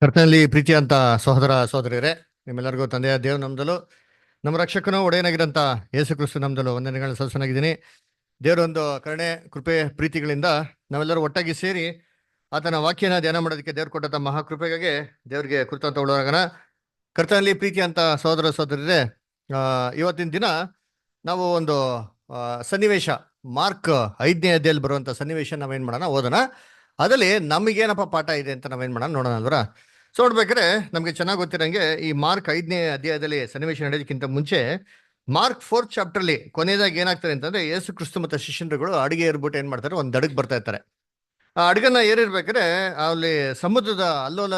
ಕರ್ತನಲ್ಲಿ ಪ್ರೀತಿಯಂತ ಸಹೋದರ ಸಹೋದರಿಯರೇ, ನಿಮ್ಮೆಲ್ಲರಿಗೂ ತಂದೆಯ ದೇವ್ ನಮ್ದಲು ನಮ್ಮ ರಕ್ಷಕನು ಒಡೆಯನಾಗಿರಂತ ಯೇಸು ಕ್ರಿಸ್ತು ನಮ್ದಲು ವಂದನೆಗಳನ್ನ ಸಲ್ಲಿಸನಾಗಿದ್ದೀನಿ. ದೇವರೊಂದು ಕರುಣೆ ಕೃಪೆ ಪ್ರೀತಿಗಳಿಂದ ನಾವೆಲ್ಲರೂ ಒಟ್ಟಾಗಿ ಸೇರಿ ಆತನ ವಾಕ್ಯನ ಧ್ಯಾನ ಮಾಡೋದಕ್ಕೆ ದೇವ್ರು ಕೊಟ್ಟಂತ ಮಹಾಕೃಪೆಗಾಗಿ ದೇವರಿಗೆ ಕೃತಜ್ಞತೆ ಉಳ್ಳವರಾಗನ. ಕರ್ತನಲ್ಲಿ ಪ್ರೀತಿಯಂತ ಸಹೋದರ ಸಹೋದರಿಯರೇ, ಇವತ್ತಿನ ದಿನ ನಾವು ಒಂದು ಸನ್ನಿವೇಶ, ಮಾರ್ಕ್ 5ನೇ ಅಧ್ಯಾಯದಲ್ಲಿ ಬರುವಂತ ಸನ್ನಿವೇಶ ನಾವೇನ್ ಮಾಡೋಣ, ಓದೋಣ. ಅದರಲ್ಲಿ ನಮಗೇನಪ್ಪ ಪಾಠ ಇದೆ ಅಂತ ನಾವೇನ್ ಮಾಡೋಣ ನೋಡೋಣ ಅಲ್ವರ. ಸೊ ನೋಡ್ಬೇಕಾದ್ರೆ ನಮ್ಗೆ ಚೆನ್ನಾಗಿ ಗೊತ್ತಿರಂಗೆ ಈ ಮಾರ್ಕ್ 5ನೇ ಅಧ್ಯಾಯದಲ್ಲಿ ಸನ್ನಿವೇಶ ನಡೆಯೋದಕ್ಕಿಂತ ಮುಂಚೆ ಮಾರ್ಕ್ 4th ಚಾಪ್ಟರ್ಲಿ ಕೊನೆಯದಾಗಿ ಏನಾಗ್ತಾರೆ ಅಂತಂದ್ರೆ, ಯೇಸು ಕ್ರಿಸ್ತು ಮತ್ತು ಶಿಷ್ಯರುಗಳು ಅಡಿಗೆ ಏರ್ಬಿಟ್ಟು ಏನ್ ಮಾಡ್ತಾರೆ, ಒಂದು ದಡಕ್ ಬರ್ತಾ ಇರ್ತಾರೆ. ಆ ಅಡಿಗೆನ ಏರಿರ್ಬೇಕಾದ್ರೆ ಅಲ್ಲಿ ಸಮುದ್ರದ ಅಲ್ಲೋಲ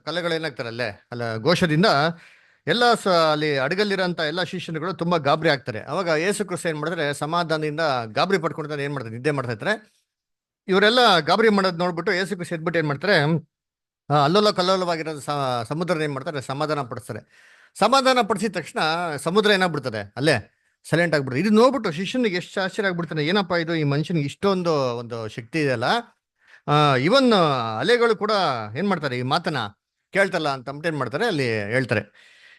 ಕಲೆಗಳೇನಾಗ್ತಾರೆ ಅಲ್ಲ ಘೋಷದಿಂದ ಎಲ್ಲ ಅಲ್ಲಿ ಅಡಗಲ್ಲಿರೋಂಥ ಎಲ್ಲ ಶಿಷ್ಯರುಗಳು ತುಂಬಾ ಗಾಬರಿ ಆಗ್ತಾರೆ. ಅವಾಗ ಯೇಸು ಕ್ರಿಸ್ತು ಏನ್ ಮಾಡ್ತಾರೆ, ಸಮಾಧಾನದಿಂದ ಗಾಬರಿ ಪಡ್ಕೊಂಡು ಏನ್ ಮಾಡ್ತಾರೆ, ನಿದ್ದೆ ಮಾಡ್ತಾ ಇರ್ತಾರೆ. ಇವರೆಲ್ಲ ಗಾಬರಿ ಮಾಡೋದು ನೋಡ್ಬಿಟ್ಟು ಯೇಸು ಕ್ರಿಸ್ತು ಎದ್ಬಿಟ್ಟು ಏನ್ ಮಾಡ್ತಾರೆ, ಅಲ್ಲೋಲ ಕಲ್ಲೋಲವಾಗಿರೋ ಸಮುದ್ರ ಏನ್ ಮಾಡ್ತಾರೆ, ಸಮಾಧಾನ ಪಡಿಸ್ತಾರೆ. ಸಮಾಧಾನ ಪಡಿಸಿದ ತಕ್ಷಣ ಸಮುದ್ರ ಏನಾಗ್ಬಿಡ್ತದೆ, ಅಲ್ಲೇ ಸೈಲೆಂಟ್ ಆಗ್ಬಿಡ್ತದೆ. ಇದು ನೋಡ್ಬಿಟ್ಟು ಶಿಷ್ಯನಿಗೆ ಎಷ್ಟು ಆಶ್ಚರ್ಯ ಆಗ್ಬಿಡ್ತಾನೆ, ಏನಪ್ಪಾ ಇದು, ಈ ಮನುಷ್ಯನಿಗೆ ಇಷ್ಟೊಂದು ಒಂದು ಶಕ್ತಿ ಇದೆಯಲ್ಲ, ಇವನ್ ಅಲೆಗಳು ಕೂಡ ಏನ್ ಮಾಡ್ತಾರೆ, ಈ ಮಾತನ್ನ ಕೇಳ್ತಲ್ಲ ಅಂತ ಏನ್ ಮಾಡ್ತಾರೆ ಅಲ್ಲಿ ಹೇಳ್ತಾರೆ.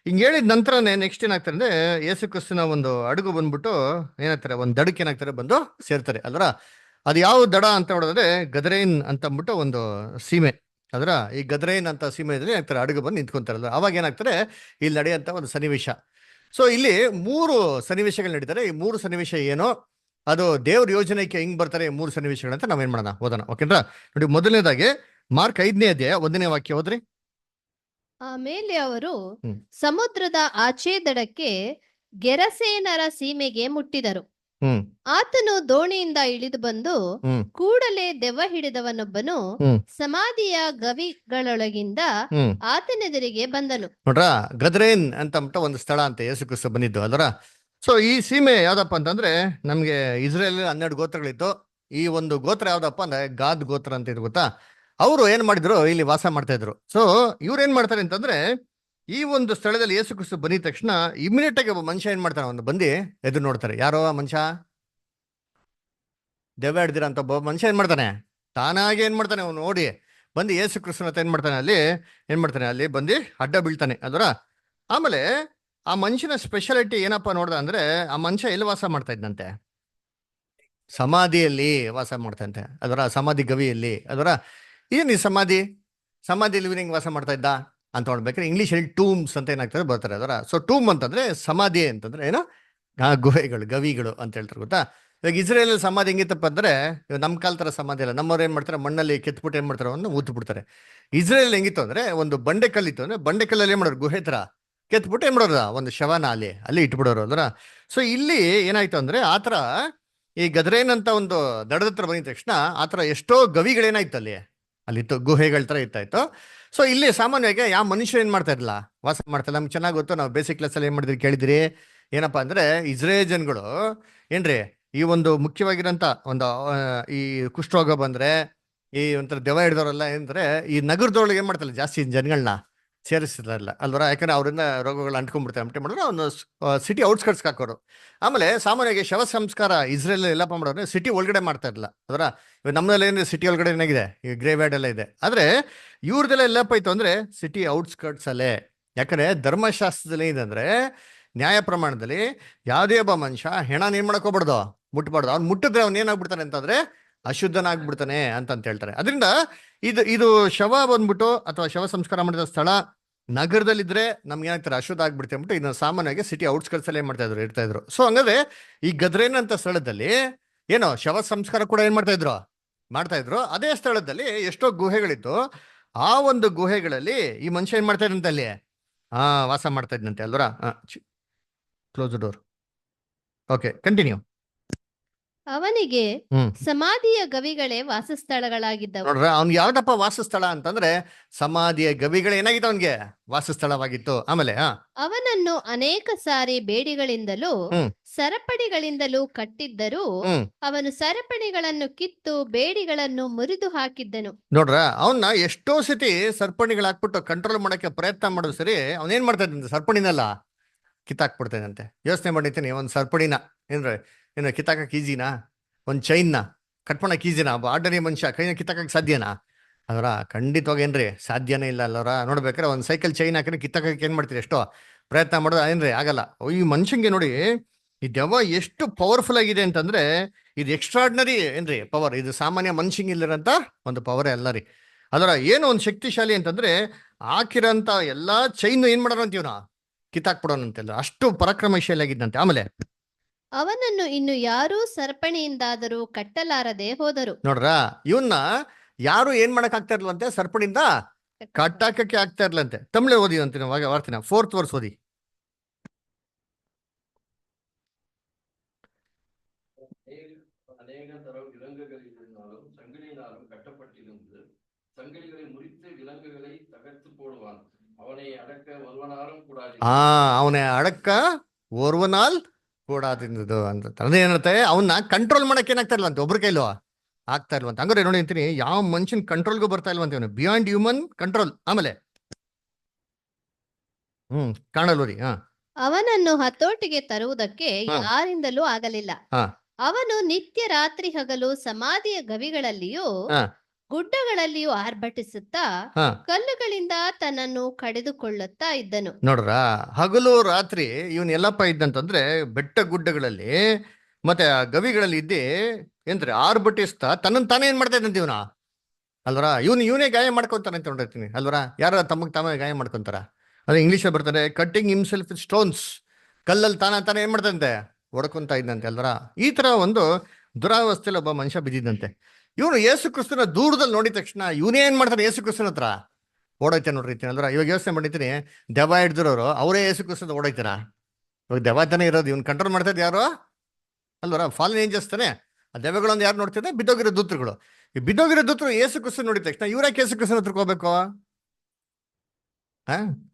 ಹಿಂಗ್ ಹೇಳಿದ ನಂತರನೇ ನೆಕ್ಸ್ಟ್ ಏನಾಗ್ತಾರೆ ಅಂದ್ರೆ, ಯೇಸು ಕ್ರಿಸ್ತನ ಒಂದು ಹಡಗು ಬಂದ್ಬಿಟ್ಟು ಏನಾಗ್ತಾರೆ, ಒಂದು ದಡಕ್ಕೆ ಏನಾಗ್ತಾರೆ ಬಂದು ಸೇರ್ತಾರೆ ಅಲ್ರ. ಅದು ಯಾವ ದಡ ಅಂತ ನೋಡಿದ್ರೆ ಗದರೇನ್ ಅಂತ ಅಂದ್ಬಿಟ್ಟು ಒಂದು ಸೀಮೆ ಅದ್ರ. ಈ ಗದರೇನ್ ಅಂತ ಸೀಮೆಯಲ್ಲಿ ಆಗ್ತಾರೆ ಹಡಗು ಬಂದು ನಿಂತ್ಕೊಂತಾರಲ್ಲ. ಅವಾಗ ಏನಾಗ್ತಾರೆ, ಇಲ್ಲಿ ನಡೆಯುವಂತ ಒಂದು ಸನ್ನಿವೇಶ. ಸೊ ಇಲ್ಲಿ 3 ಸನ್ನಿವೇಶಗಳು ನಡೀತಾರೆ. ಈ 3 ಸನ್ನಿವೇಶ ಏನೋ ಅದು ದೇವ್ರ ಯೋಜನೆಗೆ ಹೆಂಗ್ ಬರ್ತಾರೆ, 3 ಸನ್ನಿವೇಶಗಳಂತ ನಾವೇನ್ ಮಾಡೋಣ, ಓದೋಣ. ಓಕೆನಾ ನೋಡಿ. ಮೊದಲನೇದಾಗಿ ಮಾರ್ಕ್ 5ನೇ ಅಧ್ಯಾಯ 1ನೇ ವಾಕ್ಯ ಓದ್ರಿ. ಆಮೇಲೆ ಅವರು ಸಮುದ್ರದ ಆಚೆ ದಡಕ್ಕೆ ಗೆರಸೇನರ ಸೀಮೆಗೆ ಮುಟ್ಟಿದರು. ಆತನು ದೋಣಿಯಿಂದ ಇಳಿದು ಬಂದು ಕೂಡಲೇ ದೆವ್ವ ಹಿಡಿದವನೊಬ್ಬನು ಸಮಾಧಿಯ ಗವಿಗಳೊಳಗಿಂದ ಆತನೆದುರಿಗೆ ಬಂದನು. ನೋಡ್ರ, ಗದ್ರೇನ್ ಅಂತ ಒಂದು ಸ್ಥಳ ಅಂತ ಯೇಸು ಕ್ರಿಸ್ತ ಬಂದಿದ್ದು ಅಲ್ವರ. ಸೊ ಈ ಸೀಮೆ ಯಾವ್ದಪ್ಪ ಅಂತಂದ್ರೆ, ನಮ್ಗೆ ಇಸ್ರೇಲ್ 12 ಗೋತ್ರಗಳಿತ್ತು. ಈ ಒಂದು ಗೋತ್ರ ಯಾವ್ದಪ್ಪ ಅಂದ್ರೆ ಗಾದ್ ಗೋತ್ರ ಅಂತ ಇದು ಗೊತ್ತಾ. ಅವರು ಏನ್ ಮಾಡಿದ್ರು, ಇಲ್ಲಿ ವಾಸ ಮಾಡ್ತಾ ಇದ್ರು. ಸೊ ಇವ್ರು ಏನ್ ಮಾಡ್ತಾರೆ ಅಂತಂದ್ರೆ, ಈ ಒಂದು ಸ್ಥಳದಲ್ಲಿ ಯೇಸು ಕ್ರಿಸ್ತು ಬಂದಿದ ತಕ್ಷಣ ಇಮಿಡಿಯೇಟ್ ಆಗಿ ಒಬ್ಬ ಮನುಷ್ಯ ಏನ್ ಮಾಡ್ತಾನೆ, ಒಂದು ಬಂದು ಎದುರು ನೋಡ್ತಾರೆ. ಯಾರೋ ಮನುಷ್ಯ, ದೆವ್ವ ಹಿಡ್ದಿರ ಅಂತ ಒಬ್ಬ ಮನುಷ್ಯ ಏನ್ ಮಾಡ್ತಾನೆ, ತಾನಾಗೆ ಏನ್ ಮಾಡ್ತಾನೆ, ಅವ್ನು ನೋಡಿ ಬಂದು ಯೇಸು ಕ್ರಿಸ್ತನ ಏನ್ ಮಾಡ್ತಾನೆ, ಅಲ್ಲಿ ಬಂದು ಅಡ್ಡ ಬೀಳ್ತಾನೆ ಅದರ. ಆಮೇಲೆ ಆ ಮನುಷ್ಯನ ಸ್ಪೆಷಾಲಿಟಿ ಏನಪ್ಪಾ ನೋಡ್ದ ಅಂದ್ರೆ, ಆ ಮನುಷ್ಯ ಎಲ್ಲಿ ವಾಸ ಮಾಡ್ತಾ ಇದ್ದಂತೆ, ಸಮಾಧಿಯಲ್ಲಿ ವಾಸ ಮಾಡ್ತಂತೆ ಅದರ, ಸಮಾಧಿ ಗವಿಯಲ್ಲಿ ಅದರ. ಏನ್ ಈ ಸಮಾಧಿಯಲ್ಲಿ ಲಿವಿಂಗ್ ವಾಸ ಮಾಡ್ತಾ ಇದ್ದ ಅಂತ ನೋಡ್ಬೇಕಾದ್ರೆ ಇಂಗ್ಲೀಷಲ್ಲಿ ಟೂಮ್ಸ್ ಅಂತ ಏನಾಗ್ತದೆ ಬರ್ತಾರೆ ಅದರ. ಸೊ ಟೂಮ್ ಅಂತಂದ್ರೆ ಸಮಾಧಿ ಅಂತಂದ್ರೆ ಏನೋ ಗುಹೆಗಳು, ಗವಿಗಳು ಅಂತ ಹೇಳ್ತಾರೆ ಗೊತ್ತಾ. ಇವಾಗ ಇಸ್ರೇಲ್ ಸಮಾಧಿ ಹೆಂಗಿತ್ತಪ್ಪ ಅಂದ್ರೆ, ನಮ್ಮ ಕಾಲ ತರ ಸಮಾಧಿ ಅಲ್ಲ. ನಮ್ಮವ್ರು ಏನ್ ಮಾಡ್ತಾರೆ, ಮಣ್ಣಲ್ಲಿ ಕೆತ್ಬಿಟ್ಟು ಏನ್ ಮಾಡ್ತಾರೆ, ಅವನ್ನ ಊತು ಬಿಡ್ತಾರೆ. ಇಸ್ರೇಲ್ ಹೆಂಗಿತ್ತು ಅಂದ್ರೆ, ಒಂದು ಬಂಡೆಕಲ್ಲು ಇತ್ತು ಅಂದ್ರೆ ಬಂಡೆಕಲ್ಲಲ್ಲಿ ಏನ್ ಮಾಡೋರು, ಗುಹೆ ತರ ಕೆತ್ಬಿಟ್ಟು ಏನ್ ಮಾಡೋರು, ಒಂದು ಶವನ ಅಲ್ಲಿ ಇಟ್ಬಿಡೋರು ಅದರ. ಸೊ ಇಲ್ಲಿ ಏನಾಯ್ತು ಅಂದ್ರೆ, ಆತರ ಈ ಗದ್ರೇನ್ ಅಂತ ಒಂದು ದಡದ ಹತ್ರ ಬಂದಿದ ತಕ್ಷಣ ಆತರ ಎಷ್ಟೋ ಗವಿಗಳೇನಾಯ್ತು ಅಲ್ಲಿತ್ತು, ಗುಹೆಗಳ ತರ ಇತ್ತಾಯ್ತು. ಸೊ ಇಲ್ಲಿ ಸಾಮಾನ್ಯವಾಗಿ ಯಾವ ಮನುಷ್ಯ ಏನ್ ಮಾಡ್ತಾ ಇರಲಿಲ್ಲ, ವಾಸ ಮಾಡ್ತಾ. ನಮ್ಗೆ ಚೆನ್ನಾಗಿ ಗೊತ್ತು, ನಾವು ಬೇಸಿಕ್ ಕ್ಲಾಸಲ್ಲಿ ಏನ್ ಮಾಡಿದ್ರಿ ಕೇಳಿದಿರಿ. ಏನಪ್ಪಾ ಅಂದ್ರೆ, ಇಸ್ರೇಲ್ ಜನಗಳು ಏನ್ರಿ, ಈ ಒಂದು ಮುಖ್ಯವಾಗಿರೋಂಥ ಒಂದು ಈ ಕುಷ್ಠರೋಗ ಬಂದ್ರೆ, ಈ ಒಂಥರ ದೆವ್ವ ಹಿಡಿದವರೆಲ್ಲ ಏನಂದ್ರೆ, ಈ ನಗರದೊಳಗೆ ಏನ್ ಮಾಡ್ತಾರೆ, ಜಾಸ್ತಿ ಜನಗಳನ್ನ ಸೇರಿಸ್ತಿರಲ್ಲ ಅಲ್ವರ. ಯಾಕಂದ್ರೆ ಅವರಿಂದ ರೋಗಗಳು ಅಂಟ್ಕೊಂಡ್ಬಿಡ್ತಾರೆ ಅಂತ ಮಾಡಿದ್ರೆ ಒಂದು ಸಿಟಿ ಔಟ್ಸ್ಕರ್ಟ್ಸ್ ಹಾಕೋರು. ಆಮೇಲೆ ಸಾಮಾನ್ಯವಾಗಿ ಶವ ಸಂಸ್ಕಾರ ಇಸ್ರೇಲ್ ಎಲ್ಲಪ್ಪ ಮಾಡೋದ್ರೆ ಸಿಟಿ ಒಳಗಡೆ ಮಾಡ್ತಾ ಇರಲಿಲ್ಲ ಅದರ. ನಮ್ಮಲ್ಲಿ ಏನಿದೆ, ಸಿಟಿ ಒಳಗಡೆ ಏನಾಗಿದೆ, ಈ ಗ್ರೇವ್ ಯಾರ್ಡ್ ಎಲ್ಲ ಇದೆ. ಆದ್ರೆ ಇವ್ರದೆಲ್ಲ ಎಲ್ಲಪ್ಪ ಇತ್ತು ಅಂದ್ರೆ ಸಿಟಿ ಔಟ್ಸ್ಕರ್ಟ್ಸ್ ಅಲ್ಲೇ. ಯಾಕಂದ್ರೆ ಧರ್ಮಶಾಸ್ತ್ರದಲ್ಲಿ ಏನಂದ್ರೆ, ನ್ಯಾಯ ಪ್ರಮಾಣದಲ್ಲಿ ಯಾವುದೇ ಒಬ್ಬ ಮನುಷ್ಯ ಹೆಣ ಏನ್ ಮಾಡಕ್ ಹೋಗ್ಬಾರ್ದು, ಮುಟ್ಬಾರ್ದು. ಅವ್ನು ಮುಟ್ಟಿದ್ರೆ ಅವ್ನು ಏನಾಗ್ಬಿಡ್ತಾನೆ ಅಂತಂದ್ರೆ ಅಶುದ್ಧನಾಗ್ಬಿಡ್ತಾನೆ ಅಂತ ಹೇಳ್ತಾರೆ. ಅದರಿಂದ ಇದು ಶವ ಬಂದ್ಬಿಟ್ಟು ಅಥವಾ ಶವ ಸಂಸ್ಕಾರ ಮಾಡಿದ ಸ್ಥಳ ನಗರದಲ್ಲಿದ್ರೆ ನಮ್ಗೆ ಏನಾಗ್ತಾರೆ, ಅಶುದ್ಧ ಆಗ್ಬಿಡ್ತೀವಿ ಅಂದ್ಬಿಟ್ಟು ಇನ್ನು ಸಾಮಾನ್ಯವಾಗಿ ಸಿಟಿ ಔಟ್ಸ್ಕರ್ಟ್ಸ್ ಅಲ್ಲಿ ಇರ್ತಾ ಇದ್ರು. ಸೊ ಹಂಗಾದ್ರೆ ಈ ಗದ್ರೇನ್ ಅಂತ ಸ್ಥಳದಲ್ಲಿ ಏನೋ ಶವ ಸಂಸ್ಕಾರ ಕೂಡ ಏನ್ ಮಾಡ್ತಾ ಇದ್ರು. ಅದೇ ಸ್ಥಳದಲ್ಲಿ ಎಷ್ಟೋ ಗುಹೆಗಳಿತ್ತು. ಆ ಒಂದು ಗುಹೆಗಳಲ್ಲಿ ಈ ಮನುಷ್ಯ ಏನ್ ಮಾಡ್ತಾ ಇದ್ದಂತೆ, ಅಲ್ಲಿ ವಾಸ ಮಾಡ್ತಾ ಇದ್ದಂತೆ ಅಲ್ವರ. Close door. Okay, continue. ಅವನಿಗೆ ಸಮಾಧಿಯ ಗವಿಗಳೇ ವಾಸಸ್ಥಳಗಳಾಗಿದ್ದವು. ನೋಡ್ರ, ಅವ್ನಿಗೆ ಯಾವ್ದಪ್ಪ ವಾಸಸ್ಥಳ ಅಂತಂದ್ರೆ ಸಮಾಧಿಯ ಗವಿಗಳು ಏನಾಗಿತ್ತು, ಅವನ್ಗೆ ವಾಸಸ್ಥಳವಾಗಿತ್ತು. ಆಮೇಲೆ ಅವನನ್ನು ಅನೇಕ ಸಾರಿ ಬೇಡಿಗಳಿಂದಲೂ ಸರಪಣಿಗಳಿಂದಲೂ ಕಟ್ಟಿದ್ದರೂ ಅವನು ಸರಪಣಿಗಳನ್ನು ಕಿತ್ತು ಬೇಡಿಗಳನ್ನು ಮುರಿದು ಹಾಕಿದ್ದನು. ನೋಡ್ರ, ಅವನ್ನ ಎಷ್ಟೋ ಸತಿ ಸರಪಣಿಗಳು ಹಾಕ್ಬಿಟ್ಟು ಕಂಟ್ರೋಲ್ ಮಾಡಕ್ಕೆ ಪ್ರಯತ್ನ ಮಾಡೋದು ಸರಿ, ಅವನೇನ್ ಮಾಡ್ತಾ ಇದ್ದಂತೆ, ಸರಪಣಿನೆಲ್ಲ ಕಿತ್ತಾಕ್ಬಿಡ್ತಾನಂತೆ. ಯೋಚನೆ ಮಾಡಿರ್ತೀನಿ, ಒಂದು ಸರಪಣಿನ ಏನು ಕಿತ್ತಾಕಕ್ಕೆ ಈಜಿನಾ, ಒಂದು ಚೈನ್ನ ಕಟ್ ಮಾಡಕ್ಕೆ ಈಜಿನಾ, ಆರ್ಡರಿ ಮನುಷ್ಯ ಕೈನ ಕಿತ್ತಾಕಕ್ಕೆ ಸಾಧ್ಯನಾ? ಅದರ ಖಂಡಿತವಾಗಿ ಏನ್ರಿ ಸಾಧ್ಯನೇ ಇಲ್ಲ ಅಲ್ಲವರ. ನೋಡ್ಬೇಕಾರೆ ಒಂದು ಸೈಕಲ್ ಚೈನ್ ಹಾಕಿದ್ರೆ ಕಿತ್ತಕ್ಕೆ ಏನ್ ಮಾಡ್ತೀರಿ, ಎಷ್ಟೋ ಪ್ರಯತ್ನ ಮಾಡೋದು ಏನ್ರಿ ಆಗಲ್ಲ. ಈ ಮನುಷ್ಯಂಗೆ ನೋಡಿ ಈ ದೆವ್ವ ಎಷ್ಟು ಪವರ್ಫುಲ್ ಆಗಿದೆ ಅಂತಂದ್ರೆ ಇದು ಎಕ್ಸ್ಟ್ರಾರ್ಡಿನರಿ ಏನ್ರಿ ಪವರ್. ಇದು ಸಾಮಾನ್ಯ ಮನುಷ್ಯಂಗೆ ಇಲ್ಲಿರಂತ ಒಂದು ಪವರೇ ಅಲ್ಲ ರೀ. ಅದರ ಏನು ಒಂದು ಶಕ್ತಿಶಾಲಿ ಅಂತಂದ್ರೆ ಹಾಕಿರೋಂಥ ಎಲ್ಲಾ ಚೈನ್ ಏನ್ ಮಾಡೋಣ ಅಂತೀವ್ ನಾ, ಕಿತ್ತಾಕ್ಬಿಡೋಣಂತೆಲ್ಲ, ಅಷ್ಟು ಪರಾಕ್ರಮಶಾಲಿ ಆಗಿದ್ದಂತೆ. ಆಮೇಲೆ ಅವನನ್ನು ಇನ್ನು ಯಾರೂ ಸರಪಣಿಯಿಂದಾದರೂ ಕಟ್ಟಲಾರದೆ ಹೋದರು. ನೋಡ್ರ, ಇವನ್ನ ಯಾರು ಏನ್ ಮಾಡಕ್ ಆಗ್ತಾ ಇರ್ಲಂತೆ, ಸರ್ಪಣಿಂದ ಕಟ್ಟಾಕಕ್ಕೆ ಆಗ್ತಾ ಇರ್ಲಂತೆ. ತಮಿಳೇ ಓದಿ ಅಂತೀನಿ ವಾರ್ತಿನ 4th verse ಓದಿ. அநேக தரம் விலங்குகளினாலும் சங்கிலியினாலும் கட்டப்பட்டிருந்து சங்கிலிகளை முறித்து விலங்குகளை தகர்த்து போடுவான். அவனை அடக்க ஒருவனாலும் கூடாது. ಅವನೇ ಅಡಕ್ಕ ಓರ್ವನಾಲ್ ಕೂಡಾದಿಂದದು ಅಂತ ಅದೇನತ್ತೆ, ಅವನ್ನ ಕಂಟ್ರೋಲ್ ಮಾಡಕ್ ಏನಾಗ್ತಾ ಇಲ್ವಂತೆ, ಒಬ್ರ ಕೈಲೂ ಆಗ್ತಾ ಇಲ್ವಂತ. ಹಂಗಾರೆ ನೋಡಿ ಅಂತೀನಿ, ಯಾವ ಮನುಷ್ಯನ್ ಕಂಟ್ರೋಲ್ಗೂ ಬರ್ತಾ ಇಲ್ವಂತೆ ಅವನು, ಬಿಯಾಂಡ್ ಹ್ಯೂಮನ್ ಕಂಟ್ರೋಲ್. ಆಮೇಲೆ ಕಾಣಲ್ವ ರೀ. ಅವನನ್ನು ಹತೋಟಿಗೆ ತರುವುದಕ್ಕೆ ಹಾ. ಯಾರಿಂದಲೂ ಆಗಲಿಲ್ಲ. ಹಾ. ಅವನು ನಿತ್ಯ ರಾತ್ರಿ ಹಗಲು ಸಮಾಧಿಯ ಗವಿಗಳಲ್ಲಿಯೂ ಹಾ. ಗುಡ್ಡಗಳಲ್ಲಿಯೂ ಆರ್ಭಟಿಸುತ್ತಾ ಹಾ. ಕಲ್ಲುಗಳಿಂದ ತನ್ನನ್ನು ಕಡಿದುಕೊಳ್ಳುತ್ತಾ ಇದ್ದನು. ನೋಡ್ರ, ಹಗಲು ರಾತ್ರಿ ಇವನ್ ಎಲ್ಲಪ್ಪ ಇದ್ದಂತಂದ್ರೆ ಬೆಟ್ಟ ಗುಡ್ಡಗಳಲ್ಲಿ ಮತ್ತೆ ಆ ಗವಿಗಳಲ್ಲಿ ಇದ್ದಿ ಏನ್ರಿ ಆರ್ಭಟಿಸ್ತಾ ತನ್ನನ್ ತಾನೇ ಏನ್ ಮಾಡ್ತಾ ಇದ್ದಂತ ಇವನ ಅಲ್ವರ. ಇವನೇ ಗಾಯ ಮಾಡ್ಕೊಂತಾನೆ ಅಂತ ನೋಡಿರ್ತೀನಿ ಅಲ್ವರ. ಯಾರ ತಮಗೆ ತಾವೇ ಗಾಯ ಮಾಡ್ಕೊಂತಾರ, ಅದೇ ಇಂಗ್ಲೀಷಲ್ಲಿ ಬರ್ತಾರೆ ಕಟ್ಟಿಂಗ್ ಹಿಮ್ಸೆಲ್ಫ್ ವಿತ್ ಸ್ಟೋನ್ಸ್. ಕಲ್ಲಲ್ಲಿ ತಾನೇ ಏನ್ ಮಾಡ್ತಂತೆ, ಹೊಡ್ಕೊಂತ ಇದ್ದಂತೆ ಅಲ್ವರ. ಈ ತರ ಒಂದು ದುರಾವಸ್ಥೆಯಲ್ಲಿ ಒಬ್ಬ ಮನುಷ್ಯ ಬಿದ್ದಿದ್ದಂತೆ. ಇವನು ಯೇಸು ಕ್ರಿಸ್ತನ ದೂರದಲ್ಲಿ ನೋಡಿದ ತಕ್ಷಣ ಇವನೇ ಏನ್ ಮಾಡ್ತಾನೆ, ಯೇಸು ಕ್ರಿಸ್ತನ ಹತ್ರ ಓಡೈತೆ ನೋಡ್ರಿತೀನಿ ಅಲ್ವರ. ಇವಾಗ ಯೋಚನೆ ಮಾಡಿರ್ತೀನಿ, ದೆವ್ವ ಹಿಡ್ದಿರೋರು ಅವರೇ ಯೇಸು ಕ್ರಿಸ್ತದ ಓಡೈತಾರ. ಇವಾಗ ದೆವ್ವ ತಾನೇ ಇರೋದು, ಇವ್ನು ಕಂಟ್ರೋಲ್ ಮಾಡ್ತಾ ಇದ್ದು ಯಾರು ಅಲ್ವರ, ಫಾಲನ್ ಏಂಜಲ್ಸ್ ತಾನೆ. ಆ ದೆವ್ವಗಳೊಂದು ಯಾರು ನೋಡ್ತಿದ್ದೆ, ಬಿದ್ದೋಗಿರೋ ದೂತರುಗಳು. ಈ ಬಿದ್ದೋಗಿರೋ ದೂತರು ಯೇಸು ಕ್ರಿಸ್ತನ ನೋಡಿದ ತಕ್ಷಣ ಇವ್ರಾಕೆ ಯೇಸು ಕ್ರಿಸ್ತನ ಹತ್ರಕ್ಕೆ ಹೋಗ್ಬೇಕು?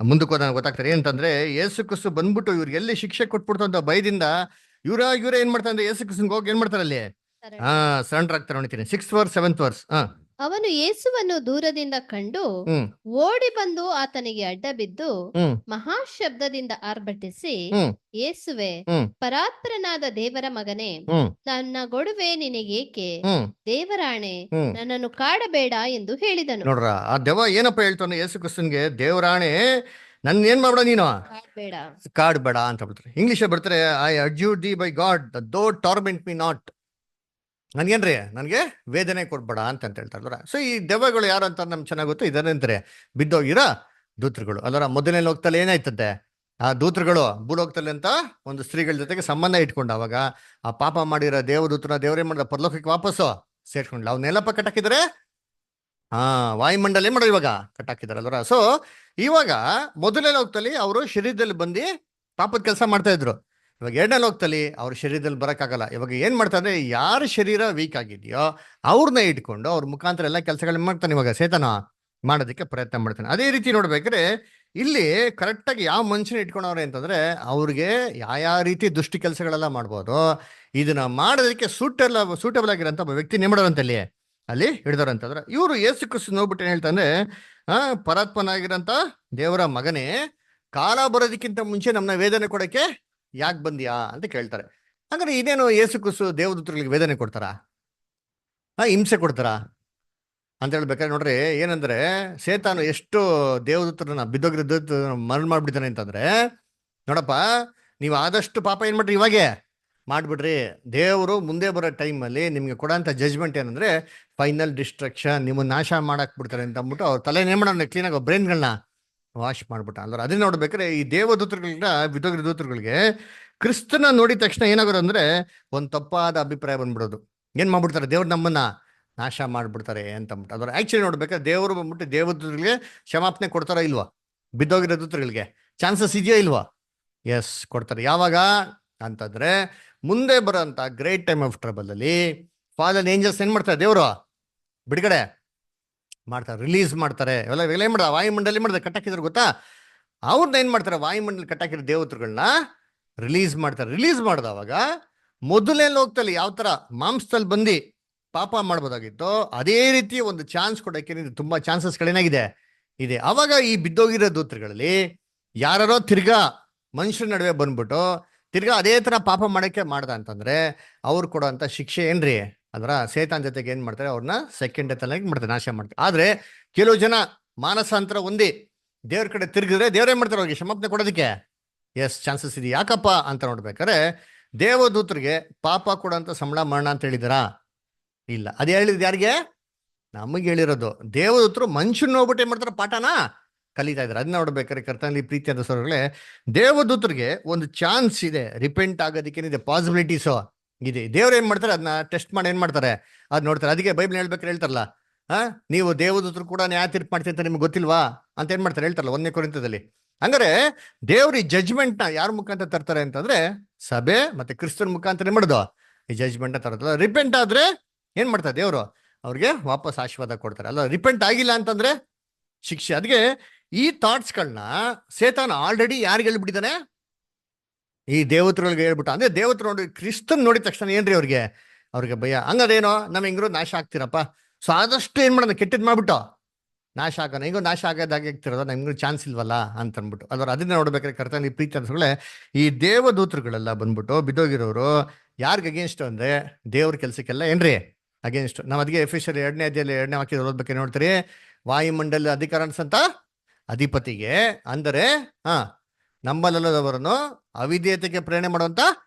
ಮುಂದಕ್ಕೆ ಹೋದಾಗ ಗೊತ್ತಾಗ್ತಾರೆ ಏನಂತಂದ್ರೆ, ಯೇಸು ಕ್ರಿಸ್ತು ಬಂದ್ಬಿಟ್ಟು ಇವ್ರಿಗೆ ಎಲ್ಲಿ ಶಿಕ್ಷೆ ಕೊಟ್ಬಿಡ್ತು ಅಂತ ಭಯದಿಂದ ಇವ್ರ ಏನ್ ಮಾಡ್ತಾರೆ, ಯೇಸು ಕ್ರಿಸ್ತನ್ಗೆ ಹೋಗಿ ಏನ್ ಮಾಡ್ತಾರೆ ಅಲ್ಲಿ ಸರೆಂಡರ್ ಆಗ್ತಾರೆ. ನೋಡ್ತೀನಿ 6th verse 7th verse. ಅವನು ಯೇಸುವನ್ನು ದೂರದಿಂದ ಕಂಡು ಹ್ಮ್. ಓಡಿ ಬಂದು ಆತನಿಗೆ ಅಡ್ಡ ಬಿದ್ದು ಹ್ಮ್. ಮಹಾಶಬ್ದದಿಂದ ಆರ್ಭಟಿಸಿ, ಹ್ಮ್. ಯೇಸುವೆ, ಹ್ಮ್. ಪರಾತ್ಪರನಾದ ದೇವರ ಮಗನೇ, ಹ್ಮ್. ನನ್ನ ಗೊಡುವೆ ನಿನಗೇಕೆ? ಹ್ಮ್. ದೇವರಾಣೆ, ಹ್ಮ್. ನನ್ನನ್ನು ಕಾಡಬೇಡ ಎಂದು ಹೇಳಿದನು. ನೋಡ್ರ, ಆ ದೆವ್ವ ಏನಪ್ಪ ಹೇಳ್ತಾನೆ ಯೇಸು ಕ್ರಿಸ್ತನ್ಗೆ, ದೇವರಾಣೆ ನನ್ ಏನ್ ಮಾಡ್ಬೇಡ ನೀನು, ಕಾಡ್ಬೇಡ. ಕಾಡ್ಬೇಡ ಅಂತ ಹೇಳ್ತಾರೆ. ಇಂಗ್ಲಿಷ್ ಬರ್ತಾರೆ, ಐ ಅಡ್ಜ್ಯೂರ್ ದಿ ಬೈ ಗಾಡ್ ದೋ ಟಾರ್ಮೆಂಟ್ ಮಿ ನಾಟ್. ನನ್ಗೇನ್ರಿ, ನನ್ಗೆ ವೇದನೆ ಕೊಡ್ಬೇಡ ಅಂತ ಹೇಳ್ತಾರಲ್ರ. ಸೊ ಈ ದೆವ್ವಗಳು ಯಾರು ಅಂತ ನಮ್ಗೆ ಚೆನ್ನಾಗಿ ಗೊತ್ತು. ಇದನ್ನೆಂತಾರೆ ಬಿದ್ದೋಗಿರೋ ದೂತರುಗಳು ಅಲ್ಲರ. ಮೊದಲನೇ ಲೋಕದಲ್ಲಿ ಏನಾಯ್ತಂತೆ, ಆ ದೂತರುಗಳು ಭೂಲೋಕದಲ್ಲಿ ಅಂತ ಒಂದು ಸ್ತ್ರೀಗಳ ಜೊತೆಗೆ ಸಂಬಂಧ ಇಟ್ಕೊಂಡು ಅವಾಗ ಆ ಪಾಪ ಮಾಡಿರೋ ದೇವದೂತನ ದೇವರೇ ಮಾಡಿದ ಪರಲೋಕಕ್ಕೆ ವಾಪಸ್ಸು ಸೇರ್ಕೊಂಡ್ಲ. ಅವನ್ನೆಲ್ಲಪ್ಪ ಕಟ್ಟಾಕಿದ್ದಾರೆ, ವಾಯುಮಂಡಲ ಏನ್ ಮಾಡೋದು ಇವಾಗ ಕಟ್ಟಾಕಿದಾರಲ್ವರ. ಸೊ ಇವಾಗ ಮೊದಲನೇ ಲೋಕದಲ್ಲಿ ಅವರು ಶರೀರದಲ್ಲಿ ಬಂದು ಪಾಪದ ಕೆಲಸ ಮಾಡ್ತಾ ಇದ್ರು. ಇವಾಗ ಎರಡನೇ ಲೋಕದಲ್ಲಿ ಅವ್ರ ಶರೀರದಲ್ಲಿ ಬರೋಕ್ಕಾಗಲ್ಲ. ಇವಾಗ ಏನ್ ಮಾಡ್ತಾರೆ, ಯಾರ ಶರೀರ ವೀಕ್ ಆಗಿದೆಯೋ ಅವ್ರನ್ನ ಇಟ್ಕೊಂಡು ಅವ್ರ ಮುಖಾಂತರ ಎಲ್ಲ ಕೆಲಸಗಳನ್ನ ಮಾಡ್ತಾನೆ ಇವಾಗ ಸೇತನ ಮಾಡೋದಕ್ಕೆ ಪ್ರಯತ್ನ ಮಾಡ್ತಾನೆ. ಅದೇ ರೀತಿ ನೋಡ್ಬೇಕಾದ್ರೆ ಇಲ್ಲಿ ಕರೆಕ್ಟಾಗಿ ಯಾವ ಮನುಷ್ಯನ ಇಟ್ಕೊಂಡವ್ರೆ ಅಂತಂದ್ರೆ ಅವ್ರಿಗೆ ಯಾವ ರೀತಿ ದುಷ್ಟಿ ಕೆಲಸಗಳೆಲ್ಲ ಮಾಡ್ಬೋದು. ಇದನ್ನ ಮಾಡೋದಕ್ಕೆ ಸೂಟಬಲ್ ಆಗಿರೋಂಥ ಒಬ್ಬ ವ್ಯಕ್ತಿ ನೇಮಡೋರಂತ ಅಲ್ಲಿ ಹಿಡಿದವ್ರಂತಂದ್ರೆ ಇವರು ಯೇಸು ಕ್ರಿಸ್ತ ನೋಡ್ಬಿಟ್ಟು ಏನ್ ಹೇಳ್ತಾನೆ, ಪರಾತ್ಮನಾಗಿರೋಂಥ ದೇವರ ಮಗನೇ, ಕಾಲ ಬರೋದಕ್ಕಿಂತ ಮುಂಚೆ ನಮ್ಮನ್ನ ವೇದನೆ ಕೊಡಕ್ಕೆ ಯಾಕೆ ಬಂದ್ಯಾ ಅಂತ ಕೇಳ್ತಾರೆ. ಹಾಗಾದ್ರೆ ಇದೇನು ಯೇಸು ಕ್ರಿಸ್ತ ದೇವದೂತರಿಗೆ ವೇದನೆ ಕೊಡ್ತಾರ, ಹಿಂಸೆ ಕೊಡ್ತಾರ ಅಂತ ಹೇಳ್ಬೇಕಾದ್ರೆ ನೋಡ್ರಿ, ಏನಂದ್ರೆ ಸೇತಾನು ಎಷ್ಟು ದೇವದೂತರನ್ನ ಬಿದ್ದೋಗಿರೋ ದೂತರನ್ನ ಮರಣ ಮಾಡ್ಬಿಡ್ತಾನೆ ಅಂತಂದ್ರೆ, ನೋಡಪ್ಪ ನೀವು ಆದಷ್ಟು ಪಾಪ ಏನ್ ಮಾಡ್ರಿ ಇವಾಗೆ ಮಾಡ್ಬಿಡ್ರಿ. ದೇವರು ಮುಂದೆ ಬರೋ ಟೈಮಲ್ಲಿ ನಿಮ್ಗೆ ಕೊಡೋಂಥ ಜಜ್ಮೆಂಟ್ ಏನಂದ್ರೆ ಫೈನಲ್ ಡಿಸ್ಟ್ರಕ್ಷನ್, ನಿಮ್ಮನ್ನ ನಾಶ ಮಾಡಕ್ ಬಿಡ್ತಾರೆ ಅಂತ ಅಂದ್ಬಿಟ್ಟು ಅವ್ರ ತಲೆ ನೇಮ್ ಮಾಡೋಣ ಕ್ಲೀನಾಗಿ ಬ್ರೈನ್ಗಳನ್ನ ವಾಶ್ ಮಾಡ್ಬಿಟ್ಟ ಅಂದ್ರೆ. ಅದೇ ನೋಡ್ಬೇಕಾದ್ರೆ ಈ ದೇವದೂತರುಗಳಿಂದ ಬಿದ್ದೋಗಿರೋ ದೂತರುಗಳಿಗೆ ಕ್ರಿಸ್ತನ ನೋಡಿದ ತಕ್ಷಣ ಏನಾಗೋದು ಅಂದ್ರೆ ಒಂದು ತಪ್ಪಾದ ಅಭಿಪ್ರಾಯ ಬಂದ್ಬಿಡೋದು. ಏನ್ ಮಾಡ್ಬಿಡ್ತಾರೆ, ದೇವ್ರು ನಮ್ಮನ್ನ ನಾಶ ಮಾಡ್ಬಿಡ್ತಾರೆ ಅಂತ ಅಂದ್ಬಿಟ್ಟು. ಅದ್ರ ಆಕ್ಚುಲಿ ನೋಡ್ಬೇಕಾದ್ರೆ ದೇವರು ಬಂದ್ಬಿಟ್ಟು ದೇವದೂತರಿಗೆ ಕ್ಷಮಾಪಣೆ ಕೊಡ್ತಾರ ಇಲ್ವಾ, ಬಿದ್ದೋಗಿರೋ ದೂತರುಗಳಿಗೆ ಚಾನ್ಸಸ್ ಇದೆಯಾ ಇಲ್ವಾ? ಎಸ್, ಕೊಡ್ತಾರೆ. ಯಾವಾಗ ಅಂತಂದ್ರೆ ಮುಂದೆ ಬರೋಂಥ ಗ್ರೇಟ್ ಟೈಮ್ ಆಫ್ ಟ್ರಬಲ್ ಅಲ್ಲಿ ಫಾಲನ್ ಏಂಜಲ್ಸ್ ಏನ್ ಮಾಡ್ತಾರೆ, ದೇವರು ಬಿಡುಗಡೆ ಮಾಡ್ತಾರೆ, ರಿಲೀಸ್ ಮಾಡ್ತಾರೆ. ಇವೆಲ್ಲ ಏನ್ ಮಾಡ್ತಾರೆ, ವಾಯುಮಂಡಲಿ ಮಾಡಿದ್ರೆ ಕಟ್ಟಾಕಿದ್ರು ಗೊತ್ತಾ, ಅವ್ರನ್ನ ಏನ್ ಮಾಡ್ತಾರೆ, ವಾಯುಮಂಡಲಿ ಕಟ್ಟಾಕಿರೋ ದೇವತೆಗಳನ್ನ ರಿಲೀಸ್ ಮಾಡ್ತಾರೆ. ರಿಲೀಸ್ ಮಾಡಿದವಾಗ ಮೊದಲನೇ ಲೋಕದಲ್ಲಿ ಯಾವ ತರ ಮಾಂಸದಲ್ಲಿ ಬಂದು ಪಾಪ ಮಾಡ್ಬೋದಾಗಿತ್ತು, ಅದೇ ರೀತಿ ಒಂದು ಚಾನ್ಸ್ ಕೊಡೋಕೆ ತುಂಬಾ ಚಾನ್ಸಸ್ಗಳೇನಾಗಿದೆ ಇದೆ. ಅವಾಗ ಈ ಬಿದ್ದೋಗಿರೋ ದೂತರುಗಳಲ್ಲಿ ಯಾರೋ ತಿರ್ಗಾ ಮನುಷ್ಯರ ನಡುವೆ ಬಂದ್ಬಿಟ್ಟು ತಿರ್ಗಾ ಅದೇ ತರ ಪಾಪ ಮಾಡಕ್ಕೆ ಮಾಡ್ದ ಅಂತಂದ್ರೆ ಅವ್ರು ಕೊಡೋಂಥ ಶಿಕ್ಷೆ ಏನ್ರಿ ಅದರ ಸೇತಾನ್ ಜೊತೆಗೆ ಏನ್ ಮಾಡ್ತಾರೆ, ಅವ್ರನ್ನ ಸೆಕೆಂಡ್ ಡೆತ್ ಅಲ್ಲಿ ಮಾಡ್ತಾರೆ, ನಾಶ ಮಾಡ್ತಾರೆ. ಆದ್ರೆ ಕೆಲವು ಜನ ಮಾನಸಾಂತರ ಹೊಂದಿ ದೇವ್ರ ಕಡೆ ತಿರುಗಿದ್ರೆ ದೇವ್ರ ಏನ್ ಮಾಡ್ತಾರೆ, ಅವ್ರಿಗೆ ಕ್ಷಮಾಪಣೆ ಕೊಡೋದಕ್ಕೆ ಚಾನ್ಸಸ್ ಇದೆ. ಯಾಕಪ್ಪ ಅಂತ ನೋಡ್ಬೇಕಾದ್ರೆ ದೇವದೂತರಿಗೆ ಪಾಪ ಕೊಡೋಂಥ ಸಂಬಳ ಮರಣ ಅಂತ ಹೇಳಿದಾರಾ? ಇಲ್ಲ. ಅದು ಹೇಳಿದ್ ಯಾರಿಗೆ? ನಮಗೆ ಹೇಳಿರೋದು. ದೇವದೂತರು ಮನುಷ್ಯನ ನೋಡ್ಬಿಟ್ಟು ಏನ್ ಮಾಡ್ತಾರೆ, ಪಾಠನ ಕಲಿತಾ ಇದ್ದಾರೆ. ಅದನ್ನ ನೋಡ್ಬೇಕಾದ್ರೆ ಕರ್ತನಲ್ಲಿ ಪ್ರೀತಿಯಾದ ಸೋದರಗಳೇ, ದೇವದೂತರಿಗೆ ಒಂದು ಚಾನ್ಸ್ ಇದೆ, ರಿಪೆಂಟ್ ಆಗೋದಕ್ಕೇನಿದೆ, ಪಾಸಿಬಿಲಿಟೀಸು ಇದೆ. ದೇವ್ರು ಏನ್ ಮಾಡ್ತಾರೆ, ಅದನ್ನ ಟೆಸ್ಟ್ ಮಾಡಿ ಏನ್ ಮಾಡ್ತಾರೆ, ಅದ್ ನೋಡ್ತಾರೆ. ಅದಕ್ಕೆ ಬೈಬಲ್ ಹೇಳ್ಬೇಕಾದ್ರೆ ಹೇಳ್ತಾರಲ್ಲ, ನೀವು ದೇವದೂತರು ಕೂಡ ನ್ಯಾಯ ತೀರ್ಪು ಮಾಡ್ತೀನಿ ಅಂತ ನಿಮ್ಗೆ ಗೊತ್ತಿಲ್ವಾ ಅಂತ ಏನ್ ಮಾಡ್ತಾರೆ ಹೇಳ್ತಾರಲ್ಲ 1ನೇ ಕೊರಿಂಥದಲ್ಲಿ. ಹಂಗಾರೆ ದೇವ್ರು ಈ ಜಜ್ಮೆಂಟ್ ನ ಯಾರ ಮುಖಾಂತರ ತರ್ತಾರೆ ಅಂತಂದ್ರೆ ಸಭೆ ಮತ್ತೆ ಕ್ರಿಸ್ತನ್ ಮುಖಾಂತರ ಏನ್ ಮಾಡೋದು, ಈ ಜಜ್ಮೆಂಟ್ ನ ತರತ್ತಲ್ಲ. ರಿಪೆಂಟ್ ಆದ್ರೆ ಏನ್ ಮಾಡ್ತಾರೆ ದೇವ್ರು, ಅವ್ರಿಗೆ ವಾಪಸ್ ಆಶೀರ್ವಾದ ಕೊಡ್ತಾರೆ. ಅಲ್ಲ, ರಿಪೆಂಟ್ ಆಗಿಲ್ಲ ಅಂತಂದ್ರೆ ಶಿಕ್ಷೆ. ಅದಕ್ಕೆ ಈ ಥಾಟ್ಸ್ಗಳನ್ನ ಸೇತಾನ ಆಲ್ರೆಡಿ ಯಾರಿಗೆ ಹೇಳ್ಬಿಟ್ಟಿದ್ದಾನೆ, ಈ ದೇವತರುಗಳಿಗೆ ಹೇಳ್ಬಿಟ್ಟು. ಅಂದ್ರೆ ದೇವತರು ನೋಡಿ ಕ್ರಿಸ್ತನ್ ನೋಡಿದ ತಕ್ಷಣ ಏನ್ರಿ ಅವ್ರಿಗೆ ಭಯ. ಹಂಗದೇನೋ ನಮ್ ಹೆಂಗ್ರು ನಾಶ ಆಗ್ತಿರಪ್ಪ, ಸೊ ಆದಷ್ಟು ಏನ್ ಮಾಡೋಣ, ಕೆಟ್ಟದ್ ಮಾಡ್ಬಿಟ್ಟು ನಾಶ ಆಗೋಣ, ಹಿಂಗೋ ನಾಶ ಆಗೋದಾಗೆ ಆಗ್ತಿರೋದು, ನಮ್ಗೂ ಚಾನ್ಸ್ ಇಲ್ವಲ್ಲ ಅಂತ ಅಂದ್ಬಿಟ್ಟು. ಅದನ್ನ ನೋಡ್ಬೇಕಾದ್ರೆ ಕರ್ತನ ಪ್ರೀತಿ ಅನ್ಸಗಳೇ, ಈ ದೇವದೂತರುಗಳೆಲ್ಲ ಬಂದ್ಬಿಟ್ಟು ಬಿದ್ದೋಗಿರೋರು ಯಾರಿಗೆ ಅಗೇನ್ಸ್ಟ್ ಅಂದ್ರೆ ದೇವ್ರ ಕೆಲ್ಸಕ್ಕೆಲ್ಲ ಏನ್ರಿ ಅಗೇನ್ಸ್ಟ್. ನಾವ್ ಅದಕ್ಕೆ ಎಫೆಸರ್ 2ನೇ ಅಧ್ಯಾಯದಲ್ಲಿ 2ನೇ ವಾಕ್ಯದ ಓದ್ಬೇಕು ನೋಡ್ತೀರಿ, ವಾಯುಮಂಡಲ ಅಧಿಕಾರ ಅನ್ಸಂತ ಅಧಿಪತಿಗೆ ಅಂದರೆ ನಂಬಲಲ್ಲದವರನ್ನು ಅವಿಧೇಯತೆಗೆ ಪ್ರೇರಣೆ ಮಾಡುವಂತ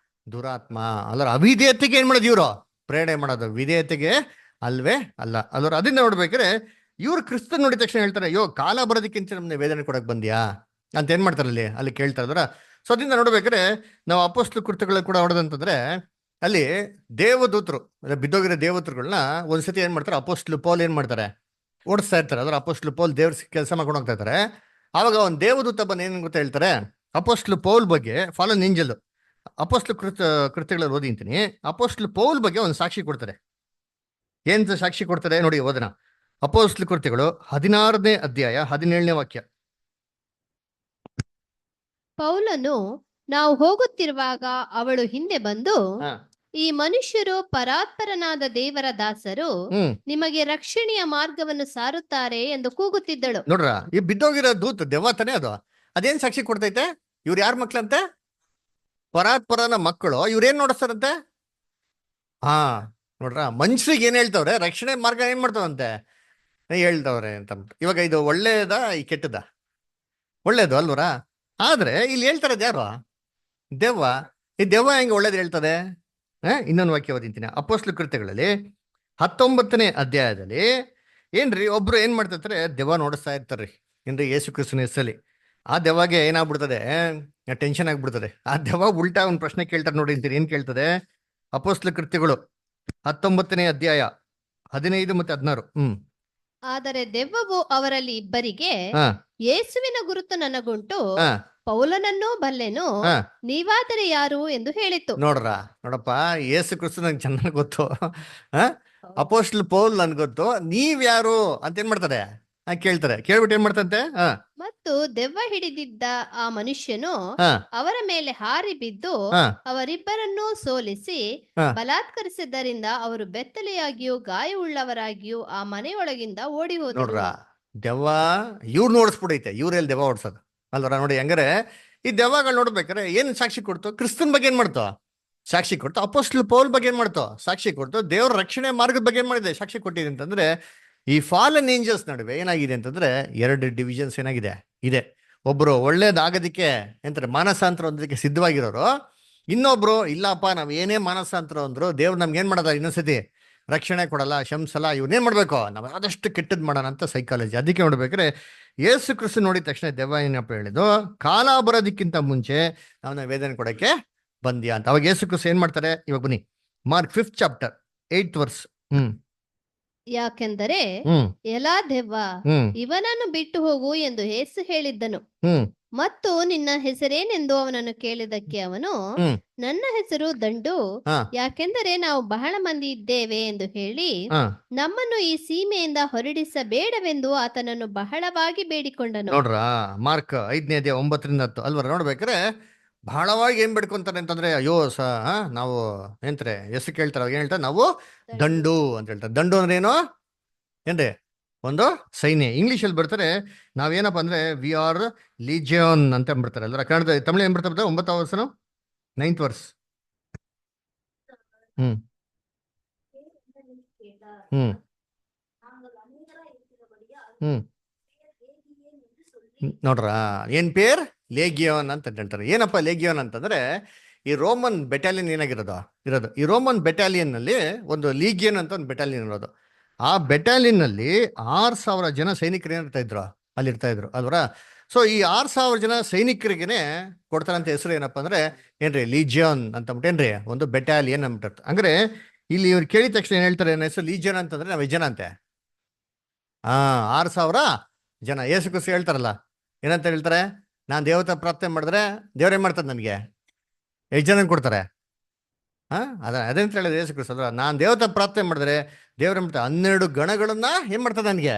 ದುರಾತ್ಮ. ಅಲ್ಲರ ಅವಿಧೇಯತೆಗೆ ಏನ್ ಮಾಡೋದು ಇವರು ಪ್ರೇರಣೆ ಮಾಡೋದು, ವಿಧೇಯತೆಗೆ ಅಲ್ವೇ ಅಲ್ಲ. ಅಲ್ಲರ ಅದನ್ನ ನೋಡ್ಬೇಕಾದ್ರೆ ಇವ್ರು ಕ್ರಿಸ್ತನ್ ನೋಡಿದ ತಕ್ಷಣ ಹೇಳ್ತಾರೆ, ಅಯ್ಯೋ ಕಾಲ ಬರೋದಕ್ಕಿಂತ ನಮ್ಗೆ ವೇದನೆ ಕೊಡಕ್ ಬಂದ್ಯಾ ಅಂತ ಏನ್ ಮಾಡ್ತಾರೆ ಅಲ್ಲಿ ಕೇಳ್ತಾ ಇದ್ರ. ಸೊ ಅದರಿಂದ ನೋಡ್ಬೇಕಾದ್ರೆ ನಾವು ಅಪೊಸ್ತಲ ಕೃತ್ಯಗಳು ಕೂಡ ಹೊಡೆದಂತಂದ್ರೆ ಅಲ್ಲಿ ದೇವದೂತರು ಬಿದ್ದೋಗಿರೋ ದೇವದೂತರುಗಳನ್ನ ಒಂದ್ಸತಿ ಏನ್ ಮಾಡ್ತಾರೆ, ಅಪೊಸ್ತಲ ಪೌಲ್ ಏನ್ ಮಾಡ್ತಾರೆ, ಓಡಿಸ್ತಾ ಇರ್ತಾರೆ. ಅದ್ರ ಅಪೊಸ್ತಲ ಪೌಲ್ ದೇವ್ರ ಕೆಲಸ ಮಾಡ್ಕೊಂಡು ಹೋಗ್ತಾ ಇರ್ತಾರೆ. ಆವಾಗ ಒಂದು ದೇವದೂತ ಬಂದು ಏನ್ ಗೊತ್ತಾ ಹೇಳ್ತಾರೆ, ಅಪೊಸ್ತಲ ಪೌಲ್ ಬಗ್ಗೆ ಫಾಲನ್ ಏಂಜಲ್ ಅಪೊಸ್ತಲ ಕೃತ್ಯಗಳಲ್ಲಿ ಓದಿಂತೀನಿ, ಅಪೊಸ್ತಲ ಪೌಲ್ ಬಗ್ಗೆ ಒಂದು ಸಾಕ್ಷಿ ಕೊಡ್ತಾರೆ. ಏನ್ ಸಾಕ್ಷಿ ಕೊಡ್ತಾರೆ ನೋಡಿ, ಓದನ ಅಪೊಸ್ತಲ ಕೃತ್ಯಗಳು 16ನೇ ಅಧ್ಯಾಯ 17ನೇ ವಾಕ್ಯ. ಪೌಲನು, ನಾವು ಹೋಗುತ್ತಿರುವಾಗ ಅವಳು ಹಿಂದೆ ಬಂದು, ಈ ಮನುಷ್ಯರು ಪರಾತ್ಪರನಾದ ದೇವರ ದಾಸರು, ನಿಮಗೆ ರಕ್ಷಣೆಯ ಮಾರ್ಗವನ್ನು ಸಾರುತ್ತಾರೆ ಎಂದು ಕೂಗುತ್ತಿದ್ದಳು. ನೋಡ್ರ, ಈ ಬಿದ್ದೋಗಿರೋ ದೂತ ದೆವ್ವತಾನೆ ಅದು. ಅದೇನ್ ಸಾಕ್ಷಿ ಕೊಡ್ತೈತೆ, ಇವ್ರು ಯಾರ ಮಕ್ಳಂತೆ, ಪರಾತ್ಪರನ ಮಕ್ಕಳು. ಇವ್ರೇನ್ ನೋಡಿಸ್ತಾರಂತೆ, ನೋಡ್ರ ಮನುಷ್ಯರಿಗೆ ಏನ್ ಹೇಳ್ತವ್ರೆ, ರಕ್ಷಣೆ ಮಾರ್ಗ ಏನ್ ಮಾಡ್ತಾವಂತೆ ಹೇಳ್ತವ್ರೆ ಅಂತ. ಇವಾಗ ಇದು ಒಳ್ಳೇದ ಈ ಕೆಟ್ಟದ? ಒಳ್ಳೇದು ಅಲ್ವರ. ಆದ್ರೆ ಇಲ್ಲಿ ಹೇಳ್ತಾರದ್ ಯಾರು, ದೆವ್ವ. ಈ ದೆವ್ವ ಹೆಂಗೆ ಒಳ್ಳೇದು ಹೇಳ್ತದೆ? ಇನ್ನೊಂದು ವಾಕ್ಯ ಓದಿಂತೀನಿ, ಅಪೊಸ್ತಲ ಕೃತ್ಯಗಳಲ್ಲಿ 19ನೇ ಅಧ್ಯಾಯದಲ್ಲಿ ಏನ್ರಿ, ಒಬ್ರು ಏನ್ ಮಾಡ್ತಿರ್ತಾರೆ, ದೆವ್ವ ನೋಡಿಸ್ತಾ ಇರ್ತಾರ್ರಿ ಏನ್ರಿ ಯೇಸು ಕ್ರಿಸ್ತನ ಹೆಸರಲ್ಲಿ. ಆ ದೆವ್ವಗೆ ಏನಾಗ್ಬಿಡ್ತದೆ, ಟೆನ್ಷನ್ ಆಗ್ಬಿಡ್ತದೆ. ಆ ದೆವ್ವ ಉಲ್ಟಾ ಒಂದು ಪ್ರಶ್ನೆ ಕೇಳ್ತಾರೆ ನೋಡಿ ಅಂತೀರಿ. ಏನ್ ಕೇಳ್ತದೆ? ಅಪೊಸ್ತಲ ಕೃತ್ಯಗಳು 19ನೇ ಅಧ್ಯಾಯ 15 ಮತ್ತೆ 16. ಆದರೆ ದೆವ್ವವು ಅವರಲ್ಲಿ ಇಬ್ಬರಿಗೆ, ಯೇಸುವಿನ ಗುರುತು ನನಗುಂಟು, ಪೌಲನನ್ನೂ ಬಲ್ಲೆನು, ನೀವಾದರೆ ಯಾರು ಎಂದು ಹೇಳಿತು. ನೋಡಪ್ಪ, ಯೇಸು ಕ್ರಿಸ್ತ ನಂಗೆ ಚೆನ್ನಾಗಿ ಗೊತ್ತು, ಅಪೊಸ್ತಲ ಪೌಲ್ ನನ್ಗೆ ಗೊತ್ತು, ನೀವ್ ಯಾರು ಅಂತ ಏನ್ ಮಾಡ್ತಾರೆ ಕೇಳ್ತಾರೆ. ಕೇಳ್ಬಿಟ್ಟು ಏನ್ ಮಾಡ್ತಂತೆ, ಮತ್ತು ದೆವ್ವ ಹಿಡಿದಿದ್ದ ಆ ಮನುಷ್ಯನು ಅವರ ಮೇಲೆ ಹಾರಿ ಬಿದ್ದು ಅವರಿಬ್ಬರನ್ನೂ ಸೋಲಿಸಿ ಬಲಾತ್ಕರಿಸಿದ್ದರಿಂದ ಅವರು ಬೆತ್ತಲೆಯಾಗಿಯೂ ಗಾಯವುಳ್ಳವರಾಗಿಯೂ ಆ ಮನೆಯೊಳಗಿಂದ ಓಡಿ ಹೋದ್ರು. ನೋಡ್ರ, ದೆವ್ವ ಇವ್ರು ನೋಡಿಸ್ಬಿಡೈತೆ, ಇವ್ರೆಲ್ಲಿ ದೆವ್ವ ಓಡಿಸೋದು ಅಲ್ವರ. ನೋಡಿ, ಹಂಗಾರೆ ಈ ದೆವ್ವಗಳು ನೋಡ್ಬೇಕಾರೆ ಏನ್ ಸಾಕ್ಷಿ ಕೊಡ್ತು? ಕ್ರಿಸ್ತನ್ ಬಗ್ಗೆ ಏನ್ ಮಾಡ್ತು ಸಾಕ್ಷಿ ಕೊಡ್ತು. ಅಪೊಸ್ತಲ ಪೌಲ್ ಬಗ್ಗೆ ಏನ್ ಮಾಡ್ತು ಸಾಕ್ಷಿ ಕೊಡ್ತು. ದೇವ್ರ ರಕ್ಷಣೆ ಮಾರ್ಗದ ಬಗ್ಗೆ ಏನ್ ಮಾಡಿದೆ ಸಾಕ್ಷಿ ಕೊಟ್ಟಿದೆ. ಅಂತಂದ್ರೆ ಈ ಫಾಲನ್ ಏಂಜಲ್ಸ್ ನಡುವೆ ಏನಾಗಿದೆ ಅಂತಂದ್ರೆ 2 ಡಿವಿಷನ್ಸ್ ಏನಾಗಿದೆ ಇದೆ. ಒಬ್ರು ಒಳ್ಳೇದಾಗೋದಕ್ಕೆ ಎಂತಾರೆ ಮಾನಸಾಂತರ ಹೊಂದೋದಕ್ಕೆ ಸಿದ್ಧವಾಗಿರೋರು, ಇನ್ನೊಬ್ರು ಇಲ್ಲಪ್ಪ ನಾವ್ ಏನೇ ಮಾನಸಾಂತರ ಅಂದ್ರು ದೇವ್ರು ನಮ್ಗೆ ಏನ್ ಮಾಡೋದ, ಇನ್ನೊಂದ್ಸತಿ ರಕ್ಷಣೆ ಕೊಡಲ್ಲ, ಶಂಸಲ್ಲ, ಇವನ್ನೇನ್ ಮಾಡ್ಬೇಕು, ನಾವು ಆದಷ್ಟು ಕೆಟ್ಟದ್ ಮಾಡೋಣ ಅಂತ ಸೈಕಾಲಜಿ. ಅದಕ್ಕೆ ನೋಡ್ಬೇಕ್ರೆ ಯೇಸು ಕ್ರಿಸ್ತ ನೋಡಿದ ತಕ್ಷಣ ದೆವ್ವ ಏನಪ್ಪ ಹೇಳಿದ್ದು, ಕಾಲ ಬರೋದಕ್ಕಿಂತ ಮುಂಚೆ ನಾವು ವೇದನೆ ಕೊಡಕ್ಕೆ ಬಂದ್ಯಾ ಅಂತ. ಅವಾಗ ಯೇಸು ಕ್ರಿಸ್ತ ಏನ್ ಮಾಡ್ತಾರೆ, ಇವಾಗ ಬನ್ನಿ mark 5th chapter 8th verse. ಯಾಕೆಂದರೆ ಎಲ್ಲಾ ದೆವ್ವ, ಇವನನ್ನು ಬಿಟ್ಟು ಹೋಗು ಎಂದು ಯೇಸು ಹೇಳಿದ್ದನು. ಮತ್ತು ನಿನ್ನ ಹೆಸರೇನೆಂದು ಅವನನ್ನು ಕೇಳಿದಕ್ಕೆ ಅವನು, ನನ್ನ ಹೆಸರು ದಂಡು, ಯಾಕೆಂದರೆ ನಾವು ಬಹಳ ಮಂದಿ ಇದ್ದೇವೆ ಎಂದು ಹೇಳಿ ನಮ್ಮನ್ನು ಈ ಸೀಮೆಯಿಂದ ಹೊರಡಿಸಬೇಡವೆಂದು ಆತನನ್ನು ಬಹಳವಾಗಿ ಬೇಡಿಕೊಂಡನು. ನೋಡ್ರ, ಮಾರ್ಕ್ 5ನೇ ಅಧ್ಯಾಯ 9-10 ಅಲ್ವರ. ನೋಡ್ಬೇಕ್ರೆ ಬಹಳವಾಗಿ ಏನ್ ಬೇಡ್ಕೊಂತಾರೆ ಅಂತಂದ್ರೆ, ಅಯ್ಯೋ ನಾವು ಏನ್ತಾರೆ ಹೆಸರು ಕೇಳ್ತಾರ, ಏನ್ ಹೇಳ್ತಾರೆ, ನಾವು ದಂಡು ಅಂತ ಹೇಳ್ತಾರೆ. ದಂಡು ಅಂದ್ರೆ ಏನು ಏನ್ರಿ, ಒಂದು ಸೈನ್ಯ. ಇಂಗ್ಲಿಷ್ ಅಲ್ಲಿ ಬರ್ತಾರೆ, ನಾವೇನಪ್ಪ ಅಂದ್ರೆ ವಿ ಆರ್ ಲಿಜಿಯನ್ ಅಂತ ಬರ್ತಾರೆ ಅಲ್ವ. ಕನ್ನಡದ ತಮಿಳು ಏನ್ ಬರ್ತಾ 9th verse 9th verse. ಹ್ಮ್ ಹ್ಮ್ ನೋಡ್ರ ಏನ್ ಪೇರ್ ಲೇಗಿಯೋನ್ ಅಂತ ಹೇಳ್ತಾರೆ. ಏನಪ್ಪ ಲೇಗಿಯೋನ್ ಅಂತಂದ್ರೆ ಈ ರೋಮನ್ ಬೆಟಾಲಿಯನ್ ಏನಾಗಿರೋದು ಇರೋದು. ಈ ರೋಮನ್ ಬೆಟಾಲಿಯನ್ ನಲ್ಲಿ ಒಂದು ಲೀಗಿಯನ್ ಅಂತ ಒಂದು ಬೆಟಾಲಿಯನ್ ಇರೋದು. ಆ ಬೆಟಾಲಿಯನ್ ನಲ್ಲಿ 6,000 ಜನ ಸೈನಿಕರು ಏನಿರ್ತಾ ಇದ್ರು, ಅಲ್ಲಿ ಇರ್ತಾ ಇದ್ರು ಅಲ್ವರ. ಸೊ ಈ 6,000 ಜನ ಸೈನಿಕರಿಗೆನೆ ಕೊಡ್ತಾರಂತ ಹೆಸರು ಏನಪ್ಪಾ ಅಂದ್ರೆ ಏನ್ರಿ ಲೀಜಿಯನ್ ಅಂತ ಅಂದ್ಬಿಟ್ಟೇನ್ರಿ, ಒಂದು ಬೆಟಾಲಿಯನ್ ಅಂದ್ಬಿಟ್ಟು. ಅಂದ್ರೆ ಇಲ್ಲಿ ಇವ್ರು ಕೇಳಿದ ತಕ್ಷಣ ಏನ್ ಹೇಳ್ತಾರೆ, ನನ್ನ ಹೆಸರು ಲೀಜಿಯನ್ ಅಂತಂದ್ರೆ ನಾವು ಜನ ಅಂತೆ. 6,000 ಜನ. ಯೇಸು ಕ್ರಿಸ್ತ ಹೇಳ್ತಾರಲ್ಲ, ಏನಂತ ಹೇಳ್ತಾರೆ, ನಾನು ದೇವತೆ ಪ್ರಾರ್ಥನೆ ಮಾಡಿದ್ರೆ ದೇವ್ರೇನ್ ಮಾಡ್ತಾರೆ ನನಗೆ ಎಷ್ಟು ಜನ ಕೊಡ್ತಾರೆ. ಅದೇಂತ ಹೇಳಿದ್ರೆ ಯೇಸು ಕ್ರಿಸ್ತ ಅಲ್ವಾ, ನಾನು ದೇವತೆ ಪ್ರಾರ್ಥನೆ ಮಾಡಿದ್ರೆ ದೇವ್ರ ಮಾಡ್ತಾರೆ 12 ಗಣಗಳನ್ನ ಏನ್ ಮಾಡ್ತಾರೆ ನನಗೆ.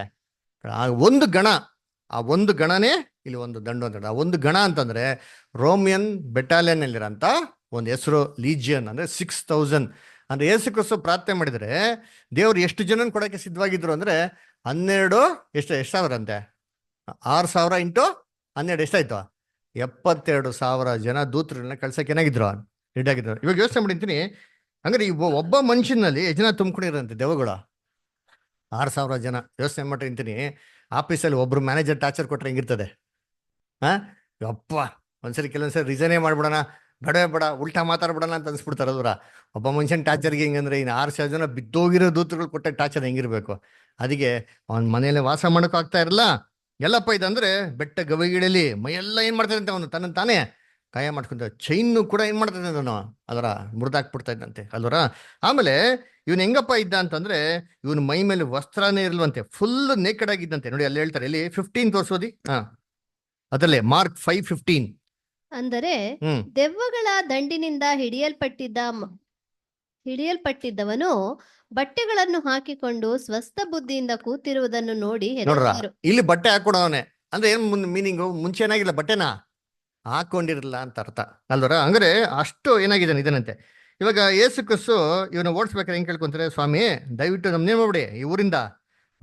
ಒಂದು ಗಣ, ಆ ಒಂದು ಗಣನೇ ಇಲ್ಲಿ ಒಂದು ದಂಡು ಅಂತ. ಆ ಒಂದು ಗಣ ಅಂತಂದ್ರೆ ರೋಮಿಯನ್ ಬೆಟಾಲಿಯನ್ ಅಲ್ಲಿರಂತ ಒಂದು ಹೆಸರು ಲೀಜಿಯನ್. ಅಂದ್ರೆ 6,000 ಅಂದ್ರೆ ಯೇಸು ಕ್ರಿಸ್ತ ಪ್ರಾರ್ಥನೆ ಮಾಡಿದ್ರೆ ದೇವ್ರು ಎಷ್ಟು ಜನನ ಕೊಡಕ್ಕೆ ಸಿದ್ಧವಾಗಿದ್ರು ಅಂದ್ರೆ 12 ಎಷ್ಟು ಸಾವಿರ ಅಂತೆ. 6,000 ಇಂಟು 12 ಎಷ್ಟಾಯ್ತು, 72,000 ಜನ ದೂತರನ್ನ ಕಳ್ಸಕ್ಕೆ ಏನಾಗಿದ್ರು, ರೆಡಿ ಆಗಿದ್ರು. ಇವಾಗ ಯೋಚನೆ ಮಾಡಿರ್ತೀನಿ, ಹಂಗಾರೆ ಈ ಒಬ್ಬ ಮನುಷ್ಯನಲ್ಲಿ ಎಷ್ಟು ಜನ ತುಂಬ್ಕೊಂಡಿರಂತೆ ದೆವ್ವಗಳು, 6,000 ಜನ. ಯೋಚನೆ ಮಾಡಿರ್ತೀನಿ, ಆಫೀಸಲ್ಲಿ ಒಬ್ರು ಮ್ಯಾನೇಜರ್ ಟಾರ್ಚರ್ ಕೊಟ್ರೆ ಹೆಂಗಿರ್ತದೆ. ಅಪ್ಪ ಒಂದ್ಸರಿ ಕೆಲವೊಂದ್ಸರಿ ರಿಸೈನೇ ಮಾಡ್ಬಿಡೋಣ, ಬೇಡ ಉಲ್ಟಾ ಮಾತಾಡ್ಬಿಡೋಣ ಅಂತ ಅನ್ಸ್ಬಿಡ್ತಾರಲ್ವರ. ಒಬ್ಬ ಮನುಷ್ಯನ ಟಾರ್ಚರ್ಗೆ ಹೆಂಗಂದ್ರೆ ಇನ್ನು 6,000 ಜನ ಬಿದ್ದೋಗಿರೋ ದೂತರುಗಳು ಕೊಟ್ಟ ಟಾರ್ಚರ್ ಹೆಂಗಿರ್ಬೇಕು. ಅದಕ್ಕೆ ಅವನ ಮನೆಯಲ್ಲೇ ವಾಸ ಮಾಡೋಕೆ ಆಗ್ತಾ ಇರಲ್ಲ. ಎಲ್ಲಪ್ಪ ಇದಂದ್ರೆ ಬೆಟ್ಟ ಗವಿಗಳಲ್ಲಿ ಮೈಯೆಲ್ಲ ಏನ್ ಮಾಡ್ತಾ ಇದ್ದಂತೆ, ಅವನು ತನ್ನ ತಾನೇ ಕಾಯ ಮಾಡ್ಕೊಂತ. ಚೈನ್ನು ಕೂಡ ಏನ್ ಮಾಡ್ತಾ ಇದ್ದ ನಾನು ಅದರ ಮುರಿದಾಕ್ಬಿಡ್ತಾ ಇದ್ದಂತೆ ಅಲ್ವರ. ಆಮೇಲೆ ಇವನ್ ಹೆಂಗಪ್ಪ ಇದ್ದ ಅಂತಂದ್ರೆ ಇವನ್ ಮೈ ಮೇಲೆ ವಸ್ತ್ರನೇ ಇರಲ್ವಂತೆ, ಫುಲ್ ನೇಕೆಡ್ ಆಗಿದ್ದಂತೆ. ನೋಡಿ ಅಲ್ಲಿ ಹೇಳ್ತಾರೆ, ಇಲ್ಲಿ 15 ತೋರ್ಸೋದಿ. ಅದರಲ್ಲೇ ಮಾರ್ಕ್ 5:15. ಅಂದರೆ ದೆವ್ವಗಳ ದಂಡಿನಿಂದ ಹಿಡಿಯಲ್ಪಟ್ಟಿದ್ದವನು ಬಟ್ಟೆಗಳನ್ನು ಹಾಕಿಕೊಂಡು ಸ್ವಸ್ಥ ಬುದ್ಧಿಯಿಂದ ಕೂತಿರುವುದನ್ನು ನೋಡಿ ನೋಡ್ರ, ಹೆದರಿದರು. ಇಲ್ಲಿ ಬಟ್ಟೆ ಹಾಕೊಡವನೆ ಅಂದ್ರೆ ಏನ್ ಮೀನಿಂಗು, ಮುಂಚೆ ಏನಾಗಿಲ್ಲ ಬಟ್ಟೆನಾ ಹಾಕೊಂಡಿರಲ್ಲ ಅಂತ ಅರ್ಥ ಅಲ್ವರ. ಹಂಗಾರೆ ಅಷ್ಟು ಏನಾಗಿದ್ದಾನೆ ಇದನಂತೆ. ಇವಾಗ ಯೇಸು ಕ್ರಿಸ್ತು ಇವನ್ನ ಓಡಿಸ್ಬೇಕಾದ್ರೆ ಹೆಂಗ್ ಕೇಳ್ಕೊಂತಾರೆ, ಸ್ವಾಮಿ ದಯವಿಟ್ಟು ನಮ್ನೇನ್ ಮಾಡ್ಬಿಡಿ, ಈ ಊರಿಂದ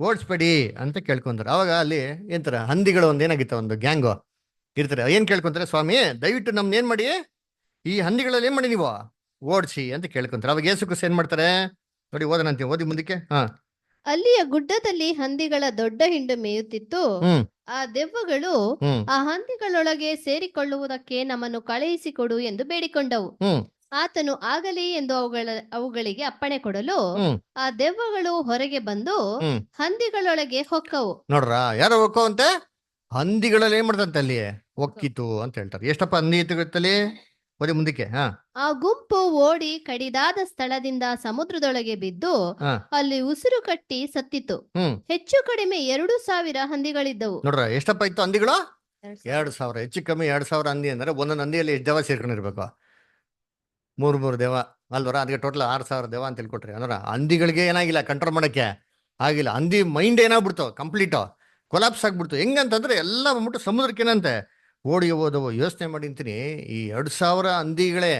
ಓಡಿಸ್ಬೇಡಿ ಅಂತ ಕೇಳ್ಕೊಂತಾರೆ. ಅವಾಗ ಅಲ್ಲಿ ಏನಂತಾರೆ, ಹಂದಿಗಳು ಒಂದ್ ಏನಾಗಿತ್ತ, ಒಂದು ಗ್ಯಾಂಗು ಇರ್ತಾರೆ. ಏನ್ ಕೇಳ್ಕೊಂತಾರೆ, ಸ್ವಾಮಿ ದಯವಿಟ್ಟು ನಮ್ನ ಏನ್ ಮಾಡಿ, ಈ ಹಂದಿಗಳಲ್ಲಿ ಏನ್ ಮಾಡಿ ನೀವು ಓಡಿಸಿ ಅಂತ ಕೇಳ್ಕೊಂತಾರೆ. ಅವಾಗ ಯೇಸು ಕ್ರಿಸ್ತು ಏನ್ ಮಾಡ್ತಾರೆ ನೋಡಿ, ಓದನಂತೀವಿ, ಓದಿ ಮುಂದಕ್ಕೆ. ಅಲ್ಲಿಯ ಗುಡ್ಡದಲ್ಲಿ ಹಂದಿಗಳ ದೊಡ್ಡ ಹಿಂಡು ಮೇಯುತ್ತಿತ್ತು. ಆ ದೆವ್ವಗಳು ಆ ಹಂದಿಗಳೊಳಗೆ ಸೇರಿಕೊಳ್ಳುವುದಕ್ಕೆ ನಮ್ಮನ್ನು ಕಳುಹಿಸಿಕೊಡು ಎಂದು ಬೇಡಿಕೊಂಡವು. ಆತನು ಆಗಲಿ ಎಂದು ಅವುಗಳಿಗೆ ಅಪ್ಪಣೆ ಕೊಡಲು ಆ ದೆವ್ವಗಳು ಹೊರಗೆ ಬಂದು ಹಂದಿಗಳೊಳಗೆ ಹೊಕ್ಕವು. ನೋಡ್ರ, ಯಾರೋ ಹೊಕ್ಕವಂತೆ ಹಂದಿಗಳಲ್ಲಿ ಏನ್ ಮಾಡ್ತಂತೆ, ಅಲ್ಲಿ ಒಕ್ಕಿತು ಅಂತ ಹೇಳ್ತಾರೆ. ಎಷ್ಟಪ್ಪ ಹಂದಿ ಇತ್ತಲ್ಲಿ, ಓದಿ ಮುಂದಕ್ಕೆ. ಆ ಗುಂಪು ಓಡಿ ಕಡಿದಾದ ಸ್ಥಳದಿಂದ ಸಮುದ್ರದೊಳಗೆ ಬಿದ್ದು ಅಲ್ಲಿ ಉಸಿರು ಕಟ್ಟಿ ಸತ್ತಿತು. ಹೆಚ್ಚು ಕಡಿಮೆ 2,000 ಹಂದಿಗಳಿದ್ದವು. ನೋಡ್ರ, ಎಷ್ಟಪ್ಪ ಇತ್ತು ಹಂದಿಗಳು, 2,000. ಹೆಚ್ಚು ಕಮ್ಮಿ 2,000 ಹಂದಿ ಅಂದ್ರೆ ಒಂದೊಂದು ಹಂದಿಯಲ್ಲಿ ಎಷ್ಟು ದೇವ ಸೇರ್ಕೊಂಡಿರ್ಬೇಕು, 3 ದೇವ ಅಲ್ವರ. ಅದಕ್ಕೆ ಟೋಟಲ್ 6,000 ದೇವ ಅಂತ ತಿಳ್ಕೊಟ್ರಿ. ಅಂದ್ರೆ ಹಂದಿಗಳಿಗೆ ಏನಾಗಿಲ್ಲ, ಕಂಟ್ರೋಲ್ ಮಾಡಕ್ಕೆ ಆಗಿಲ್ಲ. ಹಂದಿ ಮೈಂಡ್ ಏನಾಗ್ಬಿಡ್ತು, ಕಂಪ್ಲೀಟ್ ಕೊಲಾಪ್ಸ್ ಆಗ್ಬಿಡ್ತು. ಹೆಂಗಂತಂದ್ರೆ ಎಲ್ಲ ಬಂದ್ಬಿಟ್ಟು ಸಮುದ್ರಕ್ಕೆ ಏನಂತೆ ಓಡಿ ಹೋದವು. ಯೋಚನೆ ಮಾಡಿಂತೀನಿ, ಈ 2,000 ಹಂದಿಗಳೇ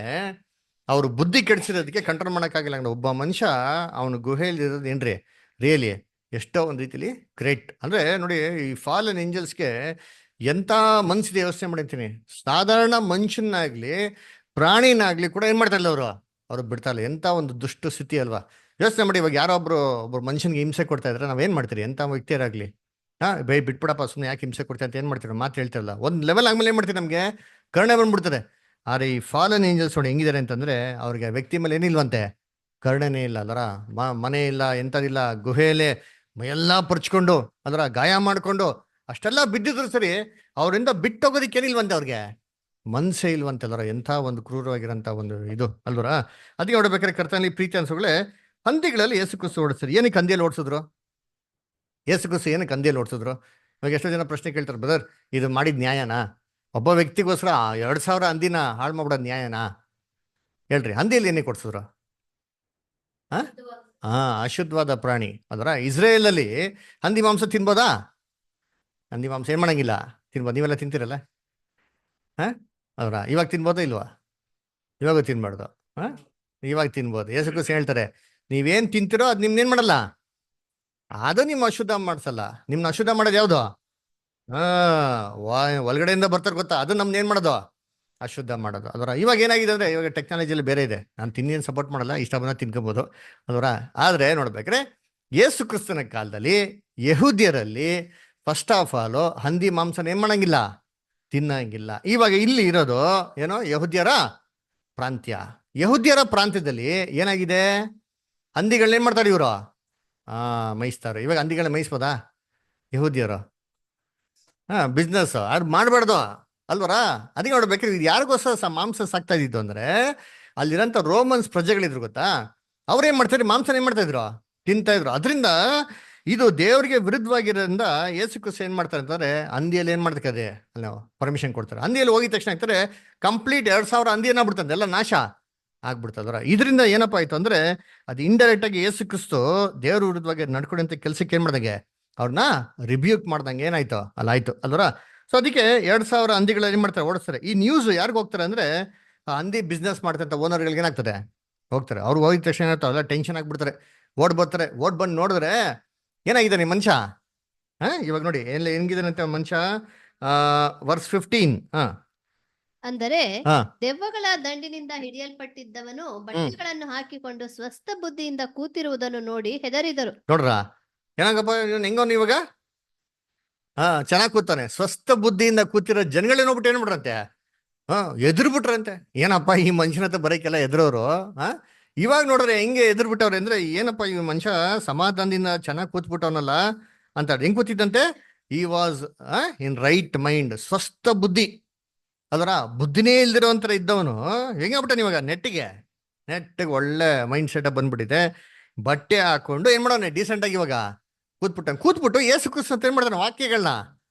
ಅವ್ರ ಬುದ್ಧಿ ಕೆಡಿಸಿರೋದಕ್ಕೆ ಕಂಟ್ರೋಲ್ ಮಾಡೋಕ್ಕಾಗಿಲ್ಲ. ಒಬ್ಬ ಮನುಷ್ಯ ಅವನು ಗುಹೆಯಲ್ಲಿ ಇರೋದು ಏನ್ರಿ ರಿಯಲಿ ಎಷ್ಟೋ ಒಂದು ರೀತಿಲಿ ಗ್ರೇಟ್. ಅಂದ್ರೆ ನೋಡಿ, ಈ ಫಾಲನ್ ಏಂಜಲ್ಸ್ಗೆ ಎಂತ ಮನ್ಸಿದೆ ಯೋಚನೆ ಮಾಡಿರ್ತೀನಿ. ಸಾಧಾರಣ ಮನುಷ್ಯನಾಗ್ಲಿ ಪ್ರಾಣಿನಾಗ್ಲಿ ಕೂಡ ಏನ್ ಮಾಡ್ತಾ ಇಲ್ಲ ಅವ್ರು ಬಿಡ್ತಾ ಇಲ್ಲ. ಎಂತ ಒಂದು ದುಷ್ಟ ಸ್ಥಿತಿ ಅಲ್ವಾ. ಯೋಚನೆ ಮಾಡಿ, ಇವಾಗ ಯಾರೋ ಒಬ್ರು ಮನುಷ್ಯನ್ಗೆ ಹಿಂಸೆ ಕೊಡ್ತಾ ಇದ್ರೆ ನಾವೇನ್ ಮಾಡ್ತೀರಿ, ಎಂತ ವ್ಯಕ್ತಿಯರಾಗ್ಲಿ, ಬಿಟ್ಬಿಡಪ್ಪ ಸುಮ್ಮನೆ ಯಾಕೆ ಹಿಂಸೆ ಕೊಡ್ತೀವಿ ಅಂತ ಏನ್ ಮಾಡ್ತೀರ, ಮಾತು ಹೇಳ್ತಿರಲ್ಲ. ಒಂದ್ ಲೆವೆಲ್ ಆದ್ಮೇಲೆ ಏನ್ ಮಾಡ್ತೀರಿ, ನಮ್ಗೆ ಕರುಣೆ ಬಂದ್ಬಿಡ್ತದೆ. ಆದ್ರೆ ಈ ಫಾಲನ್ ಏಂಜಲ್ಸ್ ನೋಡಿ ಹೆಂಗಿದ್ದಾರೆ ಅಂತಂದ್ರೆ, ಅವ್ರಿಗೆ ವ್ಯಕ್ತಿ ಮೇಲೆ ಏನಿಲ್ವಂತೆ, ಕರುಣೆನೇ ಇಲ್ಲ ಅಲ್ಲರ. ಮನೆ ಇಲ್ಲ, ಎಂಥದಿಲ್ಲ, ಗುಹೆಯಲ್ಲೇ ಮೈಯೆಲ್ಲ ಪರ್ಚ್ಕೊಂಡು ಅಲ್ರ, ಗಾಯ ಮಾಡ್ಕೊಂಡು ಅಷ್ಟೆಲ್ಲ ಬಿದ್ದಿದ್ರು ಸರಿ, ಅವರಿಂದ ಬಿಟ್ಟೋಗೋದಿಕ್ಕೆ ಏನಿಲ್ವಂತೆ, ಅವ್ರಿಗೆ ಮನ್ಸೇ ಇಲ್ವಂತೆ ಅಲ್ವರ. ಎಂಥ ಒಂದು ಕ್ರೂರವಾಗಿರೋಂಥ ಒಂದು ಇದು ಅಲ್ವರ. ಅದಕ್ಕೆ ನೋಡ್ಬೇಕಾದ್ರೆ ಕರ್ತನಲ್ಲಿ ಪ್ರೀತಿ ಅನ್ಸೋಗಳೇ, ಹಂದಿಗಳಲ್ಲಿ ಯೇಸು ಕ್ರಿಸ್ತು ಓಡಿಸಿದ್ರು. ಏನಕ್ಕೆ ಹಂದಿಯಲ್ಲಿ ಓಡಿಸಿದ್ರು, ಯೇಸು ಕ್ರಿಸ್ತು ಏನಕ್ಕೆ ಹಂದಿಯಲ್ಲಿ ಓಡಿಸಿದ್ರು? ಇವಾಗ ಎಷ್ಟೋ ಜನ ಪ್ರಶ್ನೆ ಕೇಳ್ತಾರೆ, ಬ್ರದರ್ ಇದು ಮಾಡಿದ ನ್ಯಾಯನಾ? ಒಬ್ಬ ವ್ಯಕ್ತಿಗೋಸ್ಕರ 2,000 ಹಂದಿನ ಹಾಳು ಮಾಡ್ಬಿಡೋದು ನ್ಯಾಯನಾ ಹೇಳ್ರಿ? ಹಂದಿಯಲ್ಲಿ ಏನಕ್ಕೆ ಓಡಿಸಿದ್ರು? ಅಶುದ್ಧವಾದ ಪ್ರಾಣಿ ಅದರ. ಇಸ್ರೇಲ್ ಅಲ್ಲಿ ಹಂದಿ ಮಾಂಸ ತಿನ್ಬೋದಾ? ಹಂದಿ ಮಾಂಸ ಏನ್ ಮಾಡಂಗಿಲ್ಲ, ತಿನ್ಬೋದು. ನೀವೆಲ್ಲ ತಿಂತೀರಲ್ಲ, ಅದರ. ಇವಾಗ ತಿನ್ಬೋದಾ ಇಲ್ವಾ? ಇವಾಗ ತಿನ್ಬಾರ್ದು, ಇವಾಗ ತಿನ್ಬೋದು. ಯೇಸು ಕ್ರಿಸ್ತು ಹೇಳ್ತಾರೆ, ನೀವೇನ್ ತಿಂತೀರೋ ಅದು ನಿಮ್ನೇನ್ ಮಾಡಲ್ಲ, ಅದು ನಿಮ್ಮ ಅಶುದ್ಧ ಮಾಡ್ಸಲ್ಲ. ನಿಮ್ನ ಅಶುದ್ಧ ಮಾಡೋದು ಯಾವ್ದು? ಒಳಗಡೆಯಿಂದ ಬರ್ತಾರೆ ಗೊತ್ತಾ, ಅದು ನಮ್ನ ಏನ್ ಮಾಡೋದು, ಅಶುದ್ಧ ಮಾಡೋದು ಅದರ. ಇವಾಗ ಏನಾಗಿದೆ ಅಂದ್ರೆ, ಇವಾಗ ಟೆಕ್ನಾಲಜಿಯಲ್ಲಿ ಬೇರೆ ಇದೆ. ನಾನು ತಿನ್ನೇನು ಸಪೋರ್ಟ್ ಮಾಡಲ್ಲ, ಇಷ್ಟ ಬಂದ ತಿನ್ಕೋಬಹುದು ಅದರ. ಆದ್ರೆ ನೋಡ್ಬೇಕ್ರೆ ಯೇಸು ಕ್ರಿಸ್ತನ ಕಾಲದಲ್ಲಿ ಯಹೂದ್ಯರಲ್ಲಿ ಫಸ್ಟ್ ಆಫ್ ಆಲ್ ಹಂದಿ ಮಾಂಸನ ಏನ್ ಮಾಡಂಗಿಲ್ಲ, ತಿನ್ನಂಗಿಲ್ಲ. ಇವಾಗ ಇಲ್ಲಿ ಇರೋದು ಏನೋ ಯಹೂದ್ಯರ ಪ್ರಾಂತ್ಯ. ಯಹೂದ್ಯರ ಪ್ರಾಂತ್ಯದಲ್ಲಿ ಏನಾಗಿದೆ, ಹಂದಿಗಳನ್ನ ಏನ್ ಮಾಡ್ತಾರೆ ಇವರು, ಮೇಯಿಸ್ತಾರೆ. ಇವಾಗ ಹಂದಿಗಳನ್ನ ಮೇಯಿಸ್ಬೋದಾ ಯಹೂದ್ಯರು? ಬಿಸ್ನೆಸ್ ಅದು ಮಾಡಬಾರ್ದು ಅಲ್ವರ. ಅದಕ್ಕೆ ನೋಡ್ಬೇಕ್ರಿ, ಇದು ಯಾರಿಗೋಸ್ಕರ ಮಾಂಸ ಸಾಕ್ತಾ ಇದ್ದಿದ್ದು ಅಂದ್ರೆ, ಅಲ್ಲಿರೋಂಥ ರೋಮನ್ಸ್ ಪ್ರಜೆಗಳಿದ್ರು ಗೊತ್ತಾ, ಅವ್ರೇನ್ ಮಾಡ್ತಾರೆ, ಮಾಂಸನ ಏನ್ ಮಾಡ್ತಾ ಇದ್ರು, ತಿಂತಾ ಇದ್ರು. ಅದರಿಂದ ಇದು ದೇವರಿಗೆ ವಿರುದ್ಧವಾಗಿರೋದ್ರಿಂದ ಯೇಸು ಕ್ರಿಸ್ತ ಏನ್ ಮಾಡ್ತಾರೆ ಅಂತಂದ್ರೆ, ಹಂದಿಯಲ್ಲಿ ಏನ್ ಮಾಡ್ತಾರೆ ಅಲ್ಲಿ ನಾವು ಪರ್ಮಿಷನ್ ಕೊಡ್ತಾರೆ. ಹಂದಿಯಲ್ಲಿ ಹೋಗಿದ ತಕ್ಷಣ ಆಗ್ತಾರೆ ಕಂಪ್ಲೀಟ್ 2000 ಹಂದಿ ಏನಾಗ್ಬಿಡ್ತದೆ, ಎಲ್ಲ ನಾಶ ಆಗ್ಬಿಡ್ತದ್ರ. ಇದರಿಂದ ಏನಪ್ಪಾ ಆಯ್ತು ಅಂದ್ರೆ, ಅದು ಇಂಡೈರೆಕ್ಟ್ ಆಗಿ ಯೇಸು ಕ್ರಿಸ್ತು ದೇವ್ರ ವಿರುದ್ಧವಾಗಿ ನಡ್ಕೊಡಂತ ಕೆಲ್ಸಕ್ಕೆ ಏನ್ ಮಾಡ್ದಂಗೆ, ಅವ್ರನ್ನ ರಿಬ್ಯೂಕ್ ಮಾಡ್ದಂಗೆ ಏನಾಯ್ತು ಅಲ್ಲ ಆಯ್ತು ಅಲ್ವರ. ಸೊ ಅದಕ್ಕೆ 2000 ಹಂದಿಗಳು ಏನ್ ಮಾಡ್ತಾರೆ, ಓಡಿಸ್ತಾರೆ. ಈ ನ್ಯೂಸ್ ಯಾರಿಗ ಹೋಗ್ತಾರೆ ಅಂದ್ರೆ, ಹಂದಿ ಬಿಸ್ನೆಸ್ ಮಾಡ್ತಂತ ಓನರ್ಗಳಿಗೆ ಏನಾಗ್ತದೆ, ಹೋಗ್ತಾರೆ. ಅವ್ರು ಹೋಗಿದ ತಕ್ಷಣ ಏನಾಗ್ತಾವ, ಎಲ್ಲ ಟೆನ್ಷನ್ ಆಗ್ಬಿಡ್ತಾರೆ, ಓಡ್ ಬರ್ತಾರೆ. ಓಡ್ ಬಂದು ನೋಡಿದ್ರೆ ಏನಾಗಿದ್ದಾನೆ ಮನುಷ್ಯ. ಇವಾಗ ನೋಡಿ ಹೆಂಗಿದಾನಂತೆ ಮನುಷ್ಯ. ವರ್ಸ್ 15 ಅಂದರೆ ದೆವ್ವಗಳ ದಂಡಿನಿಂದ ಹಿಡಿಯಲ್ಪಟ್ಟಿದ್ದವನು ಬಟ್ಟೆಗಳನ್ನು ಹಾಕಿಕೊಂಡು ಸ್ವಸ್ಥ ಬುದ್ಧಿಯಿಂದ ಕೂತಿರುವುದನ್ನು ನೋಡಿ ಹೆದರಿದರು. ನೋಡ್ರ ಏನಾಗಪ್ಪ ಹೆಂಗವನು ಇವಾಗ, ಚೆನ್ನಾಗ್ ಕೂತಾನೆ, ಸ್ವಸ್ಥ ಬುದ್ಧಿಯಿಂದ ಕೂತಿರೋ ಜನಗಳೇನೋಗ್ಬಿಟ್ಟು ಏನ್ ಬಿಟ್ರಂತೆ, ಎದುರು ಬಿಟ್ರಂತೆ. ಏನಪ್ಪ ಈ ಮನುಷ್ಯನ ಹತ್ರ ಬರಕ್ಕೆಲ್ಲ ಎದುರವ್ರು. ಇವಾಗ ನೋಡ್ರೆ ಹೆಂಗೆ ಎದುರು ಬಿಟ್ಟವ್ರೆ ಅಂದ್ರೆ, ಏನಪ್ಪ ಈ ಮನುಷ್ಯ ಸಮಾಧಾನದಿಂದ ಚೆನ್ನಾಗಿ ಕೂತ್ಬಿಟ್ಟವನಲ್ಲ ಅಂತ. ಹೆಂಗ್ ಕೂತಿದ್ದಂತೆ, ಈ ವಾಸ್ ಇನ್ ರೈಟ್ ಮೈಂಡ್, ಸ್ವಸ್ಥ ಬುದ್ಧಿ ಅದರ ಬುದ್ಧಿನೇ ಇಲ್ದಿರೋಂಥರ ಇದ್ದವನು ಹೆಂಗಾಗ್ಬಿಟ್ಟಾನ ಇವಾಗ, ನೆಟ್ಟಿಗೆ ಒಳ್ಳೆ ಮೈಂಡ್ ಸೆಟ್ ಬಂದ್ಬಿಟ್ಟಿದೆ. ಬಟ್ಟೆ ಹಾಕೊಂಡು ಏನ್ ಮಾಡೋನೆ, ಡೀಸೆಂಟ್ ಆಗಿ ಇವಾಗ ಕೂತ್ಬಿಟ್ಟು ಯೇಸು ಕ್ರಿಸ್ತ ಅಂತ ಏನ್ ಮಾಡ್ತಾನೆ, ವಾಕ್ಯಗಳನ್ನ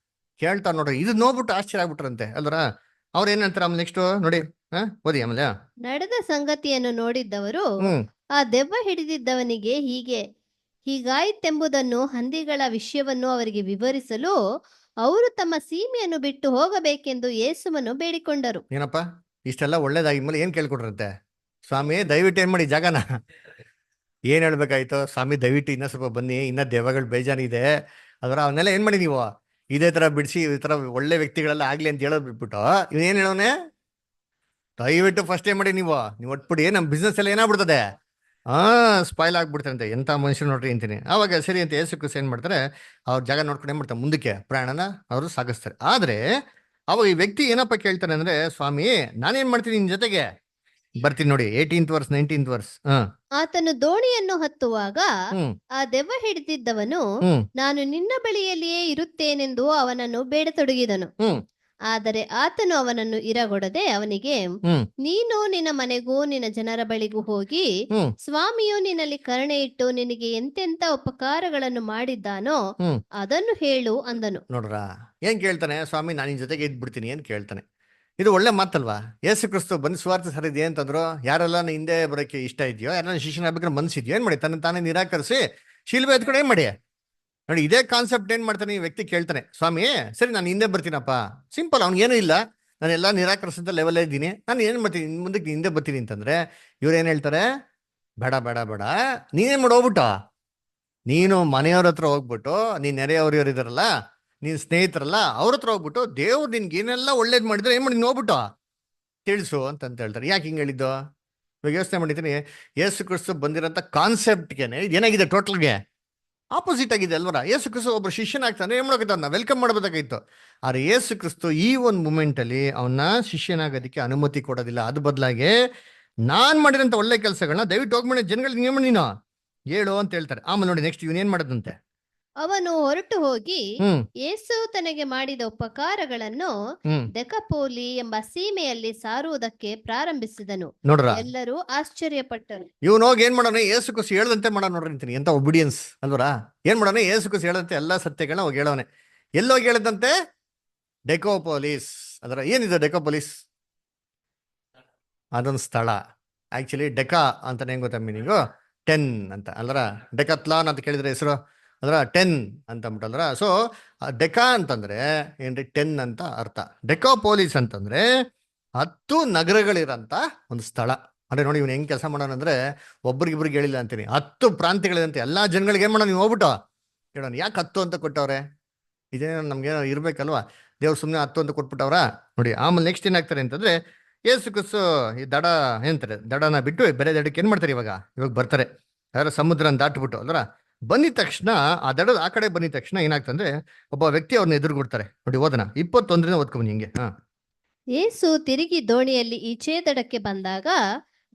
ಕೇಳ್ತಾರ ನೋಡ್ರಿ. ಇದು ನೋಡ್ಬಿಟ್ಟು ಆಶ್ಚರ್ಯ ಆಗ್ಬಿಟ್ರಂತೆ ಅಲ್ವರ. ಅವ್ರ ಏನಂತಾರ ಆಮೇಲೆ ನೆಕ್ಸ್ಟ್ ನೋಡಿ, ಓದಿ ಆಮೇಲೆ. ನಡೆದ ಸಂಗತಿಯನ್ನು ನೋಡಿದ್ದವರು ಆ ದೆವ್ವ ಹಿಡಿದಿದ್ದವನಿಗೆ ಹೀಗಾಯಿತೆಂಬುದನ್ನು, ಹಂದಿಗಳ ವಿಷಯವನ್ನು ಅವರಿಗೆ ವಿವರಿಸಲು ಅವರು ತಮ್ಮ ಸೀಮೆಯನ್ನು ಬಿಟ್ಟು ಹೋಗಬೇಕೆಂದು ಯೇಸುವನ್ನು ಬೇಡಿಕೊಂಡರು. ಏನಪ್ಪ ಇಷ್ಟೆಲ್ಲ ಒಳ್ಳೇದಾಗಿದ್ಮೇಲೆ ಏನ್ ಕೇಳ್ಕೊಟ್ರಂತೆ, ಸ್ವಾಮಿ ದಯವಿಟ್ಟು ಏನ್ ಮಾಡಿ ಜಾಗನ ಏನ್ ಹೇಳ್ಬೇಕಾಯ್ತು, ಸ್ವಾಮಿ ದಯವಿಟ್ಟು ಇನ್ನ ಸ್ವಲ್ಪ ಬನ್ನಿ, ಇನ್ನ ದೆವ್ವಗಳು ಬೇಜಾನಿದೆ ಅದರ, ಅವನ್ನೆಲ್ಲ ಏನ್ ಮಾಡಿ ನೀವು ಇದೇ ತರ ಬಿಡಿಸಿ, ಈ ತರ ಒಳ್ಳೆ ವ್ಯಕ್ತಿಗಳೆಲ್ಲ ಆಗ್ಲಿ ಅಂತ ಹೇಳೋದ್ ಬಿಟ್ಬಿಟ್ಟು ಏನ್ ಹೇಳೋನೆ, ದಯವಿಟ್ಟು ಫಸ್ಟ್ ಏನ್ ಮಾಡಿ ನೀವು ಒಟ್ಬಿಡಿ, ನಮ್ ಬಿಸ್ನೆಸ್ ಎಲ್ಲ ಏನಾಗ್ಬಿಡ್ತದೆ, ಸ್ಪಾಯ್ಲ್ ಆಗ್ಬಿಡ್ತಂತೆ. ಎಂತ ಮನುಷ್ಯರು ನೋಡ್ರಿ ಅಂತೀನಿ. ಅವಾಗ ಸರಿ ಅಂತ ಯೇಸು ಕ್ರಿಸ್ತ ಏನ್ ಮಾಡ್ತಾರೆ, ಅವ್ರ ಜಾಗ ನೋಡ್ಕೊಂಡು ಏನ್ ಮಾಡ್ತಾರೆ, ಮುಂದಕ್ಕೆ ಪ್ರಯಾಣನ ಅವರು ಸಾಗಿಸ್ತಾರೆ. ಆದ್ರೆ ಅವಾಗ ಈ ವ್ಯಕ್ತಿ ಏನಪ್ಪ ಕೇಳ್ತಾನೆ ಅಂದ್ರೆ, ಸ್ವಾಮಿ ನಾನೇನ್ ಮಾಡ್ತೀನಿ, ನಿನ್ ಜೊತೆಗೆ ಬರ್ತೀನಿ. ನೋಡಿ 18th verse 19th verse. ಆತನು ದೋಣಿಯನ್ನು ಹತ್ತುವಾಗ ಆ ದೆವ್ವ ಹಿಡಿದಿದ್ದವನು ನಾನು ನಿನ್ನ ಬಳಿಯಲ್ಲಿಯೇ ಇರುತ್ತೇನೆಂದು ಅವನನ್ನು ಬೇಡತೊಡಗಿದನು. ಆದರೆ ಆತನು ಅವನನ್ನು ಇರಗೊಡದೆ ಅವನಿಗೆ, ನೀನು ನಿನ್ನ ಮನೆಗೂ ನಿನ್ನ ಜನರ ಬಳಿಗೂ ಹೋಗಿ ಸ್ವಾಮಿಯು ನಿನ್ನಲ್ಲಿ ಕರುಣೆ ಇಟ್ಟು ನಿನಗೆ ಎಂತೆಂತ ಉಪಕಾರಗಳನ್ನು ಮಾಡಿದ್ದಾನೋ ಅದನ್ನು ಹೇಳು ಅಂದನು. ನೋಡ್ರ ಏನ್ ಕೇಳ್ತಾನೆ, ಸ್ವಾಮಿ ನಾನು ನಿನ್ ಜೊತೆಗೆ ಇದ್ಬಿಡ್ತೀನಿ ಅಂತ ಕೇಳ್ತಾನೆ. ಇದು ಒಳ್ಳೆ ಮಾತಲ್ವಾ. ಯೇಸು ಕ್ರಿಸ್ತು ಬಂದು ಸ್ವಾರ್ಥ ಸರಿದೆ ಅಂತಂದ್ರು, ಯಾರೆಲ್ಲ ಹಿಂದೆ ಬರೋಕೆ ಇಷ್ಟ ಇದೆಯೋ, ಯಾರೆಲ್ಲ ಶಿಷ್ಯನ ಆಗ್ಬೇಕಾದ್ರೆ ಮನ್ಸಿದ್ಯೋ, ಏನ್ ಮಾಡಿ ತನ್ನ ತಾನೇ ನಿರಾಕರಿಸಿ ಶಿಲ್ಬೆ ಎತ್ಕೊಂಡು ಏನ್ ಮಾಡಿ ನೋಡಿ. ಇದೇ ಕಾನ್ಸೆಪ್ಟ್ ಏನ್ ಮಾಡ್ತಾನೆ ಈ ವ್ಯಕ್ತಿ, ಕೇಳ್ತಾನೆ, ಸ್ವಾಮಿ ಸರಿ ನಾನು ಹಿಂದೆ ಬರ್ತೀನಪ್ಪ, ಸಿಂಪಲ್, ಅವ್ನಿಗೇನು ಇಲ್ಲ, ನಾನೆಲ್ಲ ನಿರಾಕರಿಸಿದ ಲೆವೆಲ್ ಇದ್ದೀನಿ, ನಾನು ಏನ್ ಮಾಡ್ತೀನಿ, ಮುಂದಕ್ಕೆ ಹಿಂದೆ ಬರ್ತೀನಿ ಅಂತಂದ್ರೆ, ಇವ್ರು ಏನ್ ಹೇಳ್ತಾರೆ, ಬೇಡ ಬೇಡ ಬೇಡ, ನೀನೇನ್ ಮಾಡಿ ಹೋಗ್ಬಿಟ್ಟು, ನೀನು ಮನೆಯವ್ರ ಹತ್ರ ಹೋಗ್ಬಿಟ್ಟು, ನೀನ್ ನೆರೆಯವ್ರು ಇದಾರಲ್ಲ, ನೀನ್ ಸ್ನೇಹಿತರಲ್ಲ, ಅವ್ರ ಹತ್ರ ಹೋಗ್ಬಿಟ್ಟು ದೇವ್ರು ನಿನ್ಗೆ ಏನೆಲ್ಲ ಒಳ್ಳೇದ್ ಮಾಡಿದ್ರೆ ಏನ್ ಮಾಡಿ ಹೋಗ್ಬಿಟ್ಟು ತಿಳಿಸು ಅಂತ ಹೇಳ್ತಾರೆ. ಯಾಕೆ ಹಿಂಗೆ ಹೇಳಿದ್ದು, ಇವಾಗ ಯೋಚನೆ ಮಾಡಿದ್ದೀನಿ. ಯೇಸು ಕ್ರಿಸ್ತು ಬಂದಿರೋಂಥ ಕಾನ್ಸೆಪ್ಟ್ಗೆನೆ ಏನಾಗಿದೆ, ಟೋಟಲ್ಗೆ ಆಪೋಸಿಟ್ ಆಗಿದೆ ಅಲ್ವರ. ಯೇಸು ಕ್ರಿಸ್ತು ಒಬ್ಬ ಶಿಷ್ಯನಾಗ್ತಾನೆ, ಏನ್ ಮಾಡೋಕೆ ಅವ್ನ ವೆಲ್ಕಮ್ ಮಾಡಬೇಕಾಗಿತ್ತು. ಆದ್ರೆ ಯೇಸು ಕ್ರಿಸ್ತು ಈ ಒಂದು ಮೂಮೆಂಟ್ ಅಲ್ಲಿ ಅವನ್ನ ಶಿಷ್ಯನಾಗೋದಕ್ಕೆ ಅನುಮತಿ ಕೊಡೋದಿಲ್ಲ. ಅದು ಬದಲಾಗಿ ನಾನ್ ಮಾಡಿರೋಂಥ ಒಳ್ಳೆ ಕೆಲಸಗಳನ್ನ ದಯವಿಟ್ಟು ಹೋಗ್ಬೇಡ ಜನಗಳಿಗೆ ನೀನು ಹೇಳು ಅಂತ ಹೇಳ್ತಾರೆ. ಆಮೇಲೆ ನೋಡಿ ನೆಕ್ಸ್ಟ್ ಇವನ್ ಏನ್ ಮಾಡೋದಂತೆ, ಅವನು ಹೊರಟು ಹೋಗಿ ಯೇಸು ತನಗೆ ಮಾಡಿದ ಉಪಕಾರಗಳನ್ನು ದೆಕಪೋಲಿ ಎಂಬ ಸೀಮೆಯಲ್ಲಿ ಸಾರುವುದಕ್ಕೆ ಪ್ರಾರಂಭಿಸಿದನು. ನೋಡ್ರ ಎಲ್ಲರೂ ಆಶ್ಚರ್ಯಪಟ್ಟರು. ಇವನು ಹೋಗಿ ಏನ್ ಮಾಡೋಣ, ಯೇಸು ಕ್ರಿಸ್ತು ಹೇಳ್ದಂತೆ ಮಾಡೋಣ ನೋಡ್ರಿ ಅಂತೀನಿ. ಎಂತ ಒಬಿಡಿಯನ್ಸ್ ಅಲ್ವರ. ಏನ್ ಮಾಡೋಣ, ಯೇಸು ಕ್ರಿಸ್ತು ಹೇಳದಂತೆ ಎಲ್ಲಾ ಸತ್ಯಗಳನ್ನ ಹೋಗಿ ಹೇಳೋನೆ. ಎಲ್ಲೋಗಿ ಹೇಳದಂತೆ, ಡೆಕೋಪೋಲಿಸ್. ಅದರ ಏನಿದೆ ಡೆಕೋಪೋಲಿಸ್, ಅದೊಂದು ಸ್ಥಳ. ಆಕ್ಚುಲಿ ಡೆಕಾ ಅಂತಾನೆ ಹೆಂಗ್ ಗೊತ್ತಾ ಮೀನಿಂಗು, 10 ಅಂತ ಅಲ್ರ. ಡೆಕತ್ಲಾನ್ ಅಂತ ಕೇಳಿದ್ರೆ ಹೆಸರು ಅದ್ರ 10 ಅಂತ ಅಂದ್ಬಿಟ್ಟಲ್ರ. ಸೊ ಡೆಕಾ ಅಂತಂದ್ರೆ ಏನ್ರಿ 10 ಅಂತ ಅರ್ಥ. ಡೆಕೋಪೋಲಿಸ್ ಅಂತಂದ್ರೆ 10 ನಗರಗಳಿರಂತ ಒಂದು ಸ್ಥಳ. ಅಂದ್ರೆ ನೋಡಿ ಇವ್ನು ಹೆಂಗ್ ಕೆಲಸ ಮಾಡೋಣ ಅಂದ್ರೆ, ಒಬ್ರಿಗಿಬ್ರಿಗೆ ಹೇಳಿಲ್ಲ ಅಂತೀನಿ, 10 ಪ್ರಾಂತ್ಯಗಳಿದಂತೆ ಎಲ್ಲಾ ಜನಗಳಿಗೆ ಏನ್ ಮಾಡೋಣ, ನೀವು ಹೋಗ್ಬಿಟ್ಟು ಹೇಳೋಣ. ಯಾಕೆ 10 ಅಂತ ಕೊಟ್ಟವ್ರೆ, ಇದೇ ನಮ್ಗೆ ಇರ್ಬೇಕಲ್ವಾ, ದೇವ್ರು ಸುಮ್ಮನೆ 10 ಅಂತ ಕೊಟ್ಬಿಟ್ಟವ್ರ ನೋಡಿ. ಆಮೇಲೆ ನೆಕ್ಸ್ಟ್ ಏನಾಗ್ತಾರೆ ಅಂತಂದ್ರೆ, ಯೇಸು ಕ್ರಿಸ್ತು ಈ ದಡ ಏನಂತಾರೆ, ದಡನ ಬಿಟ್ಟು ಬೇರೆ ದಡಕ್ಕೆ ಏನ್ ಮಾಡ್ತಾರೆ, ಇವಾಗ ಬರ್ತಾರೆ. ಯಾರು ಸಮುದ್ರನ ದಾಟ್ಬಿಟ್ಟು ಅಲ್ರ ಬಂದಿದ ತಕ್ಷಣ ಆ ದಡದ ಆ ಕಡೆ ಬಂದಿದ ತಕ್ಷಣ ಏನಾಗ್ತಂದ್ರೆ ಒಬ್ಬ ವ್ಯಕ್ತಿ ಅವ್ರನ್ನ ಎದುರುಗೊಡ್ತಾರೆ. ನೋಡಿ ಓದನ 21 ಓದ್ಕೊಂಬನಿ ಹಿಂಗೆ. ಯೇಸು ತಿರುಗಿ ದೋಣಿಯಲ್ಲಿ ಈಚೆ ದಡಕ್ಕೆ ಬಂದಾಗ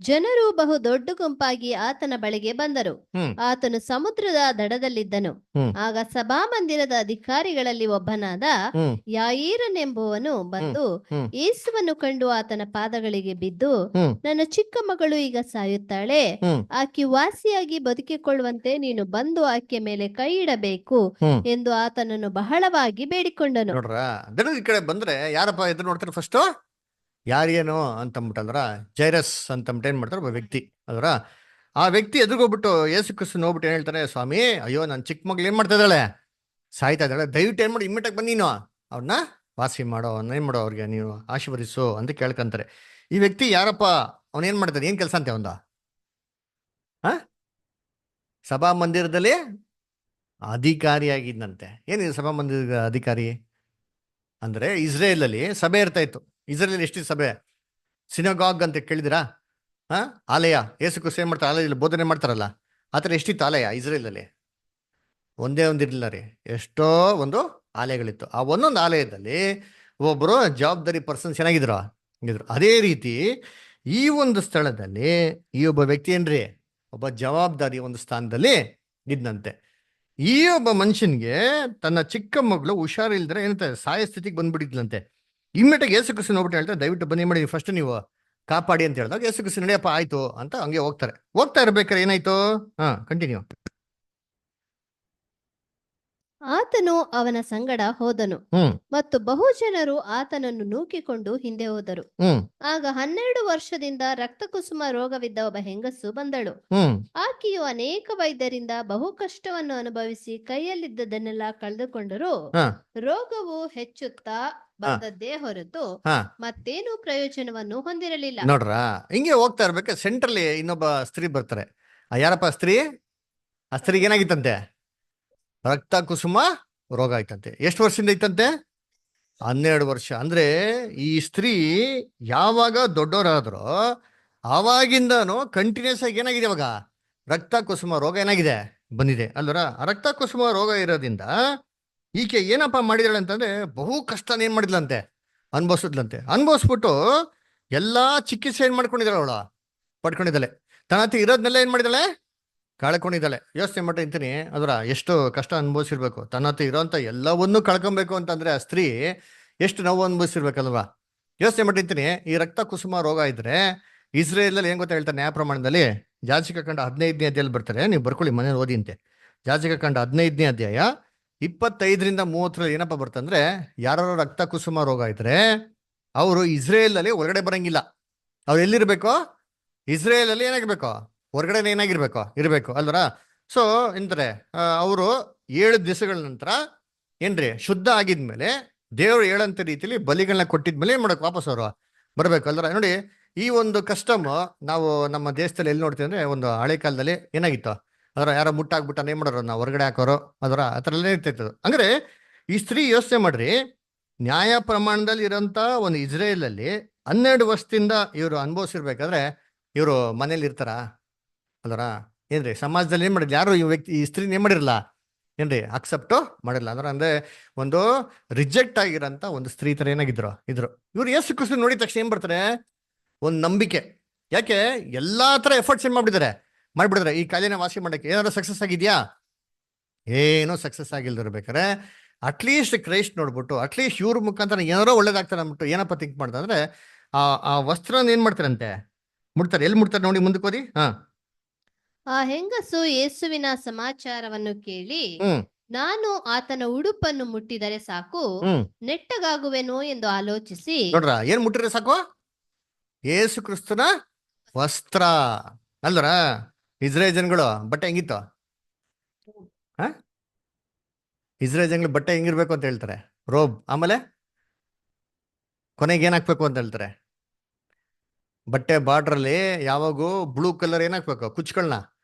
ಜನರು ಬಹು ದೊಡ್ಡ ಗುಂಪಾಗಿ ಆತನ ಬಳಿಗೆ ಬಂದರು. ಆತನು ಸಮುದ್ರದ ದಡದಲ್ಲಿದ್ದನು. ಆಗ ಸಭಾಮಂದಿರದ ಅಧಿಕಾರಿಗಳಲ್ಲಿ ಒಬ್ಬನಾದ ಯಾಯೀರನೆಂಬುವನು ಬಂದು ಯೇಸುವನ್ನು ಕಂಡು ಆತನ ಪಾದಗಳಿಗೆ ಬಿದ್ದು, ನನ್ನ ಚಿಕ್ಕ ಮಗಳು ಈಗ ಸಾಯುತ್ತಾಳೆ, ಆಕೆ ವಾಸಿಯಾಗಿ ಬದುಕಿಕೊಳ್ಳುವಂತೆ ನೀನು ಬಂದು ಆಕೆ ಮೇಲೆ ಕೈ ಇಡಬೇಕು ಎಂದು ಆತನನ್ನು ಬಹಳವಾಗಿ ಬೇಡಿಕೊಂಡನು. ನೋಡ್ರ, ದಡದ ಈ ಕಡೆ ಬಂದ್ರೆ ಯಾರಪ್ಪ ಎದುರು ನೋಡ್ತಾರೆ? ಫಸ್ಟ್ ಯಾರೇನು ಅಂತಂದ್ಬಿಟ್ಟಂದ್ರ ಜೈರಸ್ ಅಂತಂದ್ಬಿಟ್ಟು ಏನ್ ಮಾಡ್ತಾರೆ, ಒಬ್ಬ ವ್ಯಕ್ತಿ ಅದರ. ಆ ವ್ಯಕ್ತಿ ಎದುರುಗೋಗ್ಬಿಟ್ಟು ಯೇಸು ಕ್ರಿಸ್ತನ ನೋಡ್ಬಿಟ್ಟು ಏನ್ ಹೇಳ್ತಾನೆ, ಸ್ವಾಮಿ ಅಯ್ಯೋ ನನ್ನ ಚಿಕ್ಕ ಮಗಳು ಏನ್ ಮಾಡ್ತಾ ಇದ್ದಾಳೆ, ಸಾಯ್ತಾ ಇದ್ದಾಳೆ, ದಯವಿಟ್ಟು ಏನ್ ಮಾಡಿ ಇಮ್ಮಿಡಿಯೇಟ್ ಬಂದು ನೀನು ಅವ್ರನ್ನ ವಾಸಿ ಮಾಡೋ, ಏನ್ ಮಾಡೋ, ಅವ್ರಿಗೆ ನೀವು ಆಶೀರ್ವದಿಸು ಅಂತ ಕೇಳ್ಕಂತಾರೆ. ಈ ವ್ಯಕ್ತಿ ಯಾರಪ್ಪ, ಅವನೇನ್ ಮಾಡ್ತಾನೆ, ಏನ್ ಕೆಲಸ ಅಂತೆ ಅವಂದ? ಸಭಾ ಮಂದಿರದಲ್ಲಿ ಅಧಿಕಾರಿಯಾಗಿದ್ದಂತೆ. ಏನಿದೆ ಸಭಾ ಮಂದಿರದ ಅಧಿಕಾರಿ ಅಂದ್ರೆ? ಇಸ್ರೇಲ್ ಅಲ್ಲಿ ಸಭೆ ಇರ್ತಾ ಇತ್ತು. ಇಸ್ರೇಲ್ ಎಷ್ಟಿದೆ ಸಭೆ? ಸಿನಗಾಗ್ ಅಂತ ಕೇಳಿದಿರಾ? ಆಲಯ. ಯೇಸು ಕ್ರಿಸ್ತ ಏನ್ ಮಾಡ್ತಾರೆ, ಆಲಯದಲ್ಲಿ ಬೋಧನೆ ಮಾಡ್ತಾರಲ್ಲ, ಆ ಥರ ಎಷ್ಟಿತ್ತು ಆಲಯ ಇಸ್ರೇಲಲ್ಲಿ? ಒಂದೇ ಒಂದಿರಲಿಲ್ಲ ರೀ, ಎಷ್ಟೋ ಒಂದು ಆಲಯಗಳಿತ್ತು. ಆ ಒಂದೊಂದು ಆಲಯದಲ್ಲಿ ಒಬ್ಬರು ಜವಾಬ್ದಾರಿ ಪರ್ಸನ್ಸ್ ಚೆನ್ನಾಗಿದ್ರು ಇದ್ರು. ಅದೇ ರೀತಿ ಈ ಒಂದು ಸ್ಥಳದಲ್ಲಿ ಈ ಒಬ್ಬ ವ್ಯಕ್ತಿ ಏನ್ರಿ, ಒಬ್ಬ ಜವಾಬ್ದಾರಿ ಒಂದು ಸ್ಥಾನದಲ್ಲಿ ಇದ್ದಂತೆ. ಈ ಒಬ್ಬ ಮನುಷ್ಯನ್ಗೆ ತನ್ನ ಚಿಕ್ಕ ಮಗಳು ಹುಷಾರಿಲ್ದ್ರೆ ಏನಂತ ಸಾಯ ಸ್ಥಿತಿಗೆ ಬಂದ್ಬಿಟ್ಟಿದ್ಲಂತೆ. ಇಮ್ಮಿಡಿಯೇಟ್ ಯೇಸು ಕ್ರಿಸ್ತನ ನೋಡ್ಬಿಟ್ಟು ಹೇಳ್ತಾರೆ, ದಯವಿಟ್ಟು ಬನ್ನಿ ಮಾಡಿ ಫಸ್ಟ್ ನೀವು ಕಾಪಾಡಿ ಅಂತ ಹೇಳಿದಾಗ ಯೇಸು ಕ್ರಿಸ್ತ ನಡೆಯಪ್ಪ ಆಯ್ತು ಅಂತ ಹಂಗೆ ಹೋಗ್ತಾರೆ. ಹೋಗ್ತಾ ಇರ್ಬೇಕಾರೆ ಏನಾಯ್ತು? ಕಂಟಿನ್ಯೂ. ಆತನು ಅವನ ಸಂಗಡ ಹೋದನು ಮತ್ತು ಬಹು ಜನರು ಆತನನ್ನು ನೂಕಿಕೊಂಡು ಹಿಂದೆ ಹೋದರು. ಆಗ 12 ವರ್ಷದಿಂದ ರಕ್ತಕುಸುಮ ರೋಗವಿದ್ದ ಒಬ್ಬ ಹೆಂಗಸು ಬಂದಳು. ಆಕೆಯು ಅನೇಕ ವೈದ್ಯರಿಂದ ಬಹು ಕಷ್ಟವನ್ನು ಅನುಭವಿಸಿ ಕೈಯಲ್ಲಿದ್ದದನ್ನೆಲ್ಲ ಕಳೆದುಕೊಂಡರೂ ರೋಗವು ಹೆಚ್ಚುತ್ತಾ ಬಂದದ್ದೇ ಹೊರತು ಮತ್ತೇನು ಪ್ರಯೋಜನವನ್ನು ಹೊಂದಿರಲಿಲ್ಲ. ನೋಡ್ರ, ಹಿಂಗೆ ಹೋಗ್ತಾ ಇರ್ಬೇಕು. ಸೆಂಟ್ರಲ್ಲಿ ಇನ್ನೊಬ್ಬ ಸ್ತ್ರೀ ಬರ್ತಾರೆ. ಯಾರಪ್ಪ ಸ್ತ್ರೀ? ಆ ಸ್ತ್ರೀಗೆ ಏನಾಗಿತ್ತಂತೆ? ರಕ್ತ ಕುಸುಮ ರೋಗ ಆಯ್ತಂತೆ. ಎಷ್ಟು ವರ್ಷದಿಂದ ಐತಂತೆ? 12 ವರ್ಷ. ಅಂದ್ರೆ ಈ ಸ್ತ್ರೀ ಯಾವಾಗ ದೊಡ್ಡವರಾದ್ರೂ ಆವಾಗಿಂದನು ಕಂಟಿನ್ಯೂಸ್ ಆಗಿ ಏನಾಗಿದೆ, ಇವಾಗ ರಕ್ತ ಕುಸುಮ ರೋಗ ಏನಾಗಿದೆ, ಬಂದಿದೆ ಅಲ್ವರ. ರಕ್ತ ಕುಸುಮ ರೋಗ ಇರೋದ್ರಿಂದ ಈಕೆ ಏನಪ್ಪ ಮಾಡಿದಾಳೆ ಅಂತಂದ್ರೆ ಬಹು ಕಷ್ಟನ ಏನ್ ಮಾಡಿದ್ಲಂತೆ, ಅನ್ಭವಿಸಿದ್ಲಂತೆ. ಅನ್ಭವಿಸ್ಬಿಟ್ಟು ಎಲ್ಲಾ ಚಿಕಿತ್ಸೆ ಏನ್ ಮಾಡ್ಕೊಂಡಿದ್ದಾಳೆ, ಅವಳು ಪಡ್ಕೊಂಡಿದ್ದಾಳೆ. ತನ್ನ ಹತ್ರ ಇರೋದ್ನೆಲ್ಲ ಏನ್ ಮಾಡಿದಾಳೆ, ಕಳ್ಕೊಂಡಿದ್ದಾಳೆ. ಯೋಚನೆ ಮಾಡ್ತಾ ಇರ್ತೀನಿ ಅದರ ಎಷ್ಟು ಕಷ್ಟ ಅನುಭವಿಸಿರ್ಬೇಕು. ತನ್ನ ಹತ್ರ ಇರೋಂಥ ಎಲ್ಲವನ್ನೂ ಕಳ್ಕೊಬೇಕು ಅಂತಂದ್ರೆ ಆ ಸ್ತ್ರೀ ಎಷ್ಟು ನೋವು ಅನುಭವಿಸಿರ್ಬೇಕಲ್ವಾ? ಯೋಚನೆ ಮಾಡಿರ್ತೀನಿ. ಈ ರಕ್ತ ಕುಸುಮ ರೋಗ ಇದ್ರೆ ಇಸ್ರೇಲಲ್ಲಿ ಏನ್ ಗೊತ್ತಾ ಹೇಳ್ತಾರೆ, ನ್ಯಾಯ ಪ್ರಮಾಣದಲ್ಲಿ ಯಾಜಕಕಾಂಡ 15ನೇ ಅಧ್ಯಾಯಲ್ಲಿ ಬರ್ತಾರೆ. ನೀವು ಬರ್ಕೊಳ್ಳಿ, ಮನೇಲಿ ಓದಿ ಅಂತೆ. ಯಾಜಕಕಾಂಡ 15ನೇ ಅಧ್ಯಾಯ 25ರಿಂದ 30 ಏನಪ್ಪ ಬರ್ತಂದ್ರೆ, ಯಾರು ರಕ್ತ ಕುಸುಮ ರೋಗ ಇದ್ರೆ ಅವರು ಇಸ್ರೇಲಲ್ಲಿ ಹೊರಗಡೆ ಬರಂಗಿಲ್ಲ. ಅವ್ರು ಎಲ್ಲಿರ್ಬೇಕು? ಇಸ್ರೇಲಲ್ಲಿ ಏನಾಗಿರ್ಬೇಕು, ಹೊರಗಡೆ ಏನಾಗಿರ್ಬೇಕು, ಇರ್ಬೇಕು ಅಲ್ವರ. ಸೊ ಎಂತಾರೆ ಅವರು 7 ದಿವಸಗಳ ನಂತರ ಏನ್ರಿ ಶುದ್ಧ ಆಗಿದ್ಮೇಲೆ ದೇವರು ಹೇಳಂತ ರೀತಿಯಲ್ಲಿ ಬಲಿಗಳನ್ನ ಕೊಟ್ಟಿದ್ಮೇಲೆ ಏನ್ ಮಾಡಬೇಕು, ವಾಪಸ್ ಅವರು ಬರ್ಬೇಕು ಅಲ್ವರ. ನೋಡಿ, ಈ ಒಂದು ಕಸ್ಟಮ್ ನಾವು ನಮ್ಮ ದೇಶದಲ್ಲಿ ಎಲ್ಲಿ ನೋಡ್ತೀವಿ ಅಂದ್ರೆ, ಒಂದು ಹಳೆ ಕಾಲದಲ್ಲಿ ಏನಾಗಿತ್ತು, ಅದರ ಯಾರೋ ಮುಟ್ಟಾಗ್ಬಿಟ್ಟ ಏನ್ ಮಾಡೋರು, ನಾವು ಹೊರಗಡೆ ಹಾಕೋರು ಅದರ ಆ ಥರ ಎಲ್ಲ ಇರ್ತಿತ್ತು. ಅಂದ್ರೆ ಈ ಸ್ತ್ರೀ ಯೋಚನೆ ಮಾಡ್ರಿ, ನ್ಯಾಯ ಪ್ರಮಾಣದಲ್ಲಿ ಇರೋಂಥ ಒಂದು ಇಸ್ರೇಲಲ್ಲಿ 12 ವರ್ಷದಿಂದ ಇವರು ಅನುಭವಿಸಿರ್ಬೇಕಾದ್ರೆ ಇವರು ಮನೇಲಿ ಇರ್ತಾರ ಅಲ್ವರ? ಏನ್ರಿ ಸಮಾಜದಲ್ಲಿ ಏನ್ ಮಾಡಿಲ್ಲ, ಯಾರು ಈ ವ್ಯಕ್ತಿ ಈ ಸ್ತ್ರೀನ ಏನ್ ಮಾಡಿರಲ್ಲ, ಏನ್ರಿ ಅಕ್ಸೆಪ್ಟು ಮಾಡಿಲ್ಲ ಅಂದ್ರೆ. ಅಂದ್ರೆ ಒಂದು ರಿಜೆಕ್ಟ್ ಆಗಿರೋಂಥ ಒಂದು ಸ್ತ್ರೀ ತರ ಏನಾಗಿದ್ರು ಇದ್ರು. ಇವ್ರು ಯೇಸು ಕ್ರಿಸ್ತ ನೋಡಿದ ತಕ್ಷಣ ಏನ್ ಬರ್ತಾರೆ, ಒಂದು ನಂಬಿಕೆ. ಯಾಕೆ ಎಲ್ಲಾ ತರ ಎಫರ್ಟ್ಸ್ ಏನ್ ಮಾಡ್ಬಿಡಿದ್ರೆ ಈ ಕಾಯಿಲೆನ ವಾಸಿ ಮಾಡಕ್ಕೆ ಏನಾದ್ರು ಸಕ್ಸಸ್ ಆಗಿದ್ಯಾ? ಏನೋ ಸಕ್ಸಸ್ ಆಗಿಲ್ದಿರ್ಬೇಕಾರೆ ಅಟ್ಲೀಸ್ಟ್ ಕ್ರೈಸ್ಟ್ ನೋಡ್ಬಿಟ್ಟು ಅಟ್ಲೀಸ್ಟ್ ಇವ್ರ ಮುಖಾಂತರ ಏನಾರೋ ಒಳ್ಳೇದಾಗ್ತಾರೆ ಅಂದ್ಬಿಟ್ಟು ಏನಪ್ಪ ಥಿಂಕ್ ಮಾಡ್ತಾರೆ ಅಂದ್ರೆ, ಆ ವಸ್ತ್ರನ ಏನ್ ಮಾಡ್ತಾರಂತೆ, ಮುಡ್ತಾರೆ. ಎಲ್ಲಿ ಮುಡ್ತಾರೆ ನೋಡಿ, ಮುಂದಕ್ಕೆ ಹೋದಿ. ಆ ಹೆಂಗಸು ಯೇಸುವಿನ ಸಮಾಚಾರವನ್ನು ಕೇಳಿ, ನಾನು ಆತನ ಉಡುಪನ್ನು ಮುಟ್ಟಿದರೆ ಸಾಕು, ನೆಟ್ಟಗಾಗುವೆನೋ ಎಂದು ಆಲೋಚಿಸಿ. ನೋಡ್ರ, ಏನ್ ಮುಟ್ಟಿದ್ರೆ ಸಾಕು? ಯೇಸು ಕ್ರಿಸ್ತನ ವಸ್ತ್ರ ಅಲ್ವರ. ಇಸ್ರೇಲ್ ಜನಗಳು ಬಟ್ಟೆ ಹೆಂಗಿತ್ತು? ಇಸ್ರೇಲ್ ಜನಗಳು ಬಟ್ಟೆ ಹೆಂಗಿರ್ಬೇಕು ಅಂತ ಹೇಳ್ತಾರೆ, ರೋಬ್. ಆಮೇಲೆ ಕೊನೆಗೆ ಏನ್ ಹಾಕ್ಬೇಕು ಅಂತ ಹೇಳ್ತಾರೆ, ಬಟ್ಟೆ ಬಾರ್ಡ್ರಲ್ಲಿ ಯಾವಾಗೂ ಬ್ಲೂ ಕಲರ್ ಏನ್ ಹಾಕ್ಬೇಕು, ಕುಚ್ಗಳನ್ನ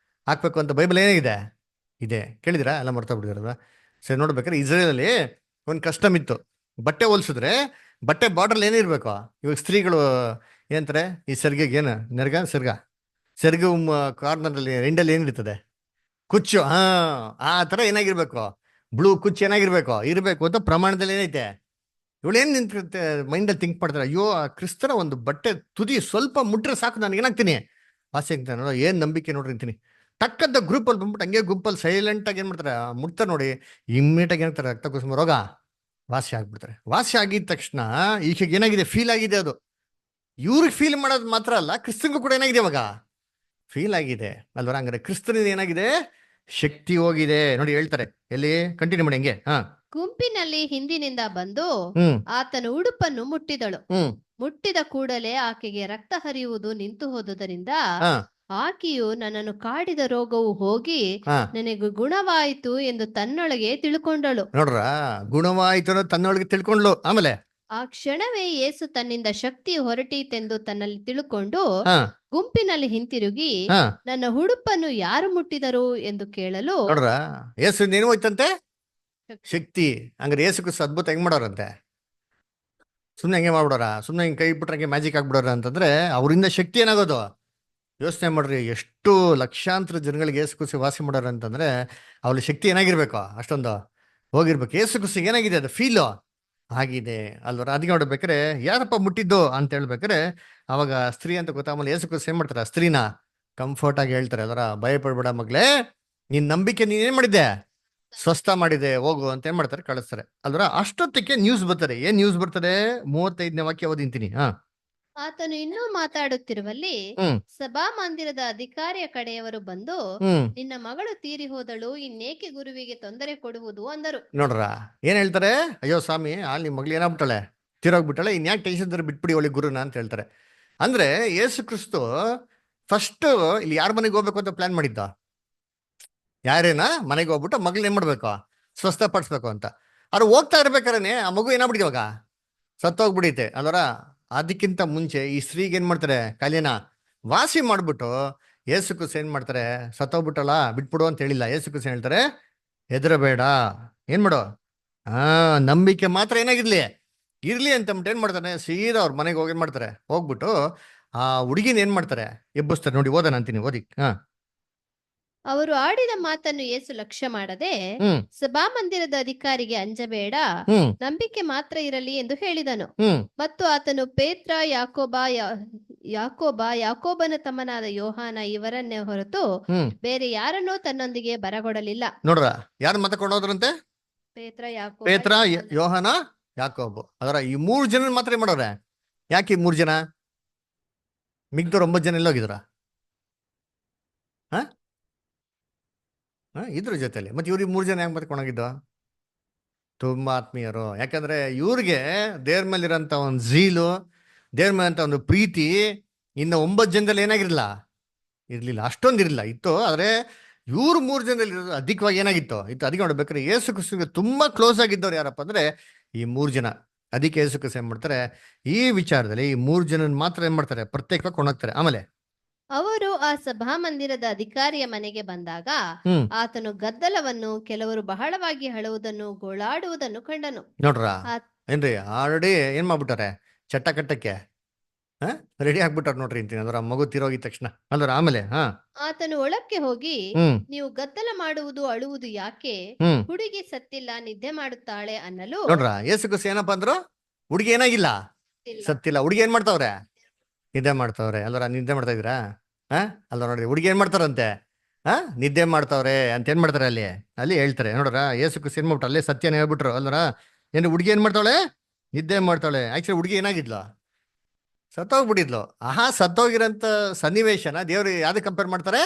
ಹಾಕ್ಬೇಕು ಅಂತ ಬೈಬಲ್ ಏನಿದೆ ಇದೆ. ಕೇಳಿದಿರಾ? ಎಲ್ಲ ಮರ್ತಾ ಬಿಟ್ಟಿದಾರಲ್ಲ. ಸರಿ, ನೋಡ್ಬೇಕಾದ್ರೆ ಇಸ್ರೇಲಲ್ಲಿ ಒಂದು ಕಸ್ಟಮ್ ಇತ್ತು. ಬಟ್ಟೆ ಹೋಲ್ಸಿದ್ರೆ ಬಟ್ಟೆ ಬಾರ್ಡ್ರಲ್ಲಿ ಏನಿರ್ಬೇಕು, ಇವಾಗ ಸ್ತ್ರೀಗಳು ಏನಂತಾರೆ, ಈ ಸೆರ್ಗೆಗೆ ಏನು ನೆರ್ಗ ಸೆರ್ಗ ಕಾರ್ನರ್ನಲ್ಲಿ ಎಂಡಲ್ಲಿ ಏನಿರ್ತದೆ, ಕುಚ್ಚು, ಆ ತರ ಏನಾಗಿರ್ಬೇಕು, ಬ್ಲೂ ಕುಚ್ಚು ಏನಾಗಿರ್ಬೇಕು ಇರ್ಬೇಕು ಅಂತ ಪ್ರಮಾಣದಲ್ಲಿ ಏನೈತೆ. ಇವಳೇನ್ ನಿಂತಿರುತ್ತೆ ಮೈಂಡಲ್ಲಿ ಥಿಂಕ್ ಮಾಡ್ತಾರೆ, ಅಯ್ಯೋ ಆ ಕ್ರಿಸ್ತನ ಒಂದು ಬಟ್ಟೆ ತುದಿ ಸ್ವಲ್ಪ ಮುಟ್ರೆ ಸಾಕು ನಾನು ಏನಾಗ್ತೀನಿ, ವಾಸಿ ಆಗ್ತಾನೆ. ನೋಡೋ ಏನ್ ನಂಬಿಕೆ ನೋಡ್ರಿ ಅಂತೀನಿ. ಟಕ್ಕಂತ ಗ್ರೂಪಲ್ಲಿ ಬಂದ್ಬಿಟ್ಟು ಹಂಗೆ ಗುಂಪಲ್ಲಿ ಸೈಲೆಂಟ್ ಆಗಿ ಏನ್ ಮಾಡ್ತಾರೆ, ಮುಟ್ತಾರೆ ನೋಡಿ, ಇಮ್ಮಿಡಿಯೇಟ್ ಆಗಿ ಏನಾಗ್ತಾರೆ, ರಕ್ತ ಕುಸುಮ ರೋಗ ವಾಸಿ ಆಗ್ಬಿಡ್ತಾರೆ. ವಾಸಿ ಆಗಿದ ತಕ್ಷಣ ಈಗ ಏನಾಗಿದೆ, ಫೀಲ್ ಆಗಿದೆ ಅದು. ಇವ್ರಿಗೆ ಫೀಲ್ ಮಾಡೋದು ಮಾತ್ರ ಅಲ್ಲ, ಕ್ರಿಸ್ತನ್ಗೂ ಕೂಡ ಏನಾಗಿದೆ ಇವಾಗ ಫೀಲ್ ಆಗಿದೆ ಅಲ್ವರ. ಹಂಗಾರೆ ಕ್ರಿಸ್ತನಿಂದ ಏನಾಗಿದೆ, ಶಕ್ತಿ ಹೋಗಿದೆ ನೋಡಿ. ಹೇಳ್ತಾರೆ ಎಲ್ಲಿ, ಕಂಟಿನ್ಯೂ ಮಾಡಿ ಹಂಗೆ. ಗುಂಪಿನಲ್ಲಿ ಹಿಂದಿನಿಂದ ಬಂದು ಹ್ಮ್ ಆತನ ಉಡುಪನ್ನು ಮುಟ್ಟಿದಳು. ಹ್ಮ್ ಮುಟ್ಟಿದ ಕೂಡಲೇ ಆಕೆಗೆ ರಕ್ತ ಹರಿಯುವುದು ನಿಂತು ಹೋದುದರಿಂದ ಹಾ ಆಕೆಯು ನನ್ನನ್ನು ಕಾಡಿದ ರೋಗವು ಹೋಗಿ ಹಾ ನನಗೆ ಗುಣವಾಯಿತು ಎಂದು ತನ್ನೊಳಗೆ ತಿಳ್ಕೊಂಡಳು. ನೋಡ್ರ, ಗುಣವಾಯ್ತು ಅನ್ನೋದು ತನ್ನೊಳಗೆ ತಿಳ್ಕೊಂಡ್ಲು. ಆಮೇಲೆ ಆ ಕ್ಷಣವೇ ಯೇಸು ತನ್ನಿಂದ ಶಕ್ತಿ ಹೊರಟೀತೆಂದು ತನ್ನಲ್ಲಿ ತಿಳ್ಕೊಂಡು ಹಾ ಗುಂಪಿನಲ್ಲಿ ಹಿಂತಿರುಗಿ ಹಾ ನನ್ನ ಉಡುಪನ್ನು ಯಾರು ಮುಟ್ಟಿದರು ಎಂದು ಕೇಳಲು, ನೋಡ್ರ, ಏಸು ಏನು ಹೋಯ್ತಂತೆ, ಶಕ್ತಿ. ಹಂಗಾರೆ ಏಸು ಕ್ರಿಸ್ತ ಅದ್ಭುತ ಹೆಂಗ್ ಮಾಡೋರಂತೆ, ಸುಮ್ನೆ ಹೆಂಗೆ ಮಾಡ್ಬಿಡೋರ, ಸುಮ್ನೆ ಹಿಂಗೆ ಕೈ ಬಿಟ್ರೆ ಹಂಗೆ ಮ್ಯಾಜಿಕ್ ಆಗ್ಬಿಡೋರ ಅಂತಂದ್ರೆ ಅವರಿಂದ ಶಕ್ತಿ ಏನಾಗೋದು. ಯೋಚನೆ ಮಾಡ್ರಿ, ಎಷ್ಟು ಲಕ್ಷಾಂತರ ಜನಗಳಿಗೆ ಏಸು ಕ್ರಿಸ್ತ ವಾಸಿ ಮಾಡೋರು ಅಂತಂದ್ರೆ ಅವ್ರ ಶಕ್ತಿ ಏನಾಗಿರ್ಬೇಕು, ಅಷ್ಟೊಂದು ಹೋಗಿರ್ಬೇಕು. ಏಸು ಕ್ರಿಸ್ತ ಏನಾಗಿದೆ ಅದು ಫೀಲು ಆಗಿದೆ ಅಲ್ವರ. ಅದಕ್ಕೆ ನೋಡ್ಬೇಕಾರೆ ಯಾರಪ್ಪ ಮುಟ್ಟಿದ್ದು ಅಂತ ಹೇಳ್ಬೇಕಾರೆ ಅವಾಗ ಸ್ತ್ರೀ ಅಂತ ಗೊತ್ತಾಗಲ್ಲ. ಏಸು ಕ್ರಿಸ್ತ ಏನ್ ಮಾಡ್ತಾರೆ, ಸ್ತ್ರೀನ ಕಂಫರ್ಟ್ ಆಗಿ ಹೇಳ್ತಾರೆ, ಅದರ ಭಯ ಪಡ್ಬೇಡ ಮಗಳೇ, ನಿನ್ ನಂಬಿಕೆ ನೀನ್ ಏನ್ ಮಾಡಿದ್ದೆ, ಸ್ವಸ್ಥ ಮಾಡಿದೆ, ಹೋಗು ಅಂತ ಏನ್ ಮಾಡ್ತಾರೆ, ಕಳಿಸ್ತಾರೆ ಅಲ್ವರ. ಅಷ್ಟೊತ್ತಿಗೆ ನ್ಯೂಸ್ ಬರ್ತದೆ. ಏನ್ ನ್ಯೂಸ್ ಬರ್ತದೆ, 35ನೇ ವಾಕ್ಯ ಓದಿಂತೀನಿ. ಆತನು ಇನ್ನೂ ಮಾತಾಡುತ್ತಿರುವಲ್ಲಿ ಹ್ಮ್ ಸಭಾ ಮಂದಿರದ ಅಧಿಕಾರಿಯ ಕಡೆಯವರು ಬಂದು, ಹ್ಮ್ ನಿನ್ನ ಮಗಳು ತೀರಿ ಹೋದಳು, ಇನ್ನೇಕೆ ಗುರುವಿಗೆ ತೊಂದರೆ ಕೊಡುವುದು ಅಂದರು. ನೋಡ್ರ, ಏನ್ ಹೇಳ್ತಾರೆ, ಅಯ್ಯೋ ಸ್ವಾಮಿ ನಿಮ್ ಮಗಳು ಏನಾಗ್ಬಿಟ್ಟಾಳೆ, ತೀರೋಗ್ಬಿಟ್ಟಾಳೆ, ಇನ್ಯಾಕೆ ಟೆನ್ಷನ್ ತರ ಬಿಟ್ಬಿಡಿ ಒಳ್ಳೆ ಗುರುನ ಅಂತ ಹೇಳ್ತಾರೆ. ಅಂದ್ರೆ ಯೇಸು ಕ್ರಿಸ್ತು ಫಸ್ಟ್ ಇಲ್ಲಿ ಯಾರ ಮನೆಗೆ ಹೋಗ್ಬೇಕು ಅಂತ ಪ್ಲಾನ್ ಮಾಡಿದ್ದ, ಯಾರೇನ ಮನೆಗೆ ಹೋಗ್ಬಿಟ್ಟು ಮಗಳನ್ನ ಏನ್ ಮಾಡ್ಬೇಕು, ಸ್ವಸ್ಥಪಡಿಸ್ಬೇಕು ಅಂತ. ಅವ್ರು ಹೋಗ್ತಾ ಇರ್ಬೇಕಾರೆ ಆ ಮಗು ಏನಾಗ್ಬಿಡಿದೆ ಇವಾಗ, ಸತ್ತೋಗ್ಬಿಡೈತೆ ಅಲ್ವರ. ಅದಕ್ಕಿಂತ ಮುಂಚೆ ಈ ಸ್ತ್ರೀಗೆ ಏನ್ ಮಾಡ್ತಾರೆ, ಕಾಲಿನ ವಾಸಿ ಮಾಡ್ಬಿಟ್ಟು ಯೇಸು ಕ್ರಿಸ್ತ ಏನ್ ಮಾಡ್ತಾರೆ, ಸತ್ತೋಗ್ಬಿಟ್ಟಲ್ಲ ಬಿಟ್ಬಿಡು ಅಂತ ಹೇಳಿಲ್ಲ. ಯೇಸು ಕ್ರಿಸ್ತ ಹೇಳ್ತಾರೆ, ಹೆದರಬೇಡ, ಏನ್ ಮಾಡು, ನಂಬಿಕೆ ಮಾತ್ರ ಏನಾಗಿರ್ಲಿ ಇರ್ಲಿ ಅಂತ ಏನ್ ಮಾಡ್ತಾನೆ, ಸೀದಾ ಅವ್ರ ಮನೆಗೆ ಹೋಗಿ ಏನ್ ಮಾಡ್ತಾರೆ, ಹೋಗ್ಬಿಟ್ಟು ಆ ಹುಡುಗಿನ ಏನ್ ಮಾಡ್ತಾರೆ, ಎಬ್ಬಿಸ್ತಾರೆ. ನೋಡಿ ಓದೋಣ ಅಂತೀನಿ, ಓದಿ. ಅವರು ಆಡಿದ ಮಾತನ್ನು ಯೇಸು ಲಕ್ಷ್ಯ ಮಾಡದೆ ಹ್ಮ್ ಸಭಾಮಂದಿರದ ಅಧಿಕಾರಿಗೆ ಅಂಜಬೇಡ, ಹ್ಮ್ ನಂಬಿಕೆ ಮಾತ್ರ ಇರಲಿ ಎಂದು ಹೇಳಿದನು. ಹ್ಮ್ ಮತ್ತು ಆತನು ಪೇತ್ರ, ಯಾಕೋಬನ ತಮ್ಮನಾದ ಯೋಹಾನ ಇವರನ್ನೇ ಹೊರತು ಹ್ಮ್ ಬೇರೆ ಯಾರನ್ನೂ ತನ್ನೊಂದಿಗೆ ಬರಗೊಡಲಿಲ್ಲ. ನೋಡ್ರ, ಯಾರು ಮತ ಕೊಂಡೋದ್ರಂತೆ, ಪೇತ್ರ, ಯಾಕೋಬ, ಪೇತ್ರ, ಯೋಹಾನ, ಯಾಕೋಬು. ಅದರ ಈ 3 ಜನ ಮಾತ್ರ ಏನ್ ಮಾಡೋರೆ. ಯಾಕೆ ಈ 3 ಜನ, ಮಿಗ್ದವ್ರು 9 ಜನ ಎಲ್ಲೋಗಿದ್ರ, ಇದ್ರ ಜೊತೆಲಿ ಮತ್ತೆ ಇವ್ರಿಗೆ 3 ಜನ ಹೆಂಗ್ ಬತ್ಕೊಂಡೋಗಿದ್ದು, ತುಂಬಾ ಆತ್ಮೀಯರು. ಯಾಕಂದ್ರೆ ಇವ್ರಿಗೆ ದೇವ್ರ ಮೇಲಿರೋಂಥ ಒಂದು ಝೀಲು, ದೇವ್ರ ಮೇಲಂತ ಒಂದು ಪ್ರೀತಿ ಇನ್ನು 9 ಜನದಲ್ಲಿ ಏನಾಗಿರ್ಲಿಲ್ಲ, ಇರ್ಲಿಲ್ಲ, ಅಷ್ಟೊಂದಿರಲಿಲ್ಲ, ಇತ್ತು. ಆದ್ರೆ ಇವ್ರು 3 ಜನದಲ್ಲಿ ಅಧಿಕವಾಗಿ ಏನಾಗಿತ್ತು, ಇತ್ತು. ಅದಕ್ಕೆ ನೋಡ್ಬೇಕಾದ್ರೆ ಯೇಸು ಕ್ರಿಸ್ತನಿಗೆ ತುಂಬಾ ಕ್ಲೋಸ್ ಆಗಿದ್ದವ್ರು ಯಾರಪ್ಪ ಅಂದ್ರೆ ಈ 3 ಜನ. ಅದಕ್ಕೆ ಯೇಸು ಕ್ರಿಸ್ತ ಏನ್ ಮಾಡ್ತಾರೆ, ಈ ವಿಚಾರದಲ್ಲಿ ಈ 3 ಜನ ಮಾತ್ರ ಏನ್ ಮಾಡ್ತಾರೆ, ಪ್ರತ್ಯೇಕವಾಗಿ ಕೊಂಡೋಗ್ತಾರೆ. ಆಮೇಲೆ ಅವರು ಆ ಸಭಾಮಂದಿರದ ಅಧಿಕಾರಿಯ ಮನೆಗೆ ಬಂದಾಗ ಹ್ಮ್ ಆತನು ಗದ್ದಲವನ್ನು, ಕೆಲವರು ಬಹಳವಾಗಿ ಅಳುವುದನ್ನು, ಗೋಳಾಡುವುದನ್ನು ಕಂಡನು. ನೋಡ್ರ ಏನ್ರಿ, ಆಲ್ರೆಡಿ ಏನ್ ಮಾಡ್ಬಿಟ್ಟಾರೆ, ಚಟ್ಟ ಕಟ್ಟಕ್ಕೆ ರೆಡಿ ಆಗ್ಬಿಟ್ಟಾರ ನೋಡ್ರಿ ಅಂತೀನಿ. ಅದರ ಮಗು ತೀರೋಗಿದ ತಕ್ಷಣ ಅಲ್ದ್ರ. ಆಮೇಲೆ ಆತನು ಒಳಕ್ಕೆ ಹೋಗಿ, ಹ್ಮ್ ನೀವು ಗದ್ದಲ ಮಾಡುವುದು, ಅಳುವುದು ಯಾಕೆ? ಹ್ಮ್ ಹುಡುಗಿ ಸತ್ತಿಲ್ಲ, ನಿದ್ದೆ ಮಾಡುತ್ತಾಳೆ ಅನ್ನಲು, ನೋಡ್ರ, ಯೇಸು ಕ್ರಿಸ್ತ ಏನಪ್ಪಾ ಅಂದ್ರು, ಹುಡುಗಿ ಏನಾಗಿಲ್ಲ, ಸತ್ತಿಲ್ಲ. ಹುಡುಗಿ ಏನ್ ಮಾಡ್ತಾವ್ರೆ, ನಿದ್ದೆ ಮಾಡ್ತಾವ್ರೆ ಅಲ್ವರ. ನಿದ್ದೆ ಮಾಡ್ತಾ ಇದ್ದೀರಾ ಅಲ್ವ. ನೋಡ್ರಿ, ಹುಡುಗಿ ಏನ್ ಮಾಡ್ತಾರಂತೆ, ನಿದ್ದೆ ಮಾಡ್ತಾವ್ರೆ ಅಂತ ಏನ್ ಮಾಡ್ತಾರೆ ಅಲ್ಲಿ ಹೇಳ್ತಾರೆ. ನೋಡ್ರ, ಯೇಸು ಕ್ರಿಸ್ತ ಏನ್ ಮಾಡ್ಬಿಟ್ರು, ಅಲ್ಲೇ ಸತ್ಯನ ಹೇಳ್ಬಿಟ್ರು ಅಲ್ವರ. ಏನು ಹುಡುಗಿ ಏನ್ ಮಾಡ್ತಾವಳೆ, ನಿದ್ದೆ ಮಾಡ್ತಾವಳೆ. ಆಕ್ಚುಲಿ ಹುಡುಗಿ ಏನಾಗಿದ್ಲು, ಸತ್ತೋಗ್ಬಿಟ್ಟಿದ್ಲು. ಸತ್ತೋಗಿರೋಂಥ ಸನ್ನಿವೇಶನ ದೇವ್ರು ಯಾವ್ದಕ್ಕೆ ಕಂಪೇರ್ ಮಾಡ್ತಾರೆ,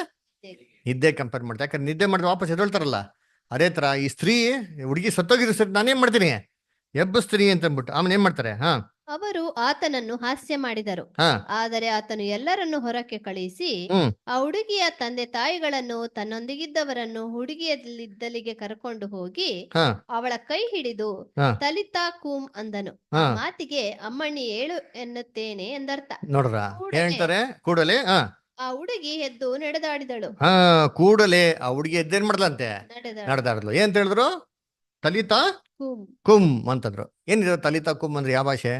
ನಿದ್ದೆ ಕಂಪೇರ್ ಮಾಡ್ತಾರೆ. ಯಾಕಂದ್ರೆ ನಿದ್ದೆ ಮಾಡಿದ್ರೆ ವಾಪಸ್ ಎದ್ದೇಳ್ತಾರಲ್ಲ, ಅದೇ ತರ ಈ ಸ್ತ್ರೀ ಹುಡುಗಿ ಸತ್ತೋಗಿರೋ ಸರಿ ನಾನೇನ್ ಮಾಡ್ತೀನಿ, ಎಬ್ಬಿಸ್ತೀನಿ ಅಂತ ಅಂದ್ಬಿಟ್ಟು ಆಮೇಲೆ ಏನ್ ಮಾಡ್ತಾರೆ. ಅವರು ಆತನನ್ನು ಹಾಸ್ಯ ಮಾಡಿದರು. ಆದರೆ ಆತನು ಎಲ್ಲರನ್ನು ಹೊರಕ್ಕೆ ಕಳುಹಿಸಿ ಆ ಹುಡುಗಿಯ ತಂದೆ ತಾಯಿಗಳನ್ನು, ತನ್ನೊಂದಿಗಿದ್ದವರನ್ನು ಹುಡುಗಿಯಲ್ಲಿದ್ದಲಿಗೆ ಕರ್ಕೊಂಡು ಹೋಗಿ ಅವಳ ಕೈ ಹಿಡಿದು ತಲಿತಾ ಕೂಮ್ ಅಂದನು. ಆ ಮಾತಿಗೆ ಅಮ್ಮಣ್ಣಿ ಏಳು ಎನ್ನುತ್ತೇನೆ ಎಂದರ್ಥ. ನೋಡ್ರ, ಹೇಳ್ತಾರೆ ಕೂಡಲೇ ಆ ಹುಡುಗಿ ಎದ್ದು ನಡೆದಾಡಿದಳು. ಕೂಡಲೇ ಆ ಹುಡುಗಿ ಎದ್ದೇನ್ ಮಾಡ್ಲಂತೆ, ನಡೆದಾಡಿದ್ಲು. ಏನ್ ಹೇಳಿದ್ರು, ತಲಿತಾ ಕುಮ್ ಅಂತಂದ್ರು. ಏನಿದ್ರು ತಲಿತಾ ಕುಮ್ ಅಂದ್ರೆ ಯಾವ ಭಾಷೆ,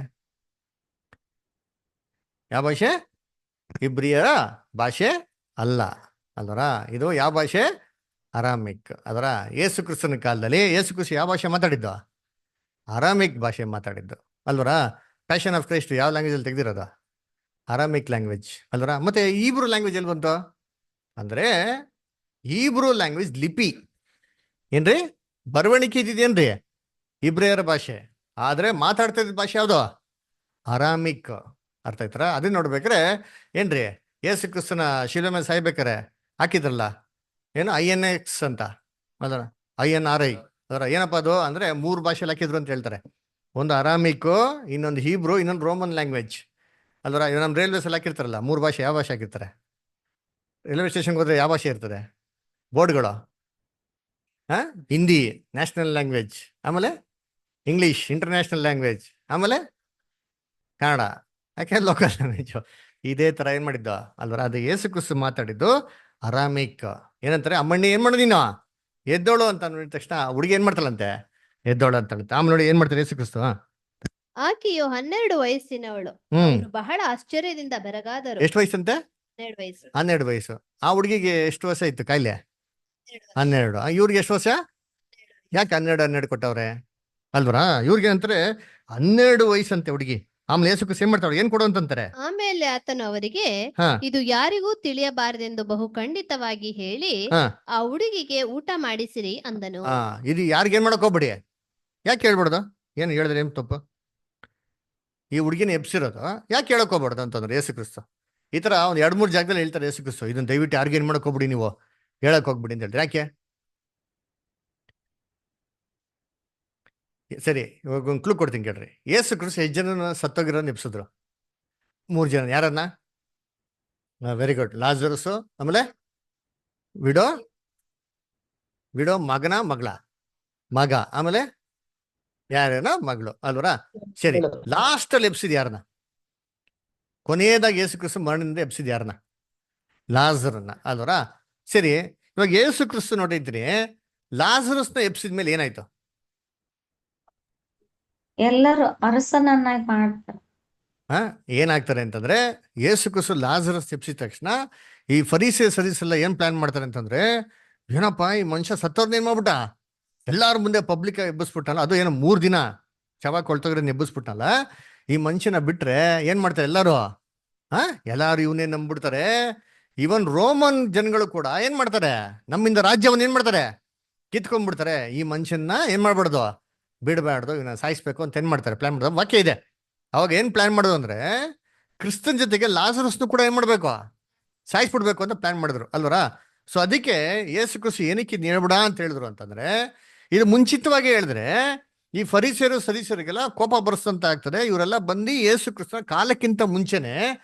ಯಾವ ಭಾಷೆ, ಇಬ್ರಿಯರ ಭಾಷೆ ಅಲ್ಲ ಅಲ್ವರ. ಇದು ಯಾವ ಭಾಷೆ, ಅರಾಮಿಕ್. ಅದರ ಯೇಸು ಕ್ರಿಸ್ತನ ಕಾಲದಲ್ಲಿ ಯೇಸು ಕ್ರಿಸ್ತ ಯಾವ ಭಾಷೆ ಮಾತಾಡಿದ್ದು? ಅರಾಮಿಕ್ ಭಾಷೆ ಮಾತಾಡಿದ್ದು ಅಲ್ವರ. ಪ್ಯಾಷನ್ ಆಫ್ ಕ್ರೈಸ್ಟ್ ಯಾವ ಲ್ಯಾಂಗ್ವೇಜ್ ಅಲ್ಲಿ ತೆಗ್ದಿರೋದು? ಅರಾಮಿಕ್ ಲ್ಯಾಂಗ್ವೇಜ್ ಅಲ್ವರ. ಮತ್ತೆ ಈಬ್ರೂ ಲ್ಯಾಂಗ್ವೇಜ್ ಎಲ್ಲಿ ಬಂತು ಅಂದ್ರೆ, ಈಬ್ರೂ ಲ್ಯಾಂಗ್ವೇಜ್ ಲಿಪಿ ಏನ್ರಿ, ಬರವಣಿಗೆ ಇದ್ದಿದ್ದೇನ್ರಿ ಇಬ್ರಿಯರ ಭಾಷೆ. ಆದ್ರೆ ಮಾತಾಡ್ತಾ ಇದ್ದ ಭಾಷೆ ಯಾವುದು? ಅರಾಮಿಕ್. ಅರ್ಥ ಆಯ್ತಾರ? ಅದನ್ನ ನೋಡ್ಬೇಕ್ರೆ ಏನ್ರಿ, ಯೇಸು ಕ್ರಿಸ್ತನ ಶಿಲುಬೆ ಮೇಲೆ ಸಾಯ್ಬೇಕಾರೆ ಹಾಕಿದ್ರಲ್ಲ ಏನು INX ಅಂತ, ಅದರ INRI, ಅದರ ಏನಪ್ಪ ಅದು ಅಂದ್ರೆ 3 ಭಾಷೆಲಿ ಹಾಕಿದ್ರು ಅಂತ ಹೇಳ್ತಾರೆ. ಒಂದು ಅರಾಮಿಕ್, ಇನ್ನೊಂದು ಹೀಬ್ರೂ, ಇನ್ನೊಂದು ರೋಮನ್ ಲ್ಯಾಂಗ್ವೇಜ್ ಅಲ್ವರ. ನಮ್ಮ ರೈಲ್ವೇಸ್ ಅಲ್ಲಿ ಹಾಕಿರ್ತಾರಲ್ಲ 3 ಭಾಷೆ. ಯಾವ ಭಾಷೆ ಹಾಕಿರ್ತಾರೆ? ರೈಲ್ವೆ ಸ್ಟೇಷನ್ಗೆ ಹೋದ್ರೆ ಯಾವ ಭಾಷೆ ಇರ್ತದೆ ಬೋರ್ಡ್ಗಳು? ಹಿಂದಿ ನ್ಯಾಷನಲ್ ಲ್ಯಾಂಗ್ವೇಜ್, ಆಮೇಲೆ ಇಂಗ್ಲಿಷ್ ಇಂಟರ್ನ್ಯಾಷನಲ್ ಲ್ಯಾಂಗ್ವೇಜ್, ಆಮೇಲೆ ಕನ್ನಡ ಯಾಕೆ ಲೋಕಲ್ ಲ್ಯಾಂಗ್ವೇಜ್. ಇದೇ ತರ ಏನ್ ಮಾಡಿದ್ದ ಅಲ್ವರ. ಅದು ಯೇಸು ಕ್ರಿಸ್ತ ಮಾತಾಡಿದ್ದು ಅರಾಮಿಕ್. ಏನಂತಾರೆ, ಅಮ್ಮಣ್ಣಿ ಏನ್ ಮಾಡು ನೀನು, ಎದ್ದೋಳು ಅಂತ ನೋಡಿದ ತಕ್ಷಣ ಹುಡುಗಿ ಏನ್ ಮಾಡ್ತಾಳಂತೆ, ಎದ್ದೋಳು ಅಂತ ಹೇಳುತ್ತೆ. ಆಮೇಲೆ ನೋಡಿ ಏನ್ ಮಾಡ್ತಾರೆ ಯೇಸು ಕ್ರಿಸ್ತ. ಆಕೆಯು 12 ವಯಸ್ಸಿನವಳು. ಅವರು ಬಹಳ ಆಶ್ಚರ್ಯದಿಂದ ಬೆರಗಾದರು. ಎಷ್ಟು ವಯಸ್ಸಂತೆ? 12 ವಯಸ್ಸು. 12 ವಯಸ್ಸು. ಆ ಹುಡುಗಿಗೆ ಎಷ್ಟು ವರ್ಷ ಇತ್ತು ಕಾಯಿಲೆ? 12. ಇವ್ರಿಗೆ ಎಷ್ಟು ವರ್ಷ? ಯಾಕೆ 12 ಕೊಟ್ಟವ್ರೆ ಅಲ್ವರಾ? ಇವ್ರಿಗೆ ಅಂತಾರೆ 12 ವಯಸ್ಸಂತೆ ಹುಡುಗಿ. ಆಮೇಲೆ ಯೇಸು ಕ್ರಿಸ್ತ ಏನ್ ಮಾಡ್ತಾಳೆ, ಏನ್ ಕೊಡು ಅಂತಂತಾರೆ. ಆಮೇಲೆ ಆತನು ಅವರಿಗೆ, ಇದು ಯಾರಿಗೂ ತಿಳಿಯಬಾರದೆಂದು ಬಹು ಖಂಡಿತವಾಗಿ ಹೇಳಿ ಆ ಹುಡುಗಿಗೆ ಊಟ ಮಾಡಿಸಿರಿ ಅಂದನು. ಇದು ಯಾರಿಗ ಏನ್ ಮಾಡಕ್ ಹೋಗ್ಬಿಡಿ. ಯಾಕೆ ಹೇಳ್ಬಾರ್ದು? ಏನ್ ಹೇಳಿದ್ರೆ ಏನ್ ತಪ್ಪು? ಈ ಹುಡುಗಿನ ಎಬ್ಸಿರೋದು ಯಾಕೆ ಹೇಳಕ್ ಹೋಗ್ಬಾರ್ದು ಅಂತಂದ್ರೆ ಯೇಸು ಕ್ರಿಸ್ತ ಈ ತರ ಒಂದ್ 2-3 ಜಾಗದಲ್ಲಿ ಹೇಳ್ತಾರೆ ಯೇಸು ಕ್ರಿಸ್ತ, ಇದನ್ನ ದಯವಿಟ್ಟು ಯಾರಿಗ ಏನ್ ಮಾಡಕ್ ಹೋಗ್ಬಿಡಿ, ನೀವು ಹೇಳಕ್ ಹೋಗ್ಬಿಡಿ ಅಂತ ಹೇಳ್ತಾರೆ. ಯಾಕೆ? ಸರಿ, ಇವಾಗ ಒಂದು ಕ್ಲೂ ಕೊಡ್ತೀನಿ ಕೇಳ್ರಿ. ಯೇಸು ಕ್ರಿಸ್ತ ಎಷ್ಟು ಜನ ಸತ್ತೋಗಿರೋನ್ನ ಎಬ್ಸಿದ್ರು? 3 ಜನ. ಯಾರನ್ನ? Very good. ಲಾಜರಸ್, ಆಮೇಲೆ ವಿಡೋ ಮಗ, ಆಮೇಲೆ ಯಾರೇನೋ ಮಗಳು ಅಲ್ವರ. ಸರಿ, ಲಾಸ್ಟ್ ಅಲ್ಲಿ ಎಬ್ಸಿದ್ ಯಾರನ್ನ? ಕೊನೆಯದಾಗಿ ಯೇಸು ಕ್ರಿಸ್ತ ಮರಣದಿಂದ ಎಬ್ಸಿದ್ ಯಾರನ್ನ? ಲಾಜರನ್ನ ಅಲ್ವರ. ಸರಿ, ಇವಾಗ ಯೇಸು ಕ್ರಿಸ್ತ ನೋಡಿದ್ರಿ, ಲಾಜರಸ್ನ ಎಬ್ಸಿದ ಮೇಲೆ ಏನಾಯ್ತು? ಎಲ್ಲರೂ ಅರಸನನ್ನಾಗಿ ಮಾಡ್ತಾರೆ. ಏನಾಗ್ತಾರೆ ಅಂತಂದ್ರೆ, ಯೇಸು ಕ್ರಿಸ್ತ ಲಾಜರಸ್ ಎಬ್ಸಿದ ತಕ್ಷಣ ಈ ಸರೀಸೆಲ್ಲ ಏನ್ ಪ್ಲಾನ್ ಮಾಡ್ತಾರೆ ಅಂತಂದ್ರೆ, ಏನಪ್ಪಾ ಈ ಮನುಷ್ಯ ಸತ್ತವ್ರನ್ನ ಏನ್ ಮಾಡ್ಬಿಟ್ಟ, ಎಲ್ಲಾರ ಮುಂದೆ ಪಬ್ಲಿಕ್ ಎಬ್ಬಿಸ್ಬಿಟ್ಟಲ್ಲ, ಅದು ಏನೋ 3 ದಿನ ಶವ ಕೊಳ್ತೋಗ್ರನ್ನ ಎಬ್ಬಿಸ್ಬಿಟ್ಟಲ್ಲ, ಈ ಮನುಷ್ಯನ ಬಿಟ್ರೆ ಏನ್ ಮಾಡ್ತಾರೆ ಎಲ್ಲಾರು? ಎಲ್ಲಾರು ಇವನೇ ನಂಬಿಡ್ತಾರೆ. ಇವನ್ ರೋಮನ್ ಜನಗಳು ಕೂಡ ಏನ್ ಮಾಡ್ತಾರೆ, ನಮ್ಮಿಂದ ರಾಜ್ಯವನ್ನ ಏನ್ ಮಾಡ್ತಾರೆ, ಕಿತ್ಕೊಂಡ್ಬಿಡ್ತಾರೆ. ಈ ಮನುಷ್ಯನ ಏನ್ ಮಾಡ್ಬಾರ್ದು, ಬಿಡಬಾರ್ದು, ಇವನ್ನ ಸಾಯಿಸ್ಬೇಕು ಅಂತ ಏನ್ ಮಾಡ್ತಾರೆ, ಪ್ಲಾನ್ ಮಾಡೋದು. ವಾಕ್ಯ ಇದೆ. ಅವಾಗ ಏನ್ ಪ್ಲಾನ್ ಮಾಡೋದು ಅಂದ್ರೆ, ಕ್ರಿಸ್ತನ್ ಜೊತೆಗೆ ಲಾಜರಸ್ನು ಕೂಡ ಏನ್ ಮಾಡ್ಬೇಕು, ಸಾಯಿಸ್ಬಿಡ್ಬೇಕು ಅಂತ ಪ್ಲಾನ್ ಮಾಡಿದ್ರು ಅಲ್ವರ. ಸೊ ಅದಕ್ಕೆ ಯೇಸು ಕ್ರಿಸ್ತ ಏನಕ್ಕೆ ಇದ್ ಹೇಳ್ಬಿಡ ಅಂತ ಹೇಳಿದ್ರು ಅಂತಂದ್ರೆ, ಇದು ಮುಂಚಿತವಾಗಿ ಹೇಳಿದ್ರೆ ಈ ಸರೀಸರಿಗೆಲ್ಲ ಕೋಪ ಬರಿಸ್ತಂತ ಆಗ್ತದೆ. ಇವರೆಲ್ಲ ಬಂದು ಯೇಸು ಕ್ರಿಸ್ತ ಕಾಲಕ್ಕಿಂತ ಮುಂಚೆನೆ